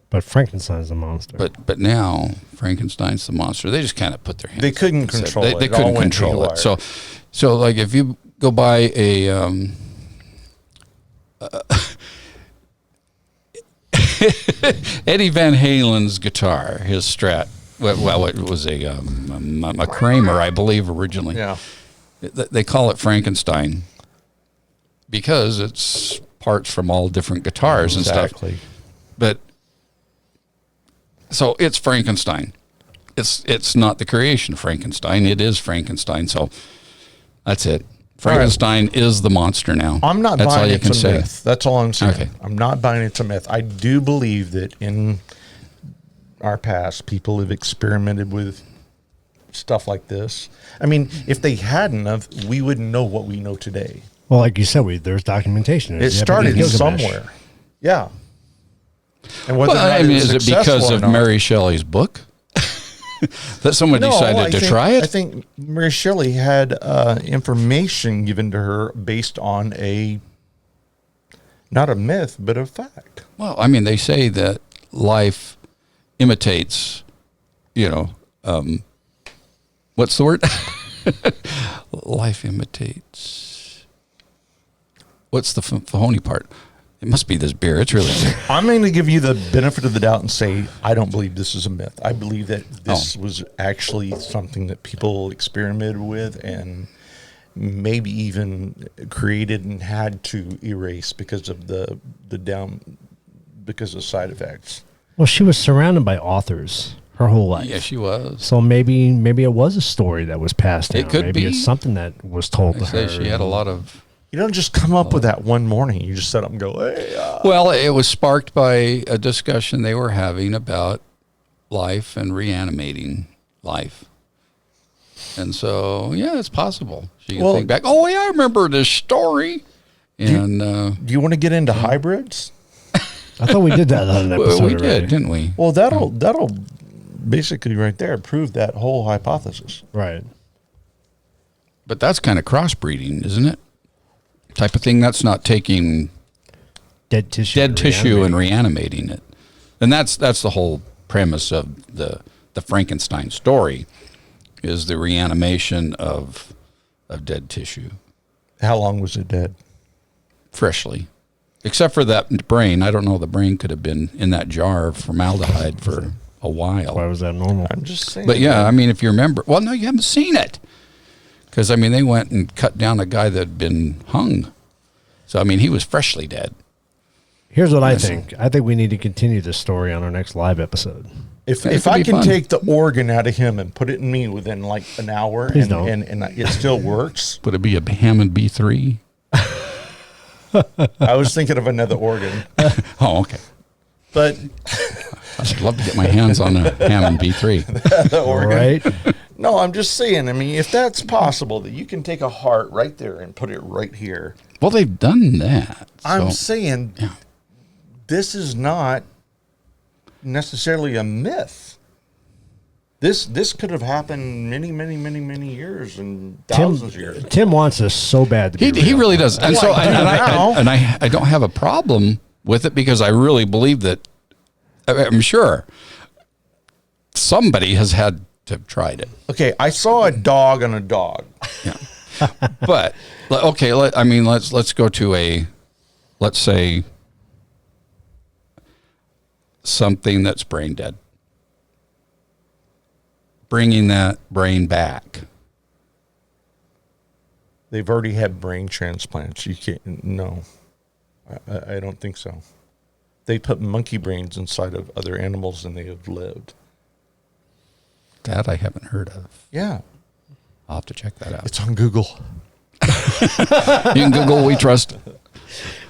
[SPEAKER 1] But Frankenstein's the monster.
[SPEAKER 3] But now Frankenstein's the monster. They just kind of put their hands.
[SPEAKER 2] They couldn't control it.
[SPEAKER 3] They couldn't control it. So like if you go buy a Eddie Van Halen's guitar, his Strat. Well, it was a Kramer, I believe, originally.
[SPEAKER 2] Yeah.
[SPEAKER 3] They call it Frankenstein because it's parts from all different guitars and stuff. But so it's Frankenstein. It's not the creation of Frankenstein. It is Frankenstein. So that's it. Frankenstein is the monster now.
[SPEAKER 2] I'm not buying it's a myth. That's all I'm saying. Okay. I'm not buying it's a myth. I do believe that in our past, people have experimented with stuff like this. I mean, if they hadn't, we wouldn't know what we know today.
[SPEAKER 1] Well, like you said, there's documentation.
[SPEAKER 2] It started somewhere. Yeah.
[SPEAKER 3] And whether is it because of Mary Shelley's book? That someone decided to try it?
[SPEAKER 2] I think Mary Shelley had information given to her based on not a myth, but a fact.
[SPEAKER 3] Well, I mean, they say that life imitates, what's the word? Life imitates. What's the phony part? It must be this beer. It's really good.
[SPEAKER 2] I'm going to give you the benefit of the doubt and say I don't believe this is a myth. I believe that this was actually something that people experimented with and maybe even created and had to erase because of because of side effects.
[SPEAKER 1] Well, she was surrounded by authors her whole life.
[SPEAKER 3] Yeah, she was.
[SPEAKER 1] So maybe it was a story that was passed down.
[SPEAKER 3] It could
[SPEAKER 1] maybe
[SPEAKER 3] be.
[SPEAKER 1] It's something that was told to her.
[SPEAKER 3] She had a lot of
[SPEAKER 6] You don't just come up with that one morning. You just set up and go, hey.
[SPEAKER 3] Well, it was sparked by a discussion they were having about life and reanimating life. And so, yeah, it's possible. She can think back, oh, yeah, I remember this story. And
[SPEAKER 6] do you want to get into hybrids?
[SPEAKER 1] I thought we did that on an episode.
[SPEAKER 3] We did, didn't we?
[SPEAKER 6] Well, that'll basically right there prove that whole hypothesis.
[SPEAKER 1] Right.
[SPEAKER 3] But that's kind of crossbreeding, isn't it? Type of thing. That's not taking
[SPEAKER 1] dead tissue
[SPEAKER 3] and reanimating it. And that's the whole premise of the Frankenstein story, is the reanimation of dead tissue.
[SPEAKER 6] How long was it dead?
[SPEAKER 3] Freshly. Except for that brain. I don't know, the brain could have been in that jar of formaldehyde for a while.
[SPEAKER 1] Why was that normal?
[SPEAKER 6] I'm just saying.
[SPEAKER 3] But yeah, I mean, if you remember, well, no, you haven't seen it. Because, I mean, they went and cut down a guy that had been hung. So, I mean, he was freshly dead.
[SPEAKER 1] Here's what I think. I think we need to continue this story on our next live episode.
[SPEAKER 6] If I can take the organ out of him and put it in me within like an hour and it still works.
[SPEAKER 3] Would it be a Hammond B3?
[SPEAKER 6] I was thinking of another organ.
[SPEAKER 3] Oh, okay.
[SPEAKER 6] But
[SPEAKER 3] I'd love to get my hands on a Hammond B3.
[SPEAKER 6] the organ.
[SPEAKER 1] Right?
[SPEAKER 6] No, I'm just saying, I mean, if that's possible, that you can take a heart right there and put it right here.
[SPEAKER 3] Well, they've done that.
[SPEAKER 6] I'm saying this is not necessarily a myth. This could have happened many years and thousands of years.
[SPEAKER 1] Tim wants this so bad to be
[SPEAKER 3] He really does. And so
[SPEAKER 6] I
[SPEAKER 3] I don't have a problem with it because I really believe that, I'm sure somebody has had to have tried it.
[SPEAKER 6] Okay, I saw a dog on a dog.
[SPEAKER 3] Yeah. But okay, let's go to let's say something that's brain dead. Bringing that brain back.
[SPEAKER 6] They've already had brain transplants. You can't. No, I don't think so. They put monkey brains inside of other animals and they have lived.
[SPEAKER 3] That I haven't heard of.
[SPEAKER 6] Yeah,
[SPEAKER 3] I'll have to check that out.
[SPEAKER 6] it's on Google.
[SPEAKER 3] You can Google, we trust.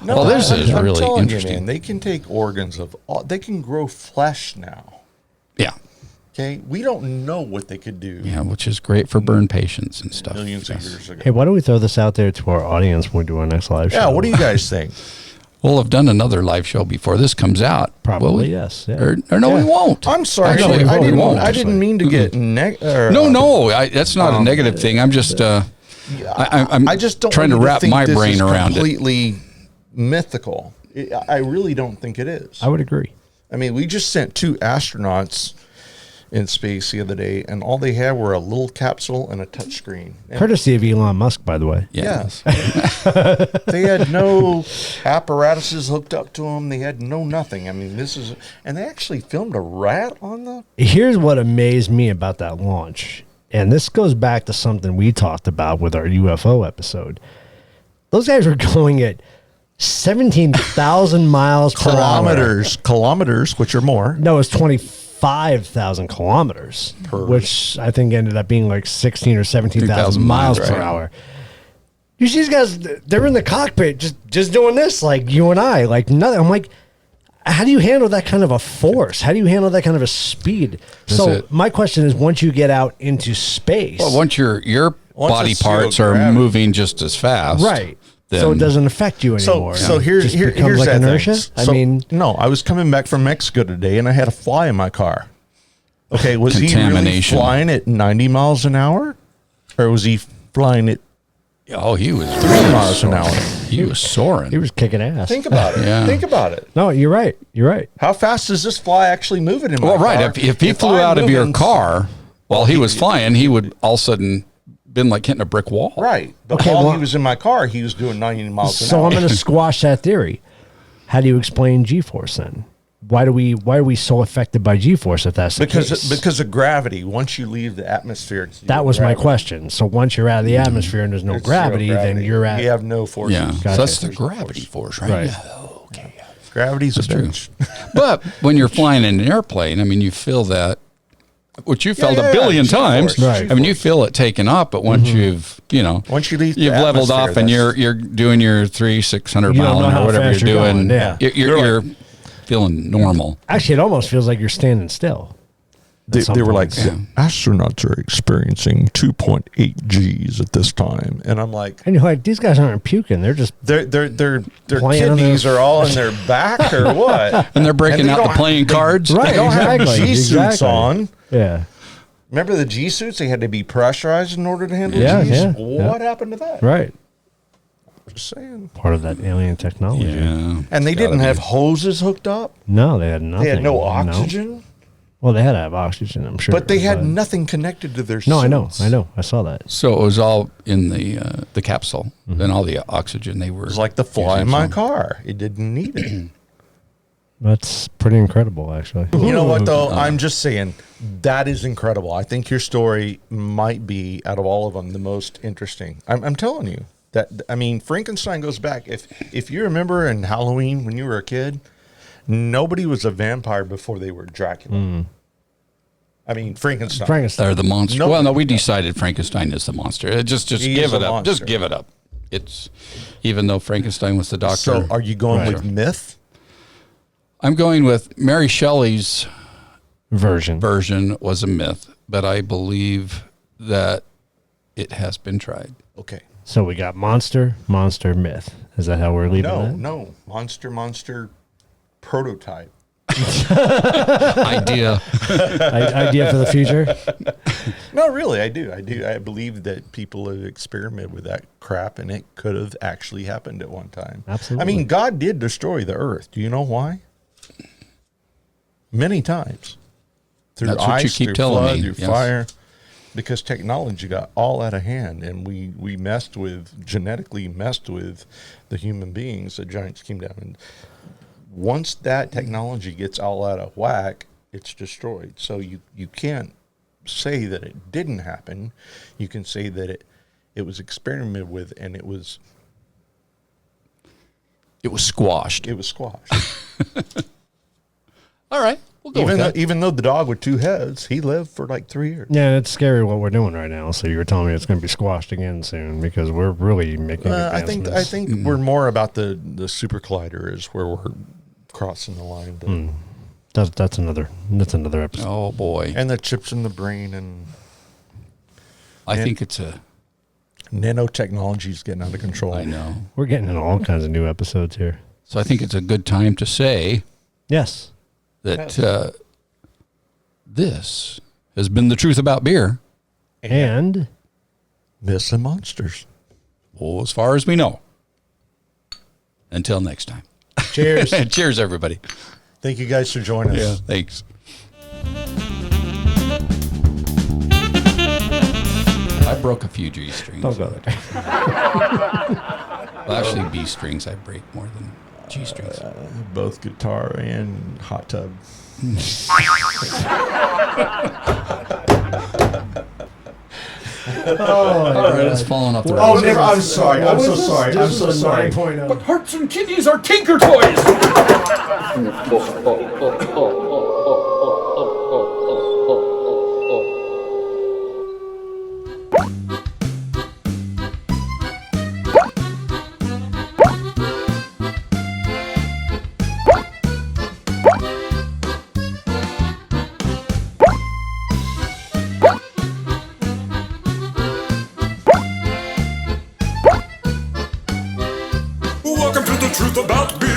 [SPEAKER 6] No,
[SPEAKER 3] Well, this is
[SPEAKER 6] I'm
[SPEAKER 3] really
[SPEAKER 6] telling
[SPEAKER 3] interesting.
[SPEAKER 6] You, man, they can take organs of all. They can grow flesh now.
[SPEAKER 3] Yeah.
[SPEAKER 6] Okay, we don't know what they could do.
[SPEAKER 3] Yeah, which is great for burn patients and stuff.
[SPEAKER 6] Millions of
[SPEAKER 3] Yes.
[SPEAKER 6] years ago.
[SPEAKER 1] Hey, why don't we throw this out there to our audience when we do our next live show?
[SPEAKER 6] Yeah, what do you guys think?
[SPEAKER 3] We'll have done another live show before this comes out.
[SPEAKER 1] Probably,
[SPEAKER 3] will we?
[SPEAKER 1] yes. Yeah.
[SPEAKER 3] Or no, we won't.
[SPEAKER 6] I'm sorry.
[SPEAKER 3] Actually,
[SPEAKER 6] I
[SPEAKER 3] we won't.
[SPEAKER 6] didn't mean to get
[SPEAKER 3] No, that's not a negative thing. I'm just, I'm
[SPEAKER 6] I just don't
[SPEAKER 3] trying to
[SPEAKER 6] want you
[SPEAKER 3] wrap
[SPEAKER 6] think
[SPEAKER 3] my
[SPEAKER 6] this
[SPEAKER 3] brain
[SPEAKER 6] is
[SPEAKER 3] around it.
[SPEAKER 6] completely mythical. I really don't think it is.
[SPEAKER 1] I would agree.
[SPEAKER 6] I mean, we just sent 2 astronauts in space the other day, and all they had were a little capsule and a touchscreen.
[SPEAKER 1] Courtesy of Elon Musk, by the way.
[SPEAKER 3] Yes.
[SPEAKER 6] They had no apparatuses hooked up to them. They had no nothing. I mean, and they actually filmed a rat on the.
[SPEAKER 1] Here's what amazed me about that launch. And this goes back to something we talked about with our UFO episode. Those guys were going at 17,000 miles per hour.
[SPEAKER 6] Kilometers, which are more.
[SPEAKER 1] No, it's 25,000 kilometers, which I think ended up being like 16 or 17,000 miles per hour. You see these guys, they're in the cockpit just doing this like you and I, like nothing. I'm like, how do you handle that kind of a force? How do you handle that kind of a speed? My question is, once you get out into space.
[SPEAKER 3] Well, once your body
[SPEAKER 6] it's
[SPEAKER 3] parts
[SPEAKER 6] zero
[SPEAKER 3] are
[SPEAKER 6] gravity.
[SPEAKER 3] moving just as fast.
[SPEAKER 1] Right.
[SPEAKER 3] Then,
[SPEAKER 1] So it doesn't affect you anymore.
[SPEAKER 6] So here's
[SPEAKER 1] like
[SPEAKER 6] that
[SPEAKER 1] inertia.
[SPEAKER 6] thing. No, I was coming back from Mexico today, and I had a fly in my car. Okay, was he really
[SPEAKER 3] Contamination.
[SPEAKER 6] flying at 90 miles an hour, or was he flying at
[SPEAKER 3] Oh, he was
[SPEAKER 6] 3 miles an hour?
[SPEAKER 3] He was soaring.
[SPEAKER 1] He was kicking ass.
[SPEAKER 6] Think about it.
[SPEAKER 3] Yeah.
[SPEAKER 6] Think about it.
[SPEAKER 1] No, you're right. You're right.
[SPEAKER 6] How fast is this fly actually moving in my
[SPEAKER 3] Well,
[SPEAKER 6] car?
[SPEAKER 3] right. If he flew
[SPEAKER 6] I'm
[SPEAKER 3] out of your
[SPEAKER 6] moving-
[SPEAKER 3] car while he was flying, he would all of a sudden been like hitting a brick wall.
[SPEAKER 6] Right. But
[SPEAKER 1] Okay,
[SPEAKER 6] while
[SPEAKER 1] well-
[SPEAKER 6] he was in my car, he was doing 90 miles an
[SPEAKER 1] So
[SPEAKER 6] hour.
[SPEAKER 1] I'm going to squash that theory. How do you explain G-force then? Why are we so affected by G-force if that's the case?
[SPEAKER 6] because of gravity. Once you leave the atmosphere, it's
[SPEAKER 1] That was my
[SPEAKER 6] gravity.
[SPEAKER 1] question. So once you're out of the atmosphere and there's no
[SPEAKER 6] It's zero
[SPEAKER 1] gravity, then you're at.
[SPEAKER 6] You have no forces.
[SPEAKER 3] Yeah.
[SPEAKER 1] Gotcha.
[SPEAKER 3] So that's the gravity force, right?
[SPEAKER 1] Right.
[SPEAKER 3] Yeah. Okay.
[SPEAKER 6] Gravity's a
[SPEAKER 3] True.
[SPEAKER 6] bitch.
[SPEAKER 3] But when you're flying in an airplane, I mean, you feel that which you felt
[SPEAKER 6] yeah,
[SPEAKER 3] a billion
[SPEAKER 6] G-force,
[SPEAKER 3] times.
[SPEAKER 1] Right.
[SPEAKER 3] I mean, you feel it taken up, but once you've,
[SPEAKER 6] Once you leave the
[SPEAKER 3] you've leveled
[SPEAKER 6] atmosphere,
[SPEAKER 3] off and
[SPEAKER 6] that's-
[SPEAKER 3] you're doing your 600
[SPEAKER 1] You don't
[SPEAKER 3] mile
[SPEAKER 1] know
[SPEAKER 3] an
[SPEAKER 1] how
[SPEAKER 3] hour, whatever
[SPEAKER 1] fast
[SPEAKER 3] you're
[SPEAKER 1] you're
[SPEAKER 3] doing,
[SPEAKER 1] going, yeah.
[SPEAKER 3] you're feeling normal.
[SPEAKER 1] Actually, it almost feels like you're standing still.
[SPEAKER 6] They were like,
[SPEAKER 1] points.
[SPEAKER 6] astronauts are experiencing 2.8 Gs at this time, and I'm like,
[SPEAKER 1] And you're like, these guys aren't puking. They're just
[SPEAKER 6] their
[SPEAKER 1] Playing on
[SPEAKER 6] kidneys
[SPEAKER 1] their-
[SPEAKER 6] are all in their back or what?
[SPEAKER 3] And they're breaking
[SPEAKER 6] And they
[SPEAKER 3] out the
[SPEAKER 6] don't
[SPEAKER 3] playing cards.
[SPEAKER 1] Right.
[SPEAKER 6] They don't have
[SPEAKER 1] exactly,
[SPEAKER 6] G suits
[SPEAKER 1] exactly.
[SPEAKER 6] on.
[SPEAKER 1] Yeah.
[SPEAKER 6] Remember the G suits? They had to be pressurized in order to handle
[SPEAKER 1] Yeah,
[SPEAKER 6] Gs.
[SPEAKER 1] yeah,
[SPEAKER 6] What
[SPEAKER 1] yeah.
[SPEAKER 6] happened to that?
[SPEAKER 1] Right.
[SPEAKER 6] Just saying.
[SPEAKER 1] Part of that alien technology.
[SPEAKER 3] Yeah.
[SPEAKER 6] And they didn't have hoses hooked up.
[SPEAKER 1] No, they had nothing.
[SPEAKER 6] They had no oxygen.
[SPEAKER 1] Well, they had to have oxygen, I'm sure.
[SPEAKER 6] But they had nothing connected to their
[SPEAKER 1] No,
[SPEAKER 6] suits.
[SPEAKER 1] I know. I saw that.
[SPEAKER 3] So it was all in the capsule. Then all the oxygen they were.
[SPEAKER 6] It was like the fly in
[SPEAKER 3] using
[SPEAKER 6] my
[SPEAKER 3] some.
[SPEAKER 6] car. It didn't need it.
[SPEAKER 1] That's pretty incredible, actually.
[SPEAKER 6] You know what, though? I'm just saying, that is incredible. I think your story might be, out of all of them, the most interesting. I'm telling you. I mean, Frankenstein goes back. If you remember in Halloween when you were a kid, nobody was a vampire before they were Dracula. I mean, Frankenstein.
[SPEAKER 3] They're the monster.
[SPEAKER 6] No.
[SPEAKER 3] Well, no, we decided Frankenstein is the monster. Just
[SPEAKER 6] He
[SPEAKER 3] give
[SPEAKER 6] is
[SPEAKER 3] it
[SPEAKER 6] a
[SPEAKER 3] up.
[SPEAKER 6] monster.
[SPEAKER 3] Just give it up. It's even though Frankenstein was the doctor.
[SPEAKER 6] So are you going
[SPEAKER 3] Right.
[SPEAKER 6] with myth?
[SPEAKER 3] I'm going with Mary Shelley's
[SPEAKER 1] Version.
[SPEAKER 3] was a myth, but I believe that it has been tried.
[SPEAKER 6] Okay.
[SPEAKER 1] So we got monster, myth. Is that how we're leaving that?
[SPEAKER 6] No. Monster prototype.
[SPEAKER 3] Idea.
[SPEAKER 1] Idea for the future?
[SPEAKER 6] No, really, I do. I believe that people have experimented with that crap, and it could have actually happened at one time.
[SPEAKER 1] Absolutely.
[SPEAKER 6] I mean, God did destroy the earth. Do you know why? Many times. Through
[SPEAKER 3] That's what you
[SPEAKER 6] ice,
[SPEAKER 3] keep
[SPEAKER 6] through
[SPEAKER 3] telling
[SPEAKER 6] flood,
[SPEAKER 3] me,
[SPEAKER 6] through
[SPEAKER 3] yes.
[SPEAKER 6] fire. Because technology got all out of hand, and we genetically messed with the human beings. The giants came down, and once that technology gets all out of whack, it's destroyed. So you can't say that it didn't happen. You can say that it was experimented with, and it was
[SPEAKER 3] squashed.
[SPEAKER 6] It was squashed.
[SPEAKER 3] All right. We'll go with that.
[SPEAKER 6] Even though the dog with two heads, he lived for like 3 years.
[SPEAKER 1] Yeah, it's scary what we're doing right now. So you were telling me it's going to be squashed again soon because we're really making advancements.
[SPEAKER 6] I think we're more about the super collider is where we're crossing the line.
[SPEAKER 1] That's another episode.
[SPEAKER 3] Oh, boy.
[SPEAKER 6] And the chips in the brain and
[SPEAKER 3] I think it's a...
[SPEAKER 6] nanotechnology is getting out of control.
[SPEAKER 3] I know.
[SPEAKER 1] We're getting into all kinds of new episodes here.
[SPEAKER 3] So I think it's a good time to say
[SPEAKER 1] Yes.
[SPEAKER 3] that this has been The Truth About Beer.
[SPEAKER 1] And
[SPEAKER 6] Myths and monsters.
[SPEAKER 3] Well, as far as we know. Until next time.
[SPEAKER 1] cheers.
[SPEAKER 3] Cheers, everybody.
[SPEAKER 6] Thank you guys for joining us.
[SPEAKER 3] Thanks. I broke a few G strings.
[SPEAKER 1] Don't go there.
[SPEAKER 3] Well, actually, B strings I break more than G strings.
[SPEAKER 6] Both guitar and hot tub.
[SPEAKER 3] All right, it's falling off the
[SPEAKER 6] Oh,
[SPEAKER 3] rails.
[SPEAKER 6] never. I'm sorry. I'm so sorry. I'm so sorry.
[SPEAKER 4] But hearts and kidneys are tinker toys! Welcome to the truth about beer.